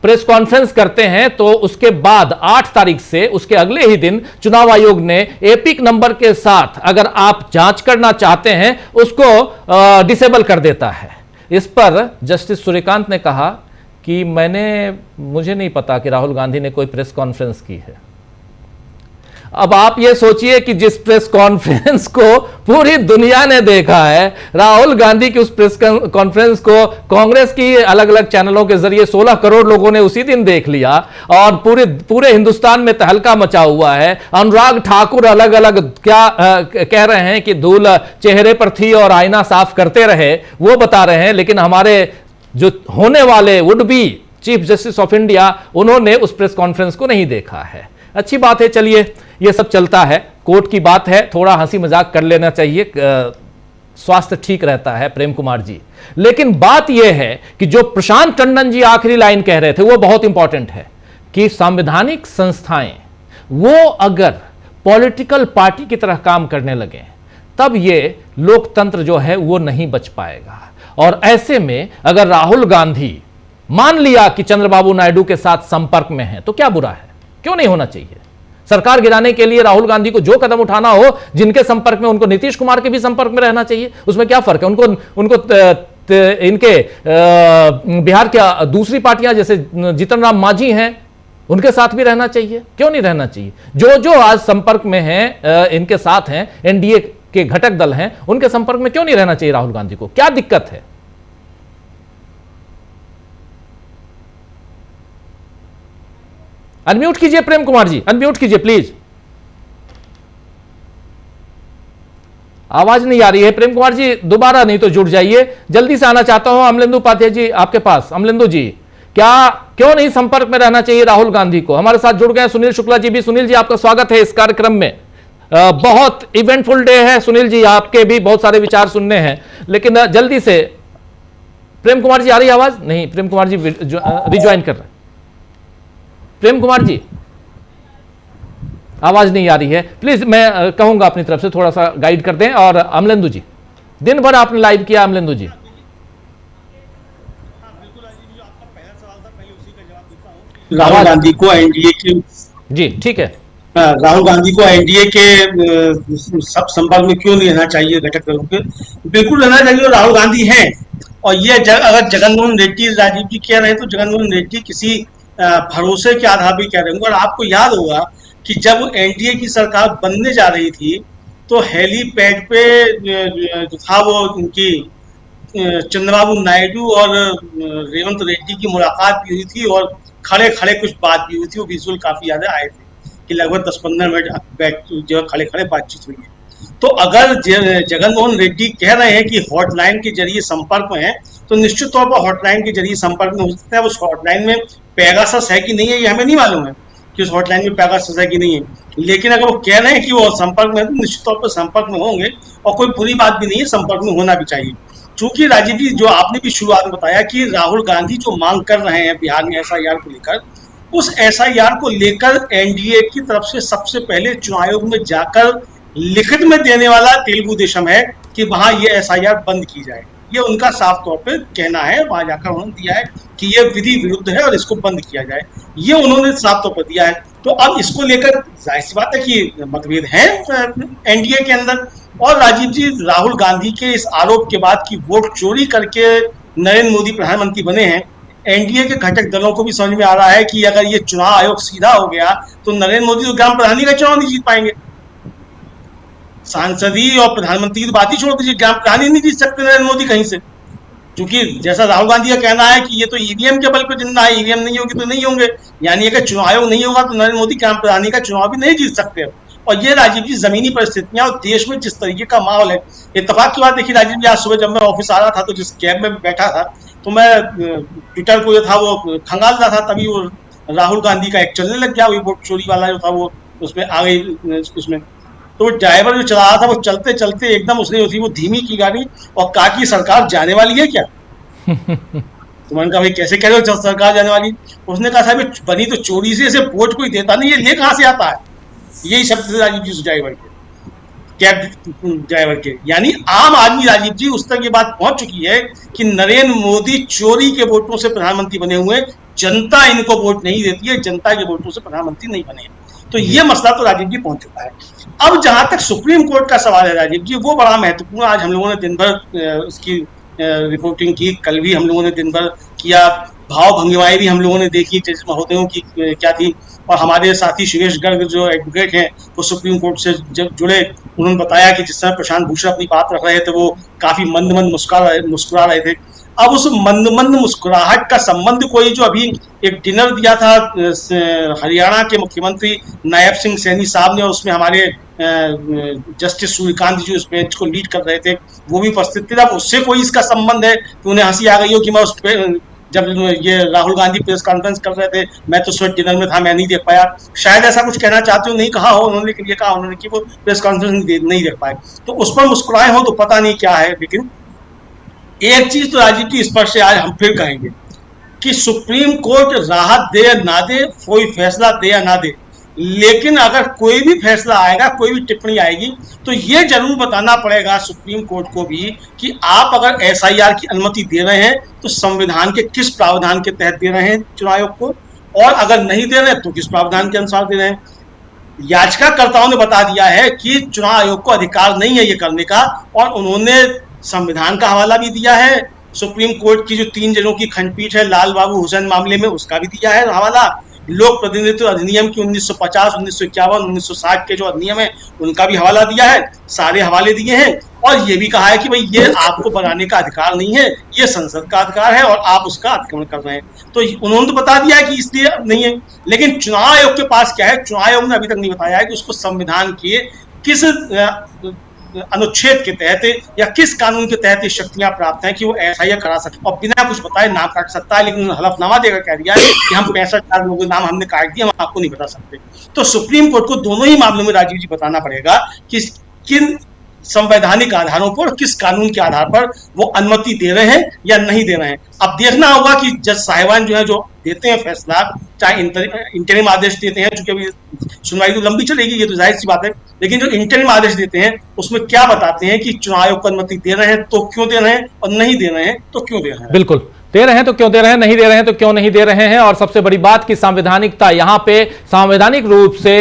Speaker 1: प्रेस कॉन्फ्रेंस करते हैं तो उसके बाद 8 तारीख से उसके अगले ही दिन चुनाव आयोग ने एपिक नंबर के साथ अगर आप जांच करना चाहते हैं उसको डिसेबल कर देता है। इस पर जस्टिस सूर्यकांत ने कहा कि मुझे नहीं पता कि राहुल गांधी ने कोई प्रेस कॉन्फ्रेंस की है। अब आप ये सोचिए कि जिस प्रेस कॉन्फ्रेंस को पूरी दुनिया ने देखा है, राहुल गांधी की उस प्रेस कॉन्फ्रेंस को कांग्रेस की अलग अलग चैनलों के जरिए 16 करोड़ लोगों ने उसी दिन देख लिया और पूरे हिंदुस्तान में तहलका मचा हुआ है। अनुराग ठाकुर अलग अलग क्या कह रहे हैं कि धूल चेहरे पर थी और आईना साफ करते रहे, वो बता रहे हैं, लेकिन हमारे जो होने वाले would be chief justice of India, उन्होंने उस प्रेस कॉन्फ्रेंस को नहीं देखा है। अच्छी बात है, चलिए ये सब चलता है, कोर्ट की बात है, थोड़ा हंसी मजाक कर लेना चाहिए, स्वास्थ्य ठीक रहता है प्रेम कुमार जी। लेकिन बात यह है कि जो प्रशांत टंडन जी आखिरी लाइन कह रहे थे वो बहुत इंपॉर्टेंट है कि संवैधानिक संस्थाएं वो अगर पॉलिटिकल पार्टी की तरह काम करने लगे तब ये लोकतंत्र जो है वो नहीं बच पाएगा। और ऐसे में अगर राहुल गांधी मान लिया कि चंद्रबाबू नायडू के साथ संपर्क में है तो क्या बुरा है, क्यों नहीं होना चाहिए। सरकार गिराने के लिए राहुल गांधी को जो कदम उठाना हो, जिनके संपर्क में, उनको नीतीश कुमार के भी संपर्क में रहना चाहिए, उसमें क्या फर्क है। उनको इनके बिहार की दूसरी पार्टियां जैसे जीतन राम मांझी हैं उनके साथ भी रहना चाहिए, क्यों नहीं रहना चाहिए। जो आज संपर्क में हैं, इनके साथ हैं, एनडीए के घटक दल हैं, उनके संपर्क में क्यों नहीं रहना चाहिए राहुल गांधी को, क्या दिक्कत है। अनम्यूट कीजिए प्रेम कुमार जी, अनम्यूट कीजिए प्लीज, आवाज नहीं आ रही है। प्रेम कुमार जी दोबारा नहीं तो जुड़ जाइए, जल्दी से आना चाहता हूं। अमलेंदु उपाध्याय जी आपके पास। अमलेंदु जी, क्यों नहीं संपर्क में रहना चाहिए राहुल गांधी को। हमारे साथ जुड़ गए सुनील शुक्ला जी भी। सुनील जी आपका स्वागत है इस कार्यक्रम में। बहुत इवेंटफुल डे है सुनील जी, आपके भी बहुत सारे विचार सुनने हैं, लेकिन जल्दी से। प्रेम कुमार जी आ रही आवाज? नहीं, प्रेम कुमार जी रिज्वाइन कर रहे हैं। प्रेम कुमार जी आवाज नहीं आ रही है, प्लीज मैं कहूंगा अपनी तरफ से थोड़ा सा गाइड कर दें। और अमलेंदु जी, दिन भर आपने लाइव किया। अमलेंदु जी,
Speaker 4: राहुल गांधी को एनडीए के,
Speaker 1: जी ठीक है,
Speaker 4: राहुल गांधी को एनडीए के सब संपर्क में क्यों नहीं रहना चाहिए घटक दलों के? बिल्कुल रहना चाहिए, और राहुल गांधी हैं। और ये अगर जगनमोहन रेड्डी, राजीव जी कह रहे हैं तो जगनमोहन रेड्डी किसी भरोसे के आधार पर कह रहे होंगे। और आपको याद होगा कि जब एनडीए की सरकार बनने जा रही थी तो हेलीपैड पे जो था वो उनकी चंद्रबाबू नायडू और रेवंत रेड्डी की मुलाकात भी हुई थी और खड़े खड़े कुछ बात भी हुई थी। वो विजुअल काफी ज्यादा आए थे कि लगभग 10-15 मिनट बैठ जो खड़े खड़े बातचीत हुई है। तो अगर जगनमोहन रेड्डी कह रहे हैं कि हॉटलाइन के जरिए संपर्क में है तो निश्चित तौर पर हॉटलाइन के जरिए संपर्क में हो सकता है। उस हॉटलाइन में पेगासस है कि नहीं है ये हमें नहीं मालूम है कि उस हॉटलाइन में पेगासस है कि नहीं है, लेकिन अगर वो कह रहे हैं कि वो संपर्क में है तो निश्चित तौर पर संपर्क में होंगे और कोई बुरी बात भी नहीं है, संपर्क में होना भी चाहिए। चूंकि राजीव जी, जो आपने भी शुरुआत में बताया कि राहुल गांधी जो मांग कर रहे हैं बिहार में एसआईआर को लेकर, उस एसआईआर को लेकर एनडीए की तरफ से सबसे पहले चुनाव आयोग में जाकर लिखित में देने वाला तेलुगु देशम है कि वहां ये एसआईआर बंद की जाए। ये उनका साफ तौर पे कहना है, वहां जाकर उन्होंने दिया है कि ये विधि विरुद्ध है और इसको बंद किया जाए, ये उन्होंने साफ तौर पर दिया है। तो अब इसको लेकर जाहिर सी बात है कि मतभेद है एनडीए के अंदर। और राजीव जी, राहुल गांधी के इस आरोप के बाद कि वोट चोरी करके नरेंद्र मोदी प्रधानमंत्री बने हैं, एनडीए के घटक दलों को भी समझ में आ रहा है कि अगर ये चुनाव आयोग सीधा हो गया तो नरेंद्र मोदी तो ग्राम प्रधानी का चुनाव नहीं जीत पाएंगे। सांसदीय और प्रधानमंत्री की बात ही छोड़ दीजिए, ग्राम प्रधानी नहीं जीत सकते नरेंद्र मोदी कहीं से। क्योंकि जैसा राहुल गांधी का कहना है कि ये तो ईवीएम के बल पर जिंदा है, ईवीएम नहीं होगी तो नहीं होंगे, यानी अगर चुनाव आयोग नहीं होगा तो नरेंद्र मोदी कैंप प्रधानी का चुनाव भी नहीं जीत सकते। और ये राजीव जी जमीनी परिस्थितियां और देश में जिस तरीके का माहौल है, इत्तेफाक की बात देखिए राजीव जी, आज सुबह जब मैं ऑफिस आ रहा था तो जिस कैब में बैठा था तो मैं ट्विटर को जो था वो खंगाल रहा था, तभी वो राहुल गांधी का एक चलने लग गया, वही वोट चोरी वाला जो था वो उसमें आ गई उसमें। तो ड्राइवर जो चला रहा था वो चलते चलते एकदम उसने वो धीमी की गाड़ी और कहा कि सरकार जाने वाली है क्या? तो मैंने कहा भाई कैसे कह रहे हो सरकार जाने वाली? उसने कहा साहब बनी तो चोरी से, इसे वोट कोई देता नहीं, ये ले कहां से आता है? यही शब्द थे राजीव जी ड्राइवर के, कैब ड्राइवर के। यानी आम आदमी राजीव जी उस तक ये बात पहुंच चुकी है कि नरेंद्र मोदी चोरी के वोटों से प्रधानमंत्री बने हुए, जनता इनको वोट नहीं देती है, जनता के वोटों से प्रधानमंत्री नहीं बने। तो ये मसला तो राजीव जी पहुंच चुका है। अब जहां तक सुप्रीम कोर्ट का सवाल है राजीव जी, वो बड़ा महत्वपूर्ण। आज हम लोगों ने दिन भर उसकी रिपोर्टिंग की, कल भी हम लोगों ने दिन भर किया, भाव भंगिमाएं भी हम लोगों ने देखी जज महोदयों की क्या थी। और हमारे साथी सुरेश गर्ग जो एडवोकेट हैं वो सुप्रीम कोर्ट से जब जुड़े, उन्होंने बताया कि जिस तरह प्रशांत भूषण अपनी बात रख रहे थे वो काफी मंद मंद मुस्कुरा रहे थे। अब उस मंद मंद मुस्कुराहट का संबंध कोई जो अभी एक डिनर दिया था हरियाणा के मुख्यमंत्री नायब सिंह सैनी साहब ने, और उसमें हमारे जस्टिस सूर्यकांत जी उस बेंच को लीड कर रहे थे, वो भी उपस्थित थे। अब उससे कोई इसका संबंध है कि उन्हें हंसी आ गई हो कि मैं उस जब ये राहुल गांधी प्रेस कॉन्फ्रेंस कर रहे थे मैं तो स्वेट डिनर में था, मैं नहीं देख पाया, शायद ऐसा कुछ कहना चाहते हो, नहीं कहा हो उन्होंने, लेकिन ये कहा उन्होंने कि वो प्रेस कॉन्फ्रेंस नहीं देख पाए, तो उस पर मुस्कुराए हो तो पता नहीं क्या है। लेकिन एक चीज तो राजीव जी इस पर से आज हम फिर कहेंगे कि सुप्रीम कोर्ट राहत दे या ना दे, कोई फैसला दे या ना दे, लेकिन अगर कोई भी फैसला आएगा, कोई भी टिप्पणी आएगी, तो ये जरूर बताना पड़ेगा सुप्रीम कोर्ट को भी कि आप अगर एसआईआर की अनुमति दे रहे हैं तो संविधान के किस प्रावधान के तहत दे रहे हैं चुनाव आयोग को, और अगर नहीं दे रहे हैं तो किस प्रावधान के अनुसार दे रहे हैं। याचिकाकर्ताओं ने बता दिया है कि चुनाव आयोग को अधिकार नहीं है ये करने का, और उन्होंने संविधान का हवाला भी दिया है, सुप्रीम कोर्ट की जो 3 जजों की खंडपीठ है लाल बाबू हुसैन मामले में उसका भी दिया है हवाला, लोक प्रतिनिधित्व अधिनियम की 1950, 1951, 1960 के जो अधिनियम है उनका भी हवाला दिया है, सारे हवाले दिए हैं। और ये भी कहा है कि भाई ये आपको बनाने का अधिकार नहीं है, ये संसद का अधिकार है और आप उसका अतिक्रमण कर रहे हैं। तो उन्होंने तो बता दिया है कि इसलिए नहीं है, लेकिन चुनाव आयोग के पास क्या है, चुनाव आयोग ने अभी तक नहीं बताया है कि उसको संविधान के किस अनुच्छेद के तहत या किस कानून के तहत ये शक्तियां प्राप्त हैं कि वो एसआईआर करा सकते, और बिना कुछ बताए नाम काट सकता है। लेकिन हलफनामा देकर कह दिया है कि हम 65 लोगों के नाम हमने काट दिए, हम आपको नहीं बता सकते। तो सुप्रीम कोर्ट को दोनों ही मामलों में राजीव जी बताना पड़ेगा कि किन संवैधानिक आधारों पर, किस कानून के आधार पर वो अनुमति दे रहे हैं या नहीं दे रहे हैं। अब देखना होगा कि जज साहिबान जो है जो देते हैं फैसला, चाहे इंटरिम आदेश देते हैं, चूंकि अभी सुनवाई तो लंबी चलेगी, ये तो जाहिर सी बात है, लेकिन जो इंटरिम आदेश देते हैं उसमें क्या बताते हैं कि चुनाव आयोग को अनुमति दे रहे हैं तो क्यों दे रहे हैं, और नहीं दे रहे हैं तो क्यों दे रहे हैं।
Speaker 1: बिल्कुल, दे रहे हैं तो क्यों दे रहे हैं, नहीं दे रहे हैं तो क्यों नहीं दे रहे हैं। और सबसे बड़ी बात कि संवैधानिकता, यहां पे संवैधानिक रूप से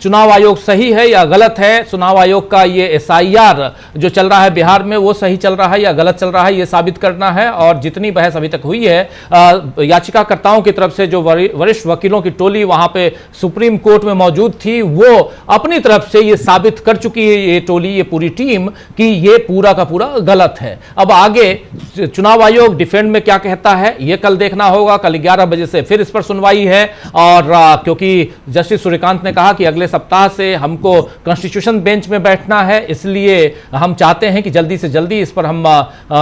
Speaker 1: चुनाव आयोग सही है या गलत है, चुनाव आयोग का ये एसआईआर जो चल रहा है बिहार में वो सही चल रहा है या गलत चल रहा है, ये साबित करना है। और जितनी बहस अभी तक हुई है याचिकाकर्ताओं की तरफ से, जो वरिष्ठ वकीलों की टोली वहां पे सुप्रीम कोर्ट में मौजूद थी, वो अपनी तरफ से ये साबित कर चुकी है, ये टोली, ये पूरी टीम, कि ये पूरा का पूरा गलत है। अब आगे चुनाव आयोग डिफेंड में क्या कहता है ये कल देखना होगा। कल 11 बजे से फिर इस पर सुनवाई है, और क्योंकि जस्टिस सूर्यकांत ने कहा कि अगले सप्ताह से हमको कॉन्स्टिट्यूशन बेंच में बैठना है, इसलिए हम चाहते हैं कि जल्दी से जल्दी इस पर हम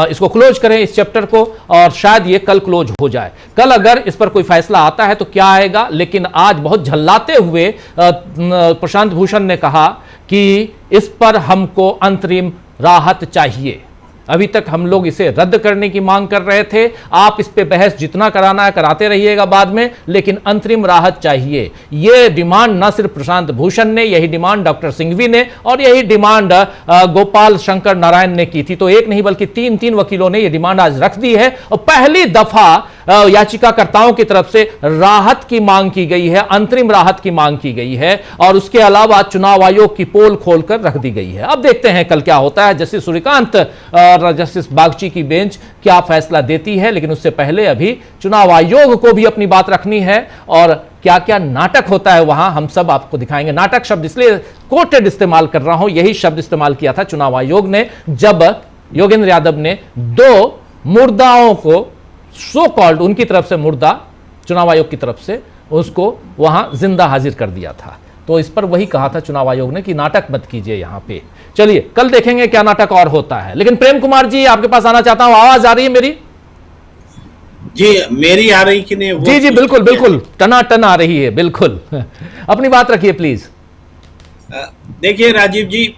Speaker 1: इसको क्लोज करें, इस चैप्टर को, और शायद ये कल क्लोज हो जाए। कल अगर इस पर कोई फैसला आता है तो क्या आएगा, लेकिन आज बहुत झल्लाते हुए प्रशांत भूषण ने कहा कि इस पर हमको अंतरिम राहत चाहिए। अभी तक हम लोग इसे रद्द करने की मांग कर रहे थे, आप इस पे बहस जितना कराना है कराते रहिएगा बाद में, लेकिन अंतरिम राहत चाहिए। ये डिमांड न सिर्फ प्रशांत भूषण ने, यही डिमांड डॉक्टर सिंघवी ने, और यही डिमांड गोपाल शंकर नारायण ने की थी। तो एक नहीं बल्कि 3 वकीलों ने यह डिमांड आज रख दी है, और पहली दफा याचिकाकर्ताओं की तरफ से राहत की मांग की गई है, अंतरिम राहत की मांग की गई है, और उसके अलावा चुनाव आयोग की पोल खोलकर रख दी गई है। अब देखते हैं कल क्या होता है, जस्टिस सूर्यकांत और जस्टिस बागची की बेंच क्या फैसला देती है। लेकिन उससे पहले अभी चुनाव आयोग को भी अपनी बात रखनी है, और क्या क्या नाटक होता है वहां हम सब आपको दिखाएंगे। नाटक शब्द इसलिए कोटेड इस्तेमाल कर रहा हूं, यही शब्द इस्तेमाल किया था चुनाव आयोग ने जब योगेंद्र यादव ने 2 मुर्दाओं को सो कॉल्ड उनकी तरफ से मुर्दा चुनाव आयोग की तरफ से उसको वहां जिंदा हाजिर कर दिया था। तो इस पर वही कहा था चुनाव आयोग ने कि नाटक मत कीजिए यहां पे। चलिए कल देखेंगे क्या नाटक और होता है। लेकिन प्रेम कुमार जी आपके पास आना चाहता हूं, आवाज आ रही है मेरी?
Speaker 4: जी मेरी आ रही कि नहीं?
Speaker 1: जी जी बिल्कुल बिल्कुल टनाटन आ रही है, बिल्कुल अपनी बात रखिए प्लीज।
Speaker 4: देखिए राजीव जी,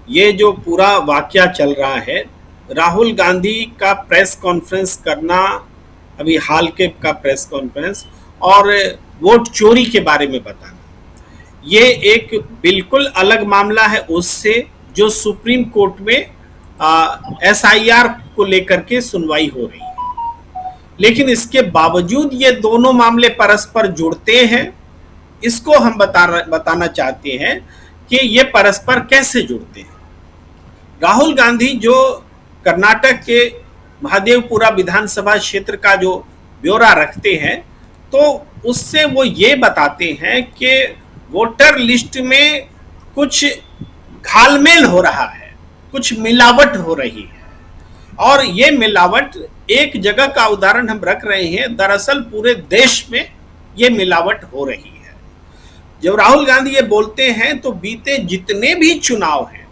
Speaker 4: ये जो पूरा वाकया चल रहा है, राहुल गांधी का प्रेस कॉन्फ्रेंस करना, अभी हाल के का प्रेस कॉन्फ्रेंस, और वोट चोरी के बारे में बताना, ये एक बिल्कुल अलग मामला है उससे जो सुप्रीम कोर्ट में एसआईआर को लेकर के सुनवाई हो रही है। लेकिन इसके बावजूद ये दोनों मामले परस्पर जुड़ते हैं। इसको हम बताना चाहते हैं कि ये परस्पर कैसे जुड़ते हैं। राहुल गांधी जो कर्नाटक के महादेवपुरा विधानसभा क्षेत्र का जो ब्यौरा रखते हैं, तो उससे वो ये बताते हैं कि वोटर लिस्ट में कुछ घालमेल हो रहा है, कुछ मिलावट हो रही है। और ये मिलावट एक जगह का उदाहरण हम रख रहे हैं, दरअसल पूरे देश में ये मिलावट हो रही है। जब राहुल गांधी ये बोलते हैं तो बीते जितने भी चुनाव हैं,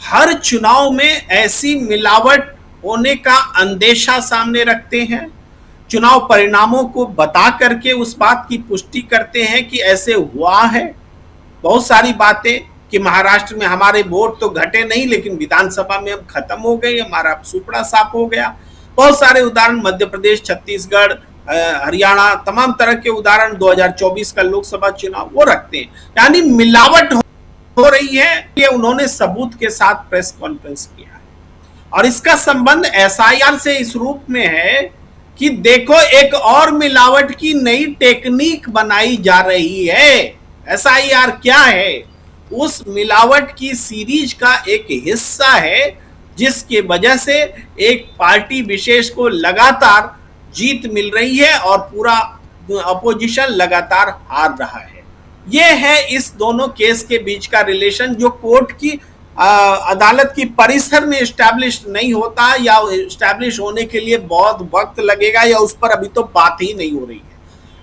Speaker 4: हर चुनाव में ऐसी मिलावट होने का अंदेशा सामने रखते हैं, चुनाव परिणामों को बता करके उस बात की पुष्टि करते हैं कि ऐसे हुआ है। बहुत सारी बातें कि महाराष्ट्र में हमारे वोट तो घटे नहीं, लेकिन विधानसभा में हम खत्म हो गए, हमारा सुपड़ा साफ हो गया। बहुत सारे उदाहरण मध्य प्रदेश, छत्तीसगढ़, हरियाणा, तमाम तरह के उदाहरण 2024 का लोकसभा चुनाव वो रखते हैं। यानी मिलावट हो रही है, ये उन्होंने सबूत के साथ प्रेस कॉन्फ्रेंस किया है। और इसका संबंध एसआईआर से इस रूप में है कि देखो एक और मिलावट की नई टेक्निक बनाई जा रही है। एसआईआर क्या है? उस मिलावट की सीरीज का एक हिस्सा है जिसके वजह से एक पार्टी विशेष को लगातार जीत मिल रही है और पूरा अपोजिशन लगातार हार रहा है। यह है इस दोनों केस के बीच का रिलेशन, जो कोर्ट की अदालत की परिसर में एस्टैब्लिश नहीं होता, या एस्टैब्लिश होने के लिए बहुत वक्त लगेगा, या उस पर अभी तो बात ही नहीं हो रही है।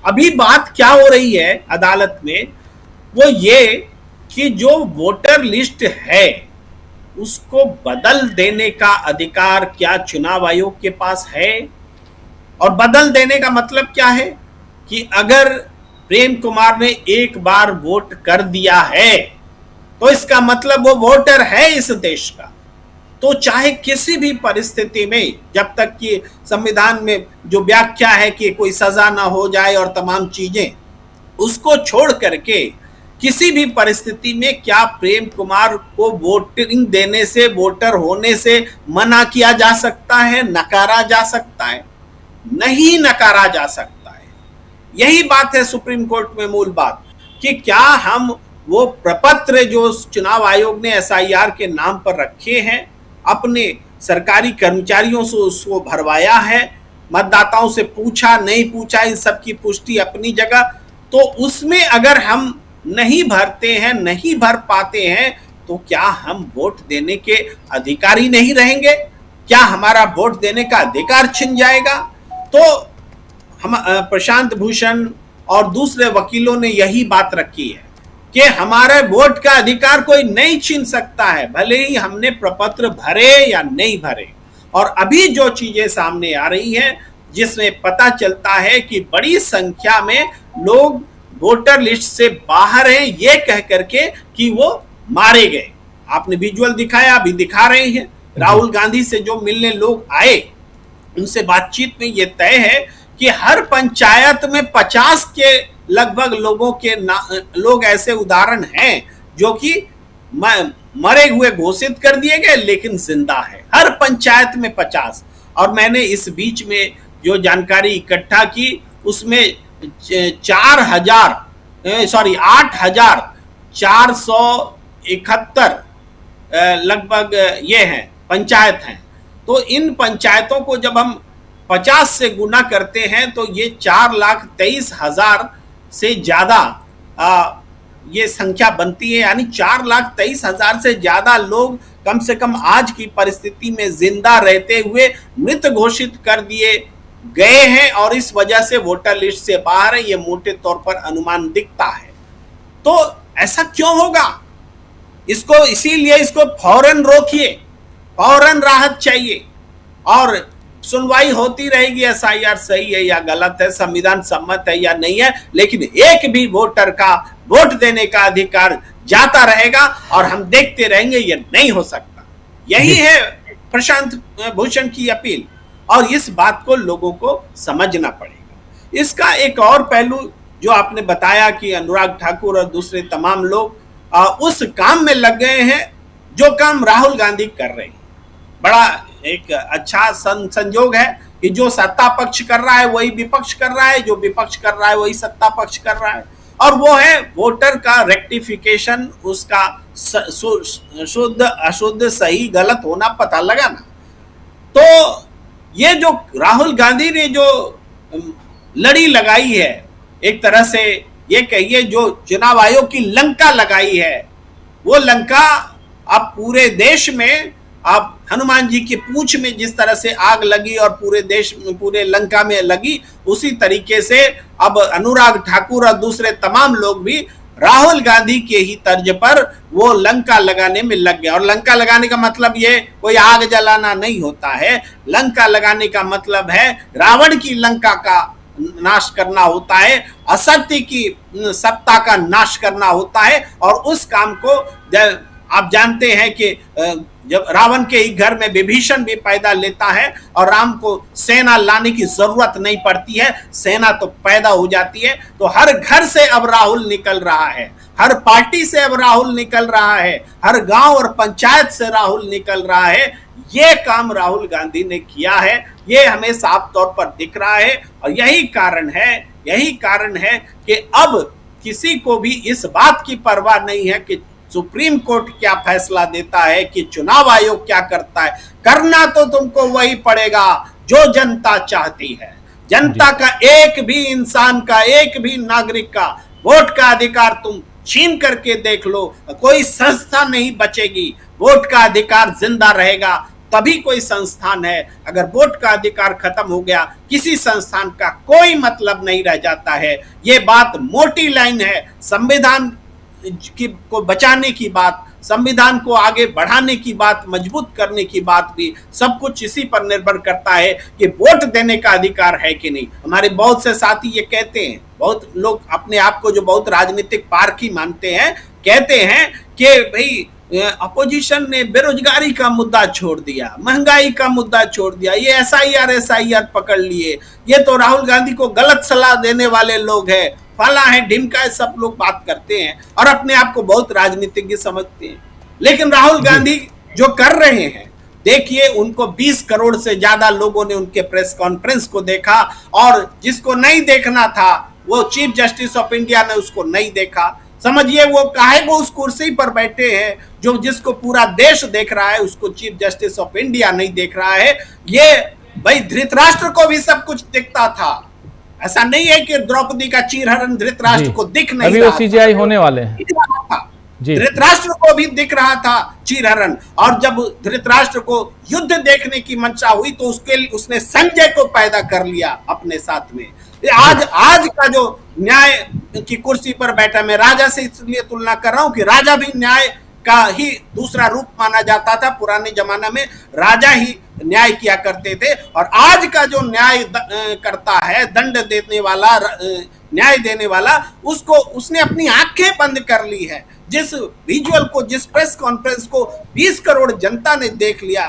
Speaker 4: अभी बात क्या हो रही है अदालत में, वो ये कि जो वोटर लिस्ट है उसको बदल देने का अधिकार क्या चुनाव आयोग के पास है? और बदल देने का मतलब क्या है कि अगर प्रेम कुमार ने एक बार वोट कर दिया है तो इसका मतलब वो वोटर है इस देश का। तो चाहे किसी भी परिस्थिति में, जब तक कि संविधान में जो व्याख्या है कि कोई सजा ना हो जाए और तमाम चीजें, उसको छोड़ करके किसी भी परिस्थिति में क्या प्रेम कुमार को वोटिंग देने से, वोटर होने से मना किया जा सकता है, नकारा जा सकता है? नहीं नकारा जा सकता है। यही बात है सुप्रीम कोर्ट में मूल बात, कि क्या हम वो प्रपत्र जो चुनाव आयोग ने एसआईआर के नाम पर रखे हैं, अपने सरकारी कर्मचारियों से उसको भरवाया है, मतदाताओं से पूछा नहीं पूछा, इन सब की पुष्टि अपनी जगह, तो उसमें अगर हम नहीं भरते हैं, नहीं भर पाते हैं, तो क्या हम वोट देने के अधिकारी नहीं रहेंगे? क्या हमारा वोट देने का अधिकार छिन जाएगा? तो हम प्रशांत भूषण और दूसरे वकीलों ने यही बात रखी है कि हमारे वोट का अधिकार कोई नहीं छीन सकता है, भले ही हमने प्रपत्र भरे या नहीं भरे। और अभी जो चीजें सामने आ रही हैं, जिसमें पता चलता है कि बड़ी संख्या में लोग वोटर लिस्ट से बाहर हैं, ये कह करके कि वो मारे गए। आपने विजुअल दिखाया, अभी दिखा रहे हैं। राहुल गांधी से जो मिलने लोग आए, उनसे बातचीत में ये तय है कि हर पंचायत में 50 के लगभग लोग ऐसे उदाहरण हैं जो कि मरे हुए घोषित कर दिए गए लेकिन जिंदा है, हर पंचायत में 50। और मैंने इस बीच में जो जानकारी इकट्ठा की, उसमें 8,471 लगभग ये हैं पंचायत हैं। तो इन पंचायतों को जब हम 50 से गुना करते हैं तो ये 4,23,000 से ज्यादा
Speaker 11: ये संख्या बनती है, यानी 4,23,000 से ज्यादा लोग कम से कम आज की परिस्थिति में जिंदा रहते हुए मृत घोषित कर दिए गए हैं और इस वजह से वोटर लिस्ट से बाहर है, ये मोटे तौर पर अनुमान दिखता है। तो ऐसा क्यों होगा? इसको इसीलिए इसको फौरन रोकिए, फौरन राहत चाहिए और सुनवाई होती रहेगी। एसआईआर सही है या गलत है, संविधान सम्मत है या नहीं है, लेकिन एक भी वोटर का वोट देने का अधिकार जाता रहेगा और हम देखते रहेंगे, ये नहीं हो सकता। यही है प्रशांत भूषण की अपील और इस बात को लोगों को समझना पड़ेगा। इसका एक और पहलू जो आपने बताया कि अनुराग ठाकुर और दूसरे तमाम लोग उस काम में लग गए हैं जो काम राहुल गांधी कर रहे हैं। बड़ा एक अच्छा संयोग है कि जो सत्ता पक्ष कर रहा है वही विपक्ष कर रहा है, जो विपक्ष कर रहा है वही सत्ता पक्ष कर रहा है, और वो है वोटर का रेक्टिफिकेशन, उसका शुद्ध अशुद्ध सही गलत होना पता लगाना। तो ये जो राहुल गांधी ने जो लड़ी लगाई है, एक तरह से ये कहिए जो चुनाव आयोग की लंका लगाई है, वो लंका अब पूरे देश में, अब हनुमान जी की पूंछ में जिस तरह से आग लगी और पूरे देश में, पूरे लंका में लगी, उसी तरीके से अब अनुराग ठाकुर और दूसरे तमाम लोग भी राहुल गांधी के ही तर्ज पर वो लंका लगाने में लग गए। और लंका लगाने का मतलब ये कोई आग जलाना नहीं होता है, लंका लगाने का मतलब है रावण की लंका का नाश करना होता है, असत्य की सत्ता का नाश करना होता है। और उस काम को आप जानते हैं कि जब रावण के ही घर में विभीषण भी पैदा लेता है और राम को सेना लाने की जरूरत नहीं पड़ती है, सेना तो पैदा हो जाती है। तो हर घर से अब राहुल निकल रहा है, हर पार्टी से अब राहुल निकल रहा है, हर गांव और पंचायत से राहुल निकल रहा है। ये काम राहुल गांधी ने किया है, ये हमें साफ तौर पर दिख रहा है। और यही कारण है कि अब किसी को भी इस बात की परवाह नहीं है कि सुप्रीम कोर्ट क्या फैसला देता है, कि चुनाव आयोग क्या करता है। करना तो तुमको वही पड़ेगा जो जनता चाहती है। जनता का एक भी इंसान का, एक भी नागरिक का वोट का अधिकार तुम छीन करके देख लो, कोई संस्था नहीं बचेगी। वोट का अधिकार जिंदा रहेगा तभी कोई संस्थान है। अगर वोट का अधिकार खत्म हो गया, किसी संस्थान का कोई मतलब नहीं रह जाता है। ये बात मोटी लाइन है। संविधान को बचाने की बात, संविधान को आगे बढ़ाने की बात, मजबूत करने की बात भी, सब कुछ इसी पर निर्भर करता है कि वोट देने का अधिकार है कि नहीं। हमारे बहुत से साथी ये कहते हैं, बहुत लोग अपने आप को जो बहुत राजनीतिक पारखी मानते हैं, कहते हैं कि भाई अपोजिशन ने बेरोजगारी का मुद्दा छोड़ दिया, महंगाई का मुद्दा छोड़ दिया, ये एसआईआर पकड़ लिए, ये तो राहुल गांधी को गलत सलाह देने वाले लोग हैं, फला है ढिमका है, सब लोग बात करते हैं और अपने आप को बहुत राजनीतिज्ञ समझते हैं। लेकिन राहुल गांधी जो कर रहे हैं, देखिए, उनको 20 करोड़ से ज्यादा लोगों ने उनके प्रेस कॉन्फ्रेंस को देखा, और जिसको नहीं देखना था वो चीफ जस्टिस ऑफ इंडिया ने उसको नहीं देखा। समझिए वो काहे वो उस कुर्सी पर बैठे हैं जो जिसको पूरा देश देख रहा है, उसको चीफ जस्टिस ऑफ इंडिया नहीं देख रहा है। ये भाई धृतराष्ट्र को भी सब कुछ दिखता था, ऐसा नहीं है कि द्रौपदी का चीरहरण धृतराष्ट्र को दिख नहीं
Speaker 1: अभी
Speaker 11: रहा
Speaker 1: वो सीजीआई होने वाले हैं।
Speaker 11: धृतराष्ट्र को भी दिख रहा था चीरहरण, और जब धृतराष्ट्र को युद्ध देखने की मंशा हुई तो उसने संजय को पैदा कर लिया अपने साथ में। आज का जो न्याय की कुर्सी पर बैठा, मैं राजा से इसलिए तुलना कर रहा हूं कि राजा भी न्याय का ही दूसरा रूप माना जाता था। पुराने जमाना में राजा ही न्याय किया करते थे, और आज का जो न्याय करता है, दंड देने वाला, न्याय देने वाला, उसने अपनी आंखें बंद कर ली है। जिस विजुअल को, जिस प्रेस कॉन्फ्रेंस को 20 करोड़ जनता ने देख लिया,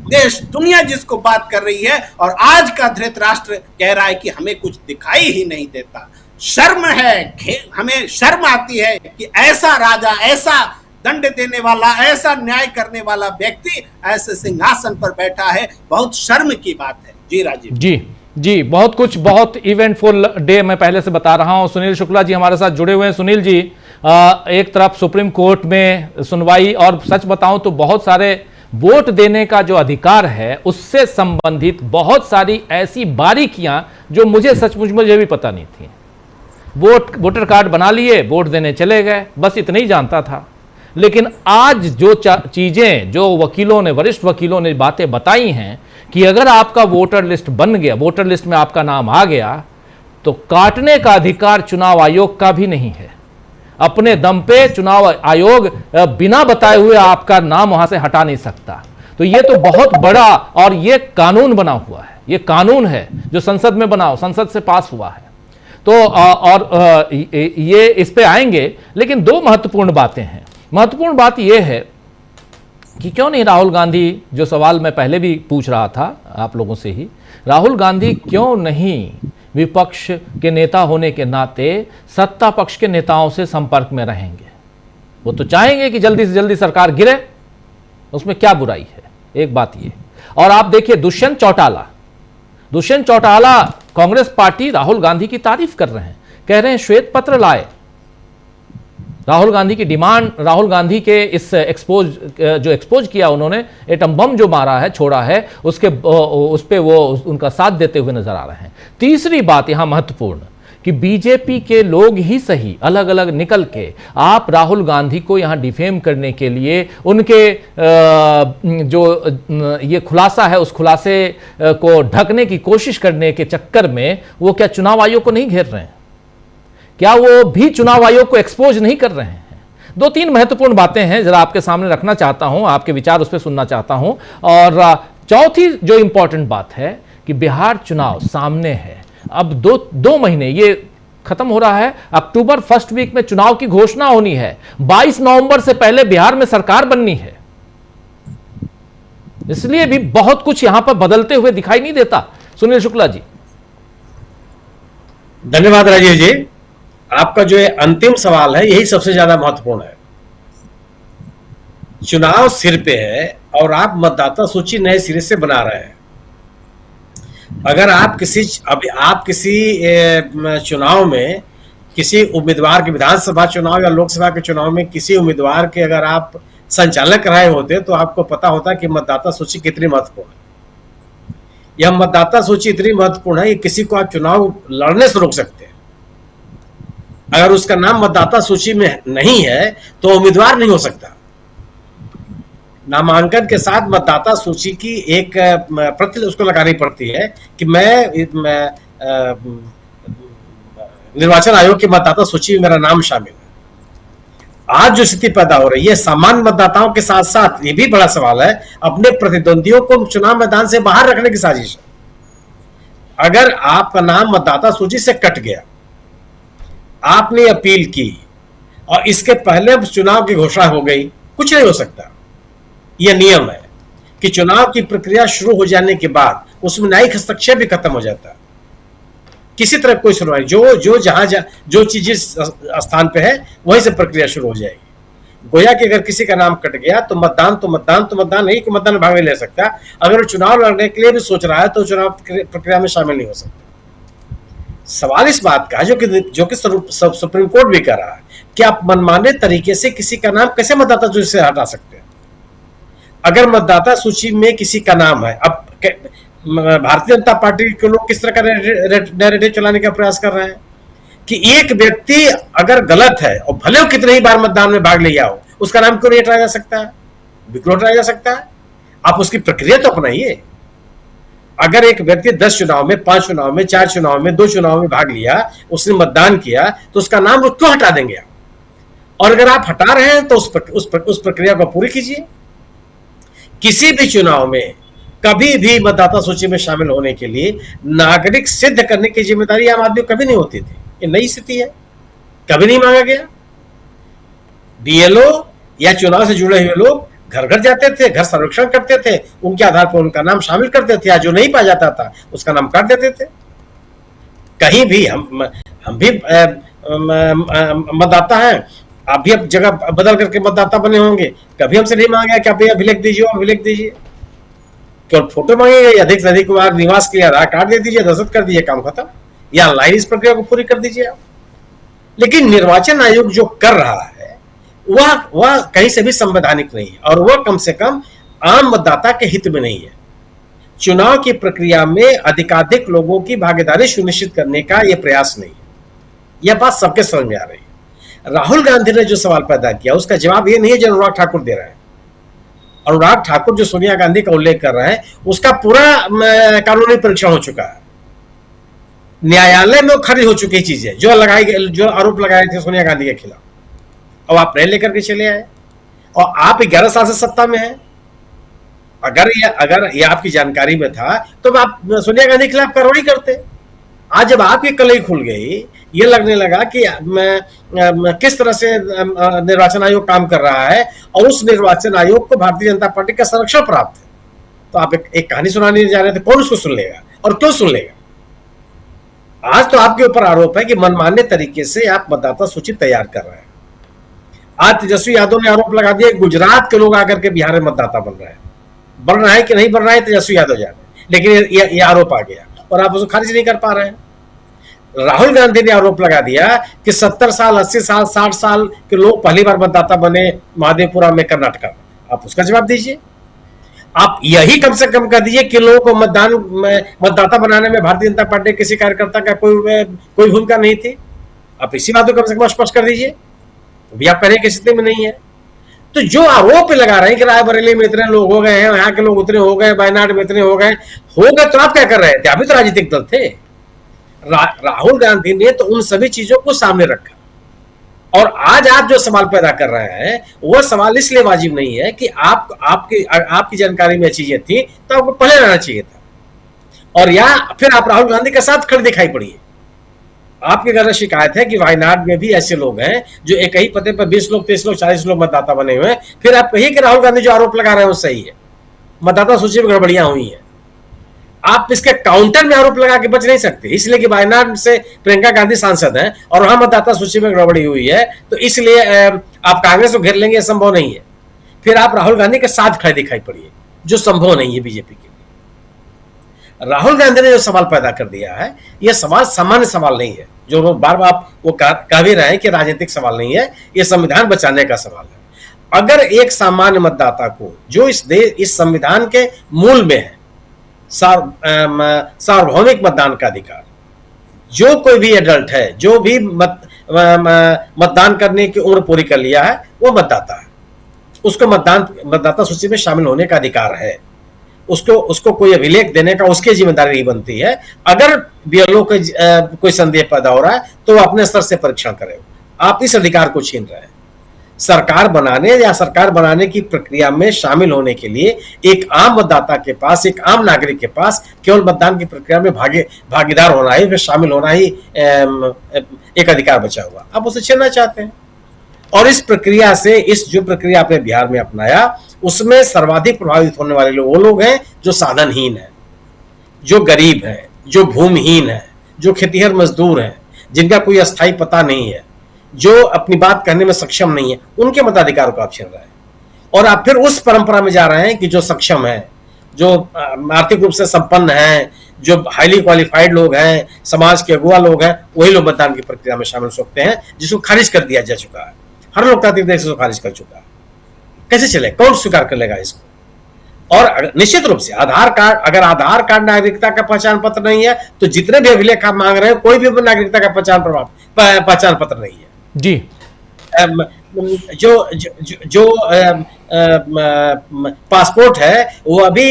Speaker 11: देश दुनिया जिसको बात कर रही है, और आज का धृतराष्ट्र कह रहा है कि हमें कुछ दिखाई ही नहीं देता। शर्म है, हमें शर्म आती है कि ऐसा राजा, ऐसा दंड देने वाला, ऐसा न्याय करने वाला व्यक्ति ऐसे सिंहासन पर बैठा है। बहुत शर्म की बात है। जी राजीव
Speaker 1: जी, बहुत कुछ, बहुत इवेंटफुल डे मैं पहले से बता रहा हूं। सुनील शुक्ला जी हमारे साथ जुड़े हुए हैं। सुनील जी, एक तरफ सुप्रीम कोर्ट में सुनवाई, और सच बताऊं तो बहुत सारे वोट देने का जो अधिकार है उससे संबंधित बहुत सारी ऐसी बारीकियां जो मुझे सचमुच भी पता नहीं थी, वोटर कार्ड बना लिए, वोट देने चले गए, बस इतना ही जानता था। लेकिन आज जो चीजें जो वकीलों ने, वरिष्ठ वकीलों ने बातें बताई हैं कि अगर आपका वोटर लिस्ट बन गया, वोटर लिस्ट में आपका नाम आ गया, तो काटने का अधिकार चुनाव आयोग का भी नहीं है। अपने दम पे चुनाव आयोग बिना बताए हुए आपका नाम वहां से हटा नहीं सकता। तो ये तो बहुत बड़ा, और ये कानून बना हुआ है, ये कानून है जो संसद में बना, संसद से पास हुआ है। तो और ये इस पे आएंगे, लेकिन दो महत्वपूर्ण बातें हैं। महत्वपूर्ण बात यह है कि क्यों नहीं राहुल गांधी, जो सवाल मैं पहले भी पूछ रहा था आप लोगों से ही, राहुल गांधी क्यों नहीं विपक्ष के नेता होने के नाते सत्ता पक्ष के नेताओं से संपर्क में रहेंगे? वो तो चाहेंगे कि जल्दी से जल्दी सरकार गिरे, उसमें क्या बुराई है? एक बात ये। और आप देखिए दुष्यंत चौटाला कांग्रेस पार्टी राहुल गांधी की तारीफ कर रहे हैं, कह रहे हैं श्वेत पत्र लाए। राहुल गांधी की डिमांड, राहुल गांधी के इस एक्सपोज किया उन्होंने, एटम बम जो मारा है, छोड़ा है, उस पे वो उनका साथ देते हुए नजर आ रहे हैं। तीसरी बात यहां महत्वपूर्ण कि बीजेपी के लोग ही सही अलग अलग निकल के आप राहुल गांधी को यहां डिफेम करने के लिए, उनके जो ये खुलासा है उस खुलासे को ढकने की कोशिश करने के चक्कर में वो क्या चुनाव आयोग को नहीं घेर रहे हैं? क्या वो भी चुनाव आयोग को एक्सपोज नहीं कर रहे हैं? दो तीन महत्वपूर्ण बातें हैं, जरा आपके सामने रखना चाहता हूं, आपके विचार उस पर सुनना चाहता हूं। और चौथी जो इंपॉर्टेंट बात है कि बिहार चुनाव सामने है, अब दो महीने ये खत्म हो रहा है, अक्टूबर फर्स्ट वीक में चुनाव की घोषणा होनी है, 22 नवंबर से पहले बिहार में सरकार बननी है। इसलिए भी बहुत कुछ यहां पर बदलते हुए दिखाई नहीं देता। सुनील शुक्ला जी।
Speaker 12: धन्यवाद राजीव जी। आपका जो ये अंतिम सवाल है यही सबसे ज्यादा महत्वपूर्ण है। चुनाव सिर पे है और आप मतदाता सूची नए सिरे से बना रहे हैं। अगर आप किसी चुनाव में किसी उम्मीदवार के, विधानसभा चुनाव या लोकसभा के चुनाव में किसी उम्मीदवार के अगर आप संचालक रहे होते तो आपको पता होता कि मतदाता सूची कितनी महत्वपूर्ण है। यह मतदाता सूची इतनी महत्वपूर्ण है कि किसी को आप चुनाव लड़ने से रोक सकते हैं। अगर उसका नाम मतदाता सूची में नहीं है तो उम्मीदवार नहीं हो सकता। नामांकन के साथ मतदाता सूची की एक प्रति उसको लगानी पड़ती है कि मैं निर्वाचन आयोग की मतदाता सूची में मेरा नाम शामिल है। आज जो स्थिति पैदा हो रही है, सामान्य मतदाताओं के साथ साथ ये भी बड़ा सवाल है, अपने प्रतिद्वंदियों को चुनाव मैदान से बाहर रखने की साजिश है। अगर आपका नाम मतदाता सूची से कट गया, आपने अपील की और इसके पहले चुनाव की घोषणा हो गई, कुछ नहीं हो सकता। यह नियम है कि चुनाव की प्रक्रिया शुरू हो जाने के बाद उसमें न्यायिक हस्तक्षेप भी खत्म हो जाता है। किसी तरह कोई सुनवाई, जो चीज जिस स्थान पे है वहीं से प्रक्रिया शुरू हो जाएगी। गोया कि अगर किसी का नाम कट गया तो मतदान नहीं कि मतदान में भाग नहीं ले सकता। अगर वो चुनाव लड़ने के लिए भी सोच रहा है तो चुनाव प्रक्रिया में शामिल नहीं हो सकता। सवाल इस बात का जो कि सुप्रीम कोर्ट भी कर रहा है कि आप मनमाने तरीके से किसी का नाम कैसे मतदाता सूची से हटा सकते हैं। अगर मतदाता सूची में किसी का नाम है, अब भारतीय जनता पार्टी के लोग किस तरह का नैरेटिव चलाने का प्रयास कर रहे हैं कि एक व्यक्ति अगर गलत है और भले वो कितने ही बार मतदान में भाग लिया हो, उसका नाम क्यों नहीं हटाया जा सकता है, बिल्कुल हटाया जा सकता है। आप उसकी प्रक्रिया तो अपनाइए। अगर एक व्यक्ति 10 चुनाव में, 5 चुनाव में, 4 चुनाव में, 2 चुनाव में भाग लिया, उसने मतदान किया, तो उसका नाम वो क्यों हटा देंगे आप? और अगर आप हटा रहे हैं तो उस प्रक्रिया को पूरी कीजिए। किसी भी चुनाव में कभी भी मतदाता सूची में शामिल होने के लिए नागरिक सिद्ध करने की जिम्मेदारी आम आदमी को कभी नहीं होती थी। ये नई स्थिति है, कभी नहीं मांगा गया। बीएलओ या चुनाव से जुड़े हुए लोग घर घर जाते थे, घर सर्वेक्षण करते थे, उनके आधार पर उनका नाम शामिल करते थे, या जो नहीं पाया जाता था उसका नाम काट देते थे। कहीं भी हम भी मतदाता हैं, आप भी अब जगह बदल करके मतदाता बने होंगे, कभी हमसे नहीं मांगा गया कि आप अभिलेख दीजिए, अभिलेख दीजिए। केवल फोटो मांगेंगे, अधिक से अधिक बार निवास के लिए आधार कार्ड दे दीजिए, दस्तखत कर दीजिए, काम खत्म। या ऑनलाइन इस प्रक्रिया को पूरी कर दीजिए आप। लेकिन निर्वाचन आयोग जो कर रहा है वह कहीं से भी संवैधानिक नहीं है, और वह कम से कम आम मतदाता के हित में नहीं है। चुनाव की प्रक्रिया में अधिकाधिक लोगों की भागीदारी सुनिश्चित करने का यह प्रयास नहीं है। यह बात सबके समझ में आ रही है। राहुल गांधी ने जो सवाल पैदा किया उसका जवाब ये नहीं है जो अनुराग ठाकुर दे रहे हैं। अनुराग ठाकुर जो सोनिया गांधी का उल्लेख कर रहे हैं उसका पूरा कानूनी परीक्षण हो चुका है, न्यायालय में खारिज हो चुकी चीजें जो आरोप लगाए थे सोनिया गांधी के खिलाफ, अब आप नए लेकर के चले आए और आप 11 साल से सत्ता में हैं। अगर ये आपकी जानकारी में था तो आप सोनिया गांधी के खिलाफ कार्रवाई करते। आज जब आपकी कलई खुल गई, ये लगने लगा कि किस तरह से निर्वाचन आयोग काम कर रहा है और उस निर्वाचन आयोग को भारतीय जनता पार्टी का संरक्षण प्राप्त है, तो आप एक कहानी सुनाने जा रहे थे। कौन उसको सुन लेगा और क्यों सुन लेगा? आज तो आपके ऊपर आरोप है कि मनमाने तरीके से आप मतदाता सूची तैयार कर रहे हैं। आज तेजस्वी यादव ने आरोप लगा दिया गुजरात के लोग आकर के बिहार में मतदाता बन रहे हैं। बन रहा है कि नहीं बन रहा है तेजस्वी यादव जाने, लेकिन ये आरोप आ गया और आप उसको खारिज नहीं कर पा रहे हैं। राहुल गांधी ने आरोप लगा दिया कि 70 साल 80 साल 60 साल के लोग पहली बार मतदाता बने महादेवपुरा में, कर्नाटका में। आप उसका जवाब दीजिए। आप यही कम से कम कर दीजिए कि लोगों को मतदाता बनाने में भारतीय जनता पार्टी किसी कार्यकर्ता का कोई भूमिका नहीं थी। आप इसी बात को कम से कम स्पष्ट कर दीजिए। भी आप कहने की स्थिति में नहीं है। तो जो आरोप लगा रहे हैं कि रायबरेली में इतने लोग हो गए हैं, यहाँ के लोग उतने हो गए, वायनाड में इतने हो गए, तो आप क्या कर रहे थे? अभी तो राजनीतिक दल थे। राहुल गांधी ने तो उन सभी चीजों को सामने रखा और आज आप जो सवाल पैदा कर रहे हैं वह सवाल इसलिए वाजिब नहीं है कि आपकी जानकारी में चीजें थी तो आपको पहले रहना चाहिए था, और या फिर आप राहुल गांधी के साथ खड़े दिखाई पड़ी है। आपकी अगर शिकायत है कि वायनाड में भी ऐसे लोग हैं जो एक ही पते पर 20 लोग 30 लोग 40 लोग मतदाता बने हुए हैं, फिर आप कहिए कि राहुल गांधी जो आरोप लगा रहे हैं वो सही है, मतदाता सूची में गड़बड़ियां हुई हैं। आप इसके काउंटर में आरोप लगा के बच नहीं सकते, इसलिए कि वायनाड से प्रियंका गांधी सांसद हैं और वहां मतदाता सूची में गड़बड़ी हुई है, तो इसलिए आप कांग्रेस को घेर लेंगे, संभव नहीं है। फिर आप राहुल गांधी के साथ खड़े दिखाई पड़िए, जो संभव नहीं है बीजेपी के लिए। राहुल गांधी ने जो सवाल पैदा कर दिया है, यह सवाल सामान्य सवाल नहीं है, जो लोग बार बार वो कह भी रहे हैं कि राजनीतिक सवाल नहीं है, यह संविधान बचाने का सवाल है। अगर एक सामान्य मतदाता को, जो इस संविधान के मूल में है, सार्वभौमिक मतदान का अधिकार, जो कोई भी एडल्ट है, जो भी मतदान करने की उम्र पूरी कर लिया है, वो मतदाता है, उसको मतदाता सूची में शामिल होने का अधिकार है। उसको कोई अभिलेख देने का उसकी जिम्मेदारी नहीं बनती है। अगर बीएलओ को कोई संदेह पैदा हो रहा है तो वो अपने स्तर से परीक्षण करे। आप इस अधिकार को छीन रहे हैं। सरकार बनाने की प्रक्रिया में शामिल होने के लिए एक आम मतदाता के पास, एक आम नागरिक के पास केवल मतदान की प्रक्रिया में भागीदार होना ही, फिर शामिल होना ही एक अधिकार बचा हुआ, आप उसे छीनना चाहते हैं। और इस प्रक्रिया से, जो प्रक्रिया आपने बिहार में अपनाया, उसमें सर्वाधिक प्रभावित होने वाले लोग वो लोग हैं जो साधनहीन हैं, जो गरीब हैं, जो भूमिहीन हैं, जो खेतीहर मजदूर हैं, जिनका कोई अस्थायी पता नहीं है, जो अपनी बात कहने में सक्षम नहीं है, उनके मताधिकार को आप छीन रहे हैं। और आप फिर उस परंपरा में जा रहे हैं कि जो सक्षम है, जो आर्थिक रूप से संपन्न है, जो हाईली क्वालिफाइड लोग हैं, समाज के अगुआ लोग हैं, वही लोग मतदान की प्रक्रिया में शामिल हो सकते हैं, जिसको खारिज कर दिया जा चुका है। हर लोकतांत्रिक देश से खारिज कर चुका है। कैसे चले? कौन स्वीकार कर लेगा इसको? और निश्चित रूप से अगर आधार कार्ड नागरिकता का पहचान पत्र नहीं है, तो जितने भी अभिलेख आप मांग रहे हैं, कोई भी नागरिकता का पहचान पत्र नहीं है
Speaker 1: जी।
Speaker 12: जो पासपोर्ट है वो अभी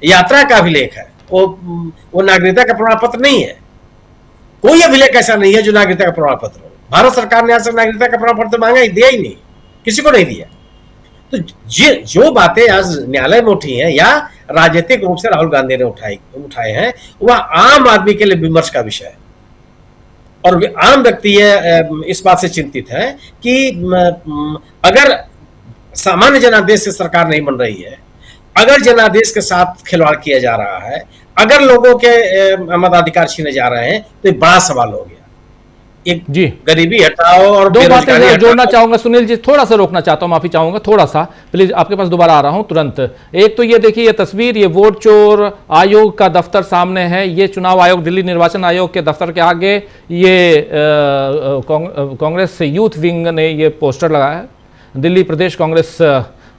Speaker 12: यात्रा का अभिलेख है, वो नागरिकता का प्रमाण पत्र नहीं है। कोई अभिलेख ऐसा नहीं है जो नागरिकता का प्रमाण पत्र हो। भारत सरकार ने आज तक नागरिकता का प्रमाण पत्र मांगा ही, दिया ही नहीं, किसी को नहीं दिया। तो जो बातें आज न्यायालय में उठी हैं या राजनीतिक रूप से राहुल गांधी ने उठाए हैं, वह आम आदमी के लिए विमर्श का विषय है। और आम व्यक्ति इस बात से चिंतित है कि अगर सामान्य जनादेश से सरकार नहीं बन रही है, अगर जनादेश के साथ खिलवाड़ किया जा रहा है, अगर लोगों के मताधिकार छीने जा रहे हैं, तो एक बड़ा सवाल हो गया। एक जी, गरीबी हटाओ और
Speaker 1: दो बातें जोड़ना चाहूंगा सुनील जी, थोड़ा सा रोकना चाहता हूं, माफी चाहूंगा, थोड़ा सा प्लीज, आपके पास दोबारा आ रहा हूं तुरंत। एक तो ये देखिए, ये तस्वीर, ये वोट चोर आयोग का दफ्तर सामने है, ये चुनाव आयोग, दिल्ली निर्वाचन आयोग के दफ्तर के आगे ये कांग्रेस यूथ विंग ने ये पोस्टर लगाया है, दिल्ली प्रदेश कांग्रेस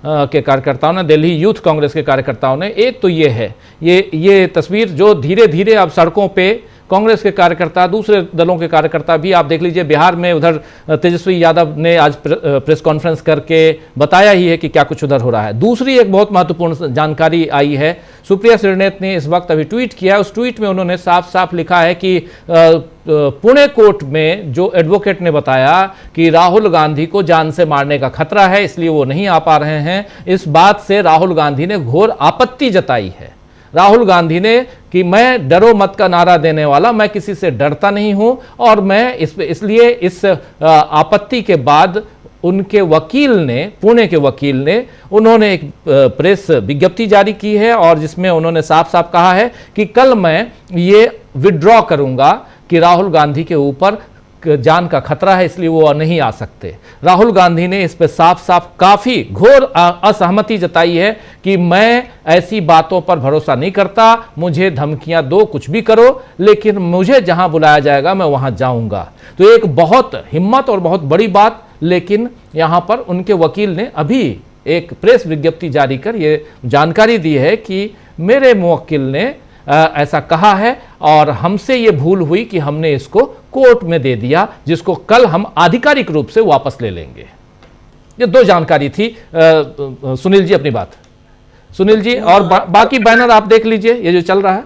Speaker 1: के कार्यकर्ताओं ने, दिल्ली यूथ कांग्रेस के कार्यकर्ताओं ने। एक तो ये है, ये तस्वीर जो धीरे धीरे अब सड़कों पे कांग्रेस के कार्यकर्ता, दूसरे दलों के कार्यकर्ता भी, आप देख लीजिए बिहार में उधर तेजस्वी यादव ने आज प्रेस कॉन्फ्रेंस करके बताया ही है कि क्या कुछ उधर हो रहा है। दूसरी एक बहुत महत्वपूर्ण जानकारी आई है, सुप्रिया श्रीनेत ने इस वक्त अभी ट्वीट किया। उस ट्वीट में उन्होंने साफ साफ लिखा है कि पुणे कोर्ट में जो एडवोकेट ने बताया कि राहुल गांधी को जान से मारने का खतरा है, इसलिए वो नहीं आ पा रहे हैं, इस बात से राहुल गांधी ने घोर आपत्ति जताई है। राहुल गांधी ने कि मैं डरो मत का नारा देने वाला, मैं किसी से डरता नहीं हूं, और मैं इसलिए इस आपत्ति के बाद उनके वकील ने, पुणे के वकील ने, उन्होंने एक प्रेस विज्ञप्ति जारी की है और जिसमें उन्होंने साफ साफ कहा है कि कल मैं ये विड्रॉ करूंगा कि राहुल गांधी के ऊपर जान का खतरा है, इसलिए वो नहीं आ सकते। राहुल गांधी ने इस पे साफ साफ काफी घोर असहमति जताई है कि मैं ऐसी बातों पर भरोसा नहीं करता, मुझे धमकियां दो, कुछ भी करो, लेकिन मुझे जहां बुलाया जाएगा मैं वहां जाऊंगा। तो एक बहुत हिम्मत और बहुत बड़ी बात, लेकिन यहां पर उनके वकील ने अभी एक प्रेस विज्ञप्ति जारी कर ये जानकारी दी है कि मेरे मुवक्किल ने ऐसा कहा है और हमसे ये भूल हुई कि हमने इसको कोर्ट में दे दिया, जिसको कल हम आधिकारिक रूप से वापस ले लेंगे। ये दो जानकारी थी। सुनील जी अपनी बात। सुनील जी, और बाकी बैनर आप देख लीजिए ये जो चल रहा है।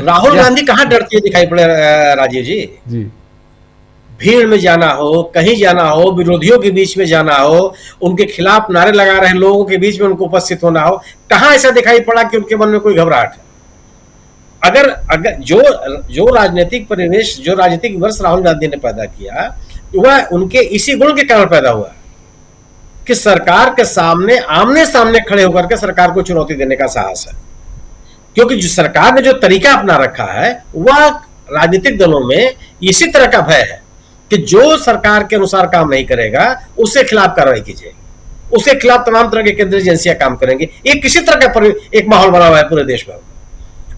Speaker 12: राहुल गांधी कहां डरती है दिखाई पड़े राजीव जी। भीड़ में जाना हो, कहीं जाना हो, विरोधियों के बीच में जाना हो, उनके खिलाफ नारे लगा रहे लोगों के बीच में उनको उपस्थित होना हो, कहां ऐसा दिखाई पड़ा कि उनके मन में कोई घबराहट है? अगर जो राजनीतिक परिवेश, जो राजनीतिक वर्ष राहुल गांधी ने पैदा किया, वह उनके इसी गुण के कारण पैदा हुआ कि सरकार के सामने आमने सामने खड़े होकर के सरकार को चुनौती देने का साहस है। क्योंकि जो सरकार ने जो तरीका अपना रखा है वह राजनीतिक दलों में इसी तरह का भय है कि जो सरकार के अनुसार काम नहीं करेगा उसके खिलाफ कार्रवाई की जाएगी, उसके खिलाफ तमाम तरह की केंद्रीय एजेंसियां काम करेंगी। एक किसी तरह का एक माहौल बना हुआ है पूरे देश में,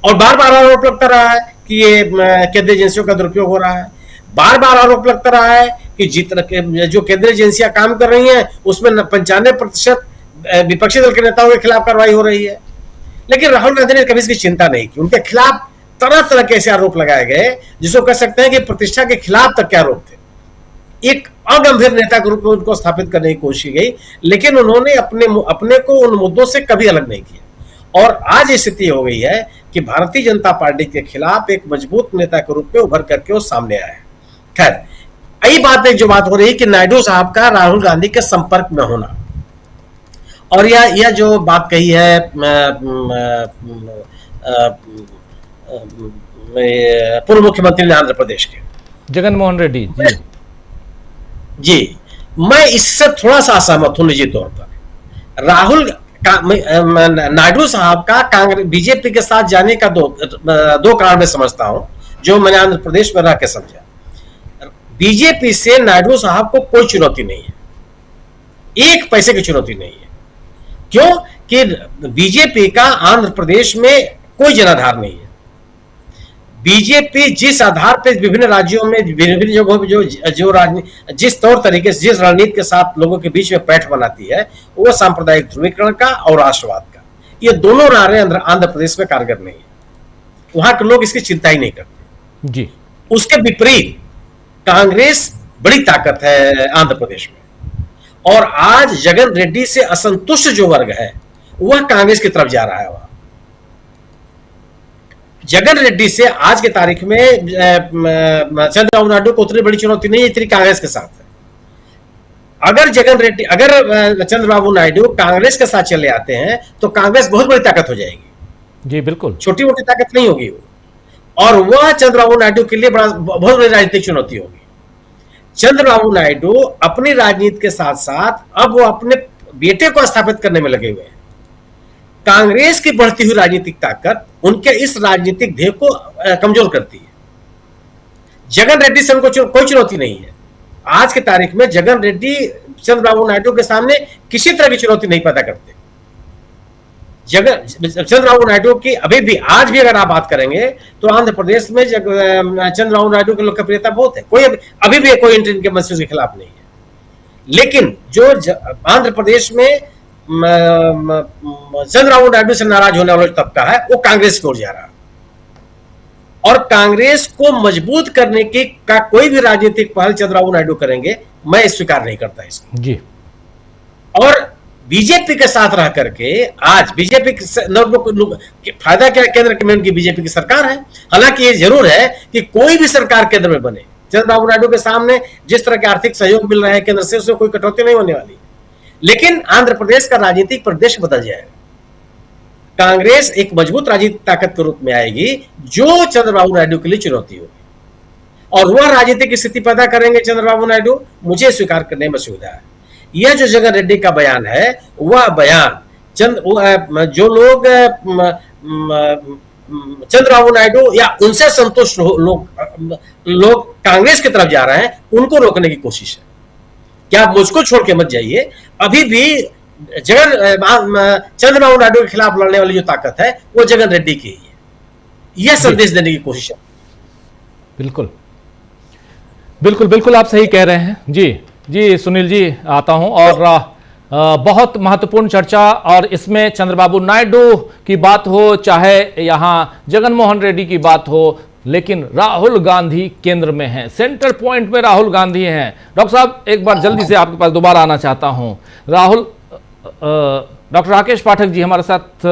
Speaker 12: और बार बार आरोप लगता रहा है कि ये केंद्रीय एजेंसियों का दुरुपयोग हो रहा है। बार बार आरोप लगता रहा है कि जो केंद्रीय एजेंसियां काम कर रही हैं उसमें 95% विपक्षी दल के नेताओं के खिलाफ कार्रवाई हो रही है। लेकिन राहुल गांधी ने कभी इसकी चिंता नहीं की। उनके खिलाफ तरह तरह के ऐसे आरोप लगाए गए जिसको कह सकते हैं कि प्रतिष्ठा के खिलाफ तक के आरोप थे। एक अगंभीर नेता के रूप में उनको स्थापित करने की कोशिश की गई, लेकिन उन्होंने अपने को उन मुद्दों से कभी अलग नहीं किया। और आज स्थिति हो गई है कि भारतीय जनता पार्टी के खिलाफ एक मजबूत नेता के रूप में उभर करके वो सामने आया है। खैर, यही बात जो बात हो रही है कि नायडू साहब का राहुल गांधी के संपर्क में होना, और यह जो बात कही है पूर्व मुख्यमंत्री आंध्र प्रदेश के
Speaker 1: जगनमोहन रेड्डी
Speaker 12: जी, मैं इससे थोड़ा सा असहमत हूं निजी तौर पर। नायडू साहब का कांग्रेस बीजेपी के साथ जाने का दो कारण मैं समझता हूं, जो मैंने आंध्र प्रदेश में रह के समझा। बीजेपी से नायडू साहब को कोई चुनौती नहीं है, एक पैसे की चुनौती नहीं है। क्यों? कि बीजेपी का आंध्र प्रदेश में कोई जनाधार नहीं है। बीजेपी जिस आधार पर विभिन्न राज्यों में विभिन्न जगहों पर जो जिस तौर तरीके से, जिस रणनीति के साथ लोगों के बीच में पैठ बनाती है, वो सांप्रदायिक ध्रुवीकरण का और राष्ट्रवाद का। ये दोनों नारे आंध्र प्रदेश में कारगर नहीं है। वहां के लोग इसकी चिंता ही नहीं करते जी। उसके विपरीत कांग्रेस बड़ी ताकत है आंध्र प्रदेश में, और आज जगन रेड्डी से असंतुष्ट जो वर्ग है वह कांग्रेस की तरफ जा रहा है। जगन रेड्डी से आज की तारीख में चंद्रबाबू नायडू को उतनी बड़ी चुनौती नहीं है जितनी कांग्रेस के साथ है। अगर चंद्रबाबू नायडू कांग्रेस के साथ चले आते हैं तो कांग्रेस बहुत बड़ी ताकत हो जाएगी
Speaker 1: जी, बिल्कुल
Speaker 12: छोटी मोटी ताकत नहीं होगी वो, और वह चंद्रबाबू नायडू के लिए बहुत बड़ी राजनीतिक चुनौती होगी। चंद्रबाबू नायडू अपनी राजनीति के साथ साथ अब वो अपने बेटे को स्थापित करने में लगे हुए हैं। कांग्रेस की बढ़ती हुई राजनीतिक ताकत उनके इस राजनीतिक ध्येय को कमजोर करती है। जगन रेड्डी से उनको कोई चुनौती नहीं है। आज की तारीख में जगन रेड्डी चंद्रबाबू नायडू के सामने किसी तरह की चुनौती नहीं पैदा करते। चंद्रबाबू नायडू की अभी भी, आज भी अगर आप बात करेंगे तो आंध्र प्रदेश में चंद्रबाबू नायडू की लोकप्रियता बहुत है। कोई अभी भी कोई इंटर इनके मंसूबे के खिलाफ नहीं है। लेकिन जो आंध्र प्रदेश में चंद्रबाबू नायडू से नाराज होने वाला तबका है वो कांग्रेस की ओर जा रहा है। और कांग्रेस को मजबूत करने की का कोई भी राजनीतिक पहल चंद्रबाबू नायडू करेंगे, मैं स्वीकार नहीं करता इसको
Speaker 1: जी।
Speaker 12: और बीजेपी के साथ रह करके आज बीजेपी फायदा क्या, केंद्र में उनकी बीजेपी की सरकार है। हालांकि ये जरूर है कि कोई भी सरकार केंद्र में बने, चंद्रबाबू नायडू के सामने जिस तरह के आर्थिक सहयोग मिल रहे हैं केंद्र से, उसमें कोई कटौती नहीं होने वाली। लेकिन आंध्र प्रदेश का राजनीतिक परिदृश्य बदल जाएगा। कांग्रेस एक मजबूत राजनीतिक ताकत के रूप में आएगी जो चंद्रबाबू नायडू के लिए चुनौती होगी, और वह राजनीतिक स्थिति पैदा करेंगे चंद्रबाबू नायडू, मुझे स्वीकार करने में सुविधा है। यह जो जगन रेड्डी का बयान है, वह बयान जो लोग चंद्रबाबू नायडू या उनसे संतुष्ट लोग कांग्रेस की तरफ जा रहे हैं, उनको रोकने की कोशिश है। क्या आप मुझको छोड़ के मत जाइए, अभी भी चंद्रबाबू नायडू के खिलाफ लड़ने वाली जो ताकत है वो जगन रेड्डी की है। यह संदेश देने की कोशिश है।
Speaker 1: बिल्कुल बिल्कुल बिल्कुल आप सही कह रहे हैं। जी सुनील जी आता हूं, और बहुत महत्वपूर्ण चर्चा, और इसमें चंद्रबाबु नायडू की बात हो, चाहे यहां जगनमोहन रेड्डी की बात हो, लेकिन राहुल गांधी केंद्र में हैं, सेंटर पॉइंट में राहुल गांधी हैं। डॉक्टर साहब, एक बार जल्दी से आपके पास दोबारा आना चाहता हूं। डॉक्टर राकेश पाठक जी हमारे साथ,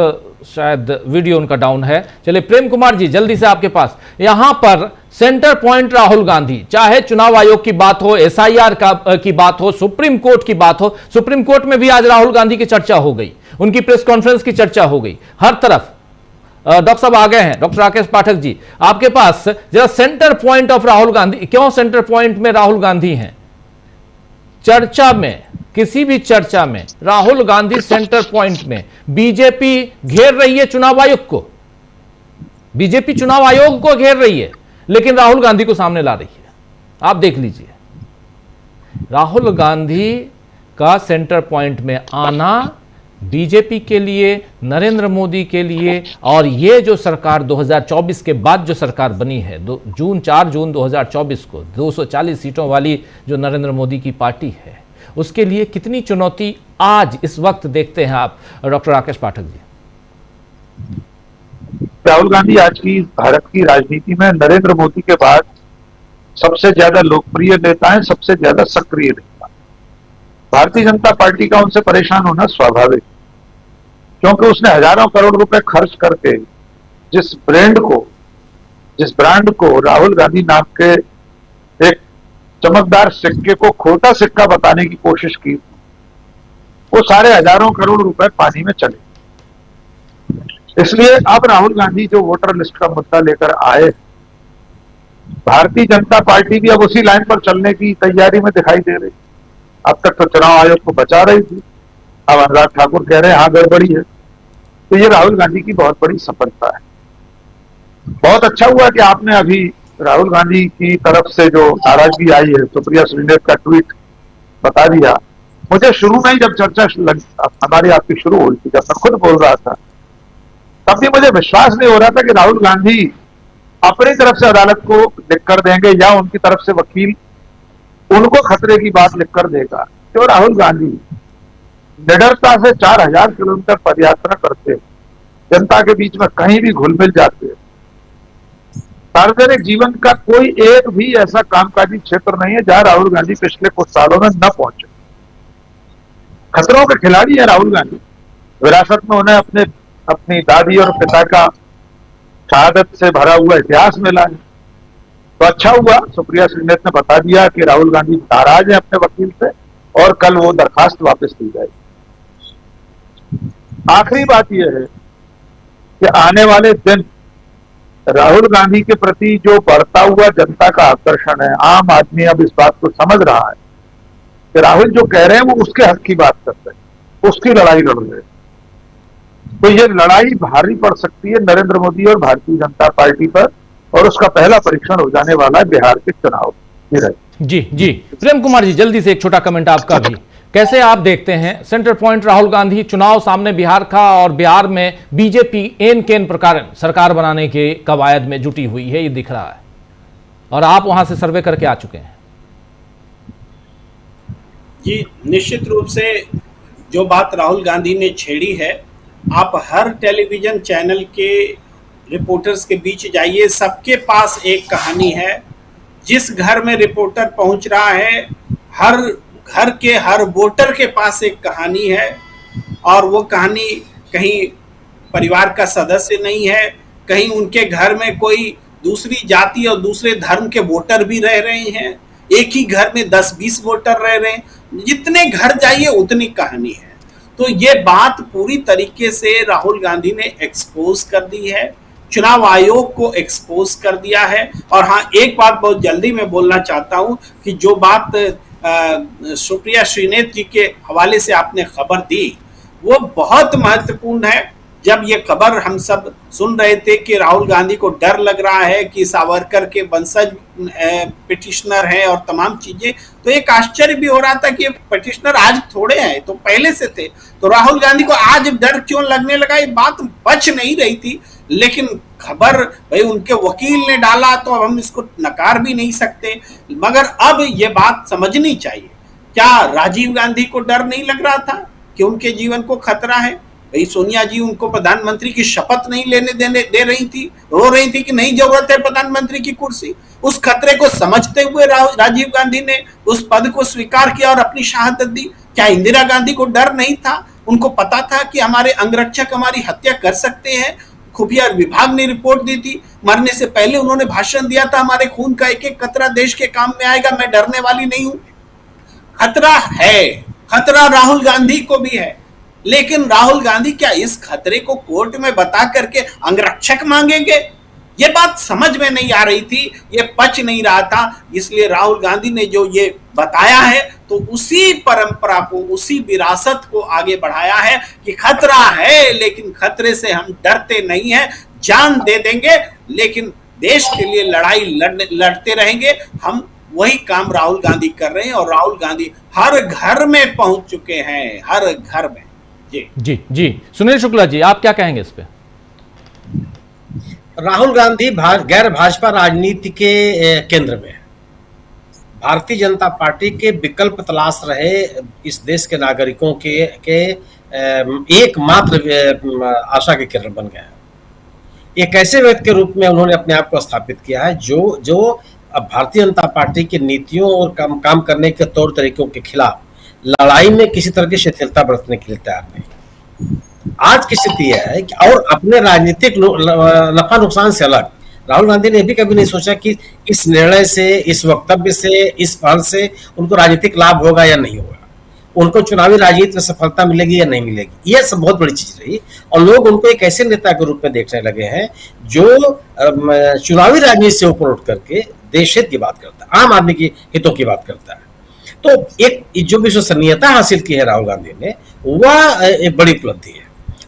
Speaker 1: शायद वीडियो उनका डाउन है। चलिए प्रेम कुमार जी जल्दी से आपके पास। यहां पर सेंटर पॉइंट राहुल गांधी, चाहे चुनाव आयोग की बात हो, SIR की बात हो, सुप्रीम कोर्ट की बात हो। सुप्रीम कोर्ट में भी आज राहुल गांधी की चर्चा हो गई, उनकी प्रेस कॉन्फ्रेंस की चर्चा हो गई, हर तरफ। डॉक्टर साहब आ गए हैं, डॉक्टर राकेश पाठक जी आपके पास। जरा centre point of Rahul Gandhi, क्यों सेंटर पॉइंट में राहुल गांधी हैं चर्चा में? किसी भी चर्चा में राहुल गांधी सेंटर पॉइंट में। बीजेपी घेर रही है चुनाव आयोग को, बीजेपी चुनाव आयोग को घेर रही है, लेकिन राहुल गांधी को सामने ला रही है। आप देख लीजिए, राहुल गांधी का सेंटर पॉइंट में आना बीजेपी के लिए, नरेंद्र मोदी के लिए, और ये जो सरकार 2024 के बाद जो सरकार बनी है, 4 जून 2024 को 240 सीटों वाली जो नरेंद्र मोदी की पार्टी है, उसके लिए कितनी चुनौती आज इस वक्त देखते हैं आप, डॉक्टर राकेश पाठक जी?
Speaker 8: राहुल गांधी आज की भारत की राजनीति में नरेंद्र मोदी के बाद सबसे ज्यादा लोकप्रिय नेता हैं, सबसे ज्यादा सक्रिय नेता। भारतीय जनता पार्टी का उनसे परेशान होना स्वाभाविक, क्योंकि उसने हजारों करोड़ रुपए खर्च करके जिस ब्रांड को राहुल गांधी नाम के एक चमकदार सिक्के को खोटा सिक्का बताने की कोशिश की, वो सारे हजारों करोड़ रुपए पानी में चले। इसलिए अब राहुल गांधी जो वोटर लिस्ट का मुद्दा लेकर आए, भारतीय जनता पार्टी भी अब उसी लाइन पर चलने की तैयारी में दिखाई दे रही। अब तक तो चुनाव आयोग को बचा रही थी, अब अनुराग ठाकुर कह रहे हैं हाँ गड़बड़ी है। तो ये राहुल गांधी की बहुत बड़ी सफलता है। बहुत अच्छा हुआ कि आपने अभी राहुल गांधी की तरफ से जो नाराजगी आई है, सुप्रिया सुले का ट्वीट बता दिया। मुझे शुरू में ही जब चर्चा हमारी आपकी शुरू हुई थी, जब मैं खुद बोल रहा था, तब भी मुझे विश्वास नहीं हो रहा था कि राहुल गांधी अपनी तरफ से अदालत को लिख कर देंगे या उनकी तरफ से वकील उनको खतरे की बात लिख कर देगा। तो राहुल गांधी निडरता से 4000 किलोमीटर पदयात्रा करते, जनता के बीच में कहीं भी घुल मिल जाते। सार्वजनिक जीवन का कोई एक भी ऐसा कामकाजी क्षेत्र नहीं है जहां राहुल गांधी पिछले कुछ सालों में न पहुंचे। खतरों के खिलाड़ी है राहुल गांधी। विरासत में उन्हें अपनी दादी और पिता का शहादत से भरा हुआ इतिहास मिला है। तो अच्छा हुआ सुप्रिया सुले ने बता दिया कि राहुल गांधी नाराज है अपने वकील से और कल वो दरखास्त वापस ली जाएगी। आखिरी बात यह है कि आने वाले दिन राहुल गांधी के प्रति जो बढ़ता हुआ जनता का आकर्षण है, आम आदमी अब इस बात को समझ रहा है कि राहुल जो कह रहे हैं वो उसके हक की बात करते हैं, उसकी लड़ाई लड़ रहे हैं। तो ये लड़ाई भारी पड़ सकती है नरेंद्र मोदी और भारतीय जनता पार्टी पर, और उसका पहला परीक्षण हो जाने वाला है बिहार के चुनाव।
Speaker 1: जी प्रेम कुमार जी जल्दी से एक छोटा कमेंट आपका भी। कैसे आप देखते हैं सेंटर पॉइंट राहुल गांधी, चुनाव सामने बिहार का, और बिहार में बीजेपी एन केन प्रकार सरकार बनाने के कवायद में जुटी हुई है, ये दिख रहा है, और आप वहां से सर्वे करके आ चुके हैं।
Speaker 11: जी निश्चित रूप से जो बात राहुल गांधी ने छेड़ी है, आप हर टेलीविजन चैनल के रिपोर्टर्स के बीच जाइए, सबके पास एक कहानी है। जिस घर में रिपोर्टर पहुंच रहा है, हर घर के हर वोटर के पास एक कहानी है, और वो कहानी कहीं परिवार का सदस्य नहीं है, कहीं उनके घर में कोई दूसरी जाति और दूसरे धर्म के वोटर भी रह रहे हैं, एक ही घर में 10-20 वोटर रह रहे हैं, जितने घर जाइए उतनी कहानी है। तो ये बात पूरी तरीके से राहुल गांधी ने एक्सपोज कर दी है, चुनाव आयोग को एक्सपोज कर दिया है। और हाँ, एक बात बहुत जल्दी मैं बोलना चाहता हूं कि जो बात सुप्रिया श्रीनेत जी के हवाले से आपने खबर दी, वो बहुत महत्वपूर्ण है। जब ये खबर हम सब सुन रहे थे कि राहुल गांधी को डर लग रहा है कि सावरकर के वंशज पिटिशनर हैं और तमाम चीजें, तो एक आश्चर्य भी हो रहा था कि पिटिशनर आज थोड़े हैं, तो पहले से थे। तो राहुल गांधी को आज डर क्यों लगने लगा, ये बात बच नहीं रही थी। लेकिन खबर भाई उनके वकील ने डाला, तो अब हम इसको नकार भी नहीं सकते। मगर अब ये बात समझनी चाहिए, क्या राजीव गांधी को डर नहीं लग रहा था कि उनके जीवन को खतरा है? भाई सोनिया जी उनको प्रधानमंत्री की शपथ नहीं लेने दे रही थी, रो रही थी कि नहीं जरूरत है प्रधानमंत्री की कुर्सी। उस खतरे को समझते हुए राजीव गांधी ने उस पद को स्वीकार किया और अपनी शहादत दी। क्या इंदिरा गांधी को डर नहीं था? उनको पता था कि हमारे अंगरक्षक हमारी हत्या कर सकते हैं। खुफिया विभाग ने रिपोर्ट दी थी, मरने से पहले उन्होंने भाषण दिया था, हमारे खून का एक एक कतरा देश के काम में आएगा, मैं डरने वाली नहीं हूं। खतरा है, खतरा राहुल गांधी को भी है, लेकिन राहुल गांधी क्या इस खतरे को कोर्ट में बता करके अंगरक्षक मांगेंगे? ये बात समझ में नहीं आ रही थी, ये पच नहीं रहा था। इसलिए राहुल गांधी ने जो ये बताया है, तो उसी परंपरा को, उसी विरासत को आगे बढ़ाया है कि खतरा है, लेकिन खतरे से हम डरते नहीं हैं, जान दे देंगे, लेकिन देश के लिए लड़ाई लड़ते रहेंगे। हम वही काम राहुल गांधी कर रहे हैं, और राहुल गांधी हर घर में पहुंच चुके हैं, हर घर में।
Speaker 1: जी जी, सुनील शुक्ला जी, आप क्या कहेंगे इस पे?
Speaker 12: राहुल गांधी गैर भाजपा राजनीति के केंद्र में है। भारतीय जनता पार्टी के विकल्प तलाश रहे इस देश के नागरिकों के एकमात्र आशा के किरण बन गए हैं। एक ऐसे व्यक्ति के रूप में उन्होंने अपने आप को स्थापित किया है जो अब भारतीय जनता पार्टी की नीतियों और काम करने के तौर तरीकों के खिलाफ लड़ाई में किसी तरह की शिथिलता बरतने के लिए तैयार नहीं। आज की स्थिति यह है कि और अपने राजनीतिक नफा नुकसान से अलग राहुल गांधी ने भी कभी नहीं सोचा कि इस निर्णय से, इस वक्तव्य से, इस पहल से उनको राजनीतिक लाभ होगा या नहीं होगा, उनको चुनावी राजनीति में सफलता मिलेगी या नहीं मिलेगी। यह सब बहुत बड़ी चीज रही, और लोग उनको एक ऐसे नेता के रूप में देखने लगे हैं जो चुनावी राजनीति से ऊपर उठ करके देश हित की बात करता है, आम आदमी की हितों की बात करता है। तो एक जो विश्वसनीयता हासिल की है राहुल गांधी ने, वह एक बड़ी उपलब्धि है।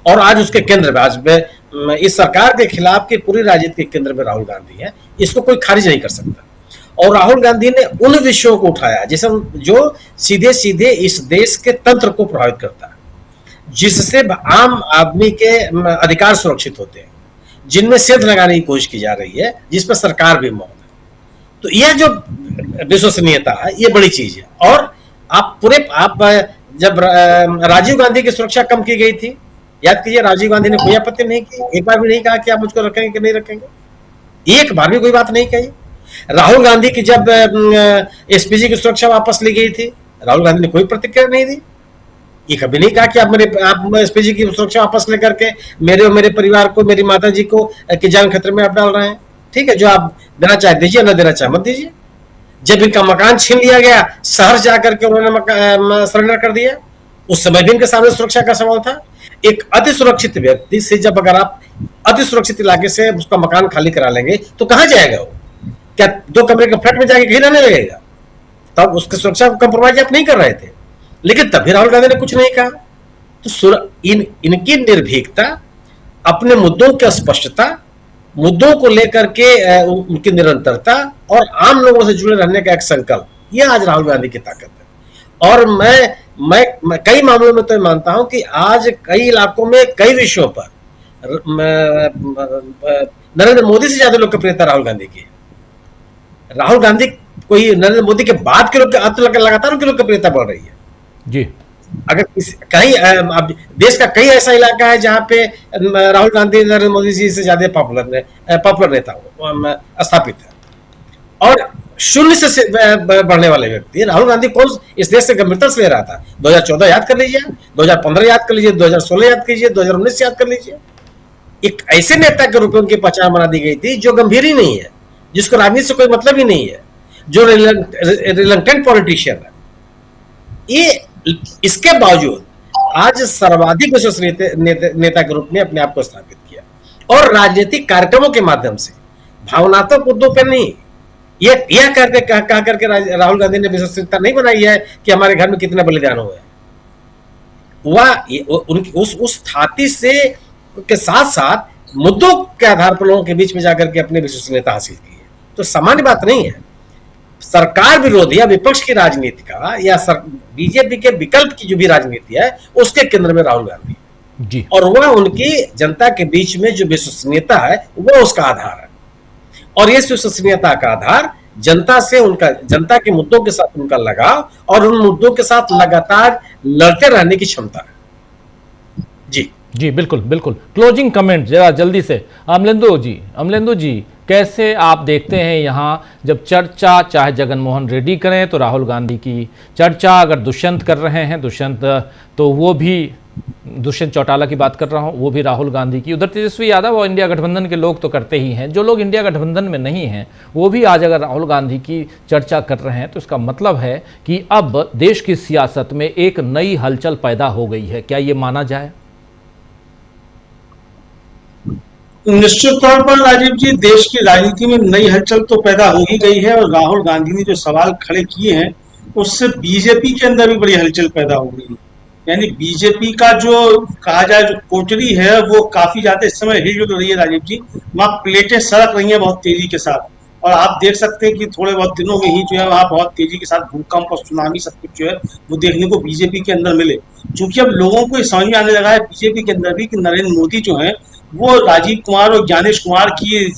Speaker 12: और आज उसके केंद्र में, आज में इस सरकार के खिलाफ की पूरी राजनीति के केंद्र में राहुल गांधी है, इसको कोई खारिज नहीं कर सकता। और राहुल गांधी ने उन विषयों को उठाया जिसे जो सीधे सीधे इस देश के तंत्र को प्रभावित करता है, जिससे आम आदमी के अधिकार सुरक्षित होते हैं, जिनमें सेंध लगाने की कोशिश की जा रही है, जिस पर सरकार भी मौन है। तो यह जो विश्वसनीयता है, ये बड़ी चीज है। और आप जब राजीव गांधी की सुरक्षा कम की गई थी, याद कीजिए, राजीव गांधी ने कोई आपत्ति नहीं की, एक बार भी नहीं कहा कि आप मुझको रखेंगे कि नहीं रखेंगे, एक बार भी कोई बात नहीं कही। राहुल गांधी की जब एसपीजी की सुरक्षा वापस ली गई थी, राहुल गांधी ने कोई प्रतिक्रिया नहीं दी, ये कभी नहीं कहा कि आप एसपीजी की सुरक्षा वापस लेकर के मेरे और मेरे परिवार को, मेरी माता जी को की जान खतरे में आप डाल रहे हैं। ठीक है, जो आप देना चाहे दीजिए, न देना चाहे मत दीजिए। जब इनका मकान छीन लिया गया, शहर जाकर के उन्होंने सरेंडर कर दिया, उस समय भी इनके सामने सुरक्षा का सवाल था। एक अति सुरक्षित व्यक्ति से जब अगर आप अति सुरक्षित इलाके से उसका मकान खाली करा लेंगे तो कहां जाएगा वो? क्या 2 कमरे के फ्लैट में जाके कहीं रहने लगेगा? तब उसकी सुरक्षा को कंप्रोमाइज आप नहीं कर रहे थे, लेकिन तभी राहुल गांधी ने कुछ नहीं कहा। तो इनकी निर्भीकता, अपने मुद्दों की स्पष्टता, मुद्दों को लेकर के उनकी निरंतरता और आम लोगों से जुड़े रहने का एक संकल्प, यह आज राहुल गांधी की ताकत है। और मैं कई मामलों में तो मानता हूं कि आज कई इलाकों में, कई विषयों पर नरेंद्र मोदी से ज्यादा लोकप्रियता राहुल गांधी की है। राहुल गांधी कोई नरेंद्र मोदी के बाद के लोग लगातार उनकी लोकप्रियता बढ़ रही है।
Speaker 1: जी
Speaker 12: अगर कहीं अब देश का कई ऐसा इलाका है जहां पे राहुल गांधी नरेंद्र मोदी जी से ज्यादा पॉपुलर नेता स्थापित है और शून्य से बढ़ने वाले व्यक्ति राहुल गांधी कौन इस देश से गंभीरता से ले रहा था। 2014 याद कर लीजिए, 2015 याद कर लीजिए, 2016 याद कीजिए, 2019 याद कर लीजिए। एक ऐसे नेता के रूप में उनकी पहचान बना दी गई थी जो गंभीर ही नहीं है, जिसको राजनीति से कोई मतलब ही नहीं है, जो रिलक्टेंट पॉलिटिशियन है। ये इसके बावजूद आज सर्वाधिक विश्वसनीय नेता के रूप में अपने आप को स्थापित किया और राजनीतिक कार्यक्रमों के माध्यम से, भावनात्मक मुद्दों पर नहीं। यह करके राहुल गांधी ने विश्वसनीयता नहीं बनाई है कि हमारे घर में कितने बलिदान हुए। वह उनकी उस थाती से के साथ साथ मुद्दों के आधार पर लोगों के बीच में जाकर के अपनी विश्वसनीयता हासिल की है। तो सामान्य बात नहीं है। सरकार विरोधी या विपक्ष की राजनीति का या बीजेपी के विकल्प की जो भी राजनीति है उसके केंद्र में राहुल गांधी
Speaker 1: जी,
Speaker 12: और वह उनकी जनता के बीच में जो विश्वसनीयता है वह उसका आधार है। और इस विश्वसनीयता का आधार जनता से उनका, जनता के मुद्दों के साथ उनका लगाव और उन मुद्दों के साथ लगातार लड़ते रहने की क्षमता है। जी
Speaker 1: जी, बिल्कुल बिल्कुल। क्लोजिंग कमेंट जरा जल्दी से अमलेंदु जी कैसे आप देखते हैं यहाँ जब चर्चा चाहे जगन मोहन रेड्डी करें तो राहुल गांधी की चर्चा, अगर दुष्यंत कर रहे हैं दुष्यंत तो वो भी दुष्यंत चौटाला की बात कर रहा हूँ, वो भी राहुल गांधी की, उधर तेजस्वी यादव और इंडिया गठबंधन के लोग तो करते ही हैं। जो लोग इंडिया गठबंधन में नहीं हैं वो भी आज अगर राहुल गांधी की चर्चा कर रहे हैं तो इसका मतलब है कि अब देश की सियासत में एक नई हलचल पैदा हो गई है। क्या ये माना जाए?
Speaker 4: निश्चित तौर पर राजीव जी, देश की राजनीति में नई हलचल तो पैदा हो ही गई है और राहुल गांधी ने जो सवाल खड़े किए हैं उससे बीजेपी के अंदर भी बड़ी हलचल पैदा हो गई है। यानी बीजेपी का जो कहा जाए जो कोटरी है वो काफी ज्यादा इस समय हिल रही है राजीव जी। वहाँ प्लेटें सरक रही हैं बहुत तेजी के साथ और आप देख सकते हैं कि थोड़े बहुत दिनों में ही जो है वहाँ बहुत तेजी के साथ भूकंप और सुनामी सब कुछ जो है वो देखने को बीजेपी के अंदर मिले। क्योंकि अब लोगों को समझ में आने लगा है बीजेपी के अंदर भी कि नरेंद्र मोदी जो है वो राजीव कुमार और ज्ञानेश कुमार की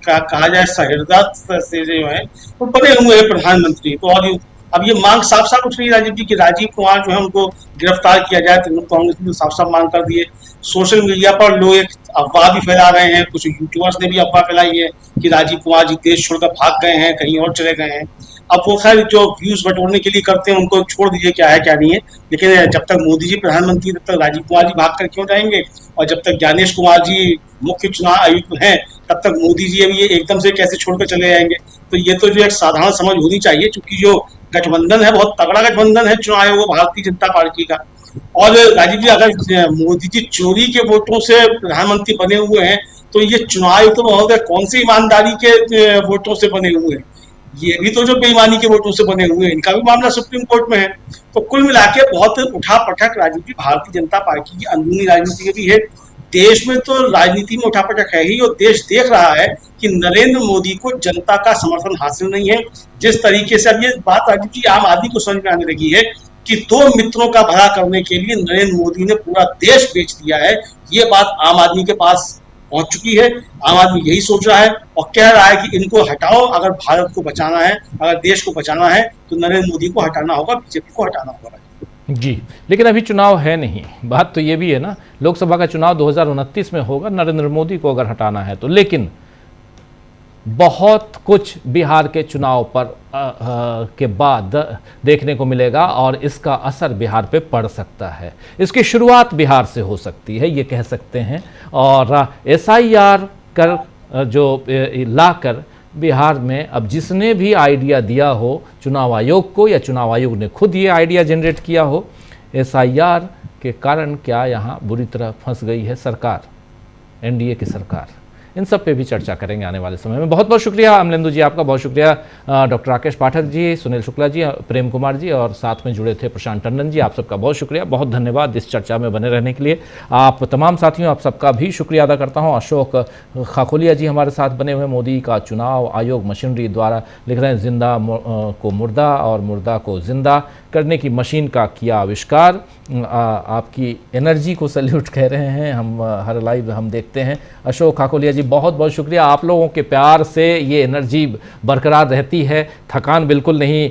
Speaker 4: कहा जाए सहृदय से जो है वो बने हुए हैं प्रधानमंत्री। तो और अब ये मांग साफ साफ उठ रही है राजीव जी कि राजीव कुमार जो है उनको गिरफ्तार किया जाए। तृणमूल कांग्रेस ने साफ साफ मांग कर दी है। सोशल मीडिया पर लोग एक अफवाह भी फैला रहे हैं, कुछ यूट्यूबर्स ने भी अफवाह फैलाई है कि राजीव कुमार जी देश छोड़कर भाग गए हैं, कहीं और चले गए हैं। अब वो खैर जो व्यूज बटोरने के लिए करते हैं उनको छोड़ दीजिए, क्या है क्या नहीं है, लेकिन जब तक मोदी जी प्रधानमंत्री तब तक राजीव कुमार जी भाग कर क्यों जाएंगे, और जब तक ज्ञानेश कुमार जी मुख्य चुनाव आयुक्त हैं तब तक मोदी जी अभी एकदम से कैसे छोड़कर चले जाएंगे। तो ये तो जो एक साधारण समझ होनी चाहिए, क्योंकि जो गठबंधन है बहुत तगड़ा गठबंधन है चुनाव आयोग भारतीय जनता पार्टी का। और राजीव जी अगर मोदी जी चोरी के वोटों से प्रधानमंत्री बने हुए हैं तो ये चुनाव आयोग तो महोदय कौन सी ईमानदारी के वोटों से बने हुए हैं, ये भी तो जो बेईमानी के वोटों से बने हुए हैं, इनका भी मामला सुप्रीम कोर्ट में है। तो कुल मिला के बहुत उठा पटक राजीव जी भारतीय जनता पार्टी की अंदरूनी राजनीति में भी है। देश में तो राजनीति में उठापटक है ही और देश देख रहा है कि नरेंद्र मोदी को जनता का समर्थन हासिल नहीं है। जिस तरीके से अब ये बात राजीव जी आम आदमी को समझ में आने लगी है कि दो मित्रों का भला करने के लिए नरेंद्र मोदी ने पूरा देश बेच दिया है, ये बात आम आदमी के पास पहुंच चुकी है। आम आदमी यही सोच रहा है और कह रहा है कि इनको हटाओ, अगर भारत को बचाना है, अगर देश को बचाना है तो नरेंद्र मोदी को हटाना होगा, बीजेपी को हटाना होगा।
Speaker 1: जी, लेकिन अभी चुनाव है नहीं, बात तो ये भी है ना, लोकसभा का चुनाव 2029 में होगा नरेंद्र मोदी को अगर हटाना है तो। लेकिन बहुत कुछ बिहार के चुनाव पर के बाद देखने को मिलेगा और इसका असर बिहार पे पड़ सकता है। इसकी शुरुआत बिहार से हो सकती है, ये कह सकते हैं। और SIR कर जो लाकर बिहार में अब जिसने भी आइडिया दिया हो चुनाव आयोग को या चुनाव आयोग ने खुद ये आइडिया जनरेट किया हो, SIR के कारण क्या यहाँ बुरी तरह फंस गई है सरकार, NDA की सरकार, इन सब पे भी चर्चा करेंगे आने वाले समय में। बहुत बहुत शुक्रिया अमलेंदु जी, आपका बहुत शुक्रिया डॉक्टर राकेश पाठक जी, सुनील शुक्ला जी, प्रेम कुमार जी और साथ में जुड़े थे प्रशांत टंडन जी, आप सबका बहुत शुक्रिया, बहुत धन्यवाद इस चर्चा में बने रहने के लिए। आप तमाम साथियों आप सबका भी शुक्रिया अदा करता हूँ। अशोक खाखोलिया जी हमारे साथ बने हुए, मोदी का चुनाव आयोग मशीनरी द्वारा लिख रहे हैं जिंदा को मुर्दा और मुर्दा को जिंदा करने की मशीन का किया आविष्कार। आपकी एनर्जी को सैल्यूट कह रहे हैं हम, हर लाइव हम देखते हैं। अशोक खाखोलिया जी बहुत बहुत शुक्रिया। आप लोगों के प्यार से ये एनर्जी बरकरार रहती है, थकान बिल्कुल नहीं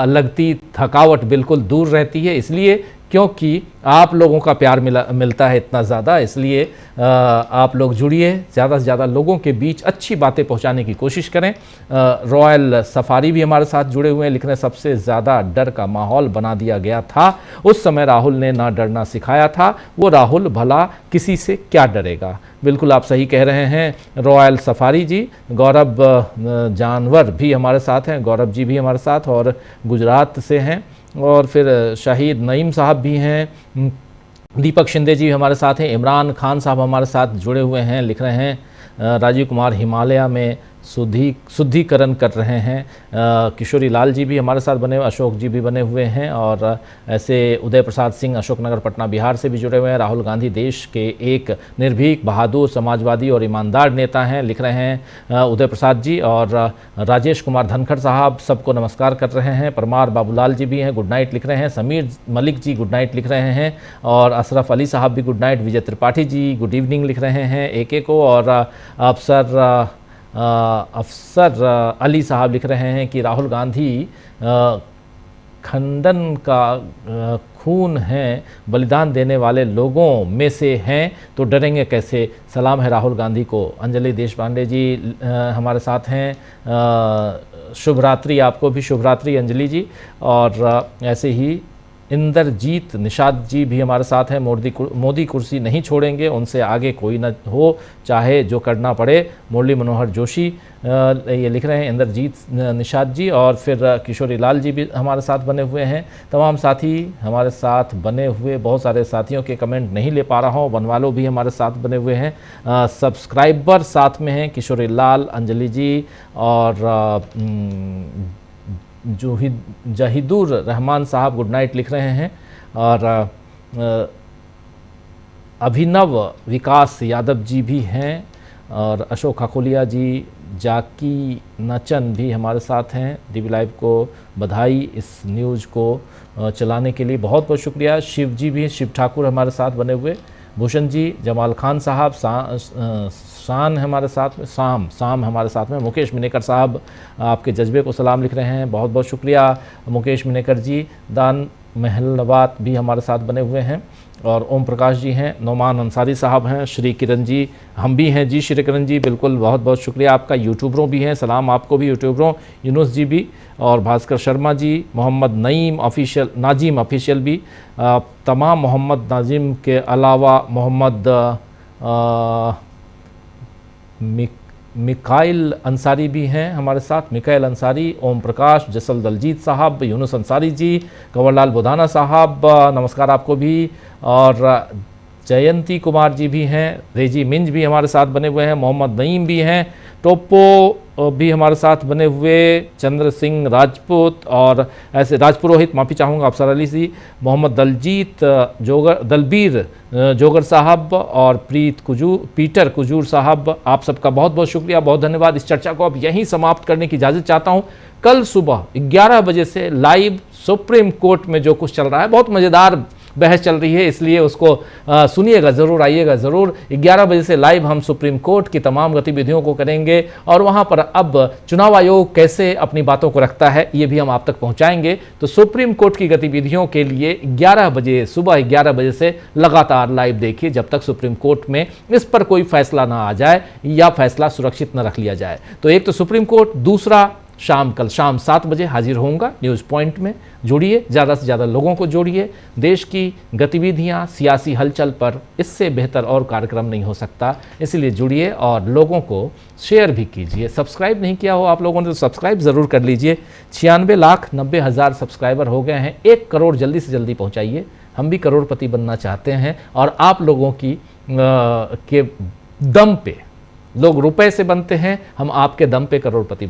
Speaker 1: लगती, थकावट बिल्कुल दूर रहती है, इसलिए क्योंकि आप लोगों का प्यार मिलता है इतना ज़्यादा। इसलिए आप लोग जुड़िए, ज़्यादा से ज़्यादा लोगों के बीच अच्छी बातें पहुंचाने की कोशिश करें। रॉयल सफारी भी हमारे साथ जुड़े हुए हैं, लिख रहे हैं सबसे ज़्यादा डर का माहौल बना दिया गया था, उस समय राहुल ने ना डरना सिखाया था, वो राहुल भला किसी से क्या डरेगा। बिल्कुल आप सही कह रहे हैं रॉयल सफारी जी। गौरव जानवर भी हमारे साथ हैं, गौरव जी भी हमारे साथ और गुजरात से हैं। और फिर शाहिद नईम साहब भी हैं, दीपक शिंदे जी हमारे साथ हैं, इमरान खान साहब हमारे साथ जुड़े हुए हैं, लिख रहे हैं राजीव कुमार हिमालय में शुद्धिकरण कर रहे हैं। किशोरी लाल जी भी हमारे साथ बने हुए, अशोक जी भी बने हुए हैं और ऐसे उदय प्रसाद सिंह अशोकनगर पटना बिहार से भी जुड़े हुए हैं। राहुल गांधी देश के एक निर्भीक, बहादुर, समाजवादी और ईमानदार नेता हैं, लिख रहे हैं उदय प्रसाद जी। और राजेश कुमार धनखड़ साहब सबको नमस्कार कर रहे हैं। परमार बाबूलाल जी भी हैं, गुड नाइट लिख रहे हैं। समीर मलिक जी गुड नाइट लिख रहे हैं और अशरफ अली साहब भी गुड नाइट। विजय त्रिपाठी जी गुड इवनिंग लिख रहे हैं एक को। और अफसर अली साहब लिख रहे हैं कि राहुल गांधी खंडन का खून है, बलिदान देने वाले लोगों में से हैं तो डरेंगे कैसे। सलाम है राहुल गांधी को। अंजलि देश पांडे जी हमारे साथ हैं, शुभ रात्रि, आपको भी शुभ रात्रि अंजलि जी। और ऐसे ही इंद्रजीत निषाद जी भी हमारे साथ हैं। मोदी कुर्सी नहीं छोड़ेंगे, उनसे आगे कोई न हो, चाहे जो करना पड़े। मुरली मनोहर जोशी ये लिख रहे हैं, इंद्रजीत निषाद जी। और फिर किशोरी लाल जी भी हमारे साथ बने हुए हैं। तमाम साथी हमारे साथ बने हुए, बहुत सारे साथियों के कमेंट नहीं ले पा रहा हूँ, बनवालो भी हमारे साथ बने हुए हैं। सब्सक्राइबर साथ में हैं, किशोरी लाल, अंजलि जी और जहीदुर रहमान साहब गुड नाइट लिख रहे हैं। और अभिनव विकास यादव जी भी हैं और अशोक खकोलिया जी, जाकी नचन भी हमारे साथ हैं। डीवी लाइव को बधाई इस न्यूज़ को चलाने के लिए, बहुत बहुत शुक्रिया। शिव जी भी, शिव ठाकुर हमारे साथ बने हुए, भूषण जी, जमाल खान साहब, शान हमारे साथ में, शाम हमारे साथ में, मुकेश मिनेकर साहब आपके जज्बे को सलाम लिख रहे हैं, बहुत बहुत शुक्रिया मुकेश मिनेकर जी। दान महलवात भी हमारे साथ बने हुए हैं और ओम प्रकाश जी हैं, नौमान अंसारी साहब हैं, श्री किरण जी, हम भी हैं जी, श्री किरण जी बिल्कुल बहुत बहुत शुक्रिया आपका। यूट्यूबरों भी हैं, सलाम आपको भी यूट्यूबरों, यूनुस जी भी और भास्कर शर्मा जी, मोहम्मद नाजिम ऑफिशियल भी, तमाम मोहम्मद नाजिम के अलावा मोहम्मद मिकाइल अंसारी भी हैं हमारे साथ, मिकाइल अंसारी, ओम प्रकाश, जसल दलजीत साहब, यूनुस अंसारी जी, कंवरलाल बुधाना साहब नमस्कार आपको भी। और जयंती कुमार जी भी हैं, रेजी मिंज भी हमारे साथ बने हुए हैं, मोहम्मद नईम भी हैं, टोप्पो भी हमारे साथ बने हुए, चंद्र सिंह राजपूत और ऐसे राजपुरोहित, माफ़ी चाहूँगा अफसर अली जी, मोहम्मद दलबीर जोगर साहब और पीटर कुजूर साहब, आप सबका बहुत बहुत शुक्रिया, बहुत धन्यवाद। इस चर्चा को अब यहीं समाप्त करने की इजाज़त चाहता हूँ। कल सुबह 11 बजे से लाइव सुप्रीम कोर्ट में जो कुछ चल रहा है, बहुत मज़ेदार बहस चल रही है, इसलिए उसको सुनिएगा ज़रूर, आइएगा ज़रूर। 11 बजे से लाइव हम सुप्रीम कोर्ट की तमाम गतिविधियों को करेंगे और वहाँ पर अब चुनाव आयोग कैसे अपनी बातों को रखता है ये भी हम आप तक पहुँचाएंगे। तो सुप्रीम कोर्ट की गतिविधियों के लिए 11 बजे, सुबह 11 बजे से लगातार लाइव देखिए जब तक सुप्रीम कोर्ट में इस पर कोई फैसला ना आ जाए या फैसला सुरक्षित न रख लिया जाए। तो एक तो सुप्रीम कोर्ट, दूसरा कल शाम 7 बजे हाजिर होऊंगा न्यूज़ पॉइंट में। जुड़िए, ज़्यादा से ज़्यादा लोगों को जोड़िए। देश की गतिविधियां, सियासी हलचल पर इससे बेहतर और कार्यक्रम नहीं हो सकता, इसलिए जुड़िए और लोगों को शेयर भी कीजिए। सब्सक्राइब नहीं किया हो आप लोगों ने तो सब्सक्राइब ज़रूर कर लीजिए। 96,90,000 सब्सक्राइबर हो गए हैं, 1 करोड़ जल्दी से जल्दी पहुँचाइए। हम भी करोड़पति बनना चाहते हैं और आप लोगों की के दम पे, लोग रुपए से बनते हैं, हम आपके दम पे करोड़पति बनते हैं।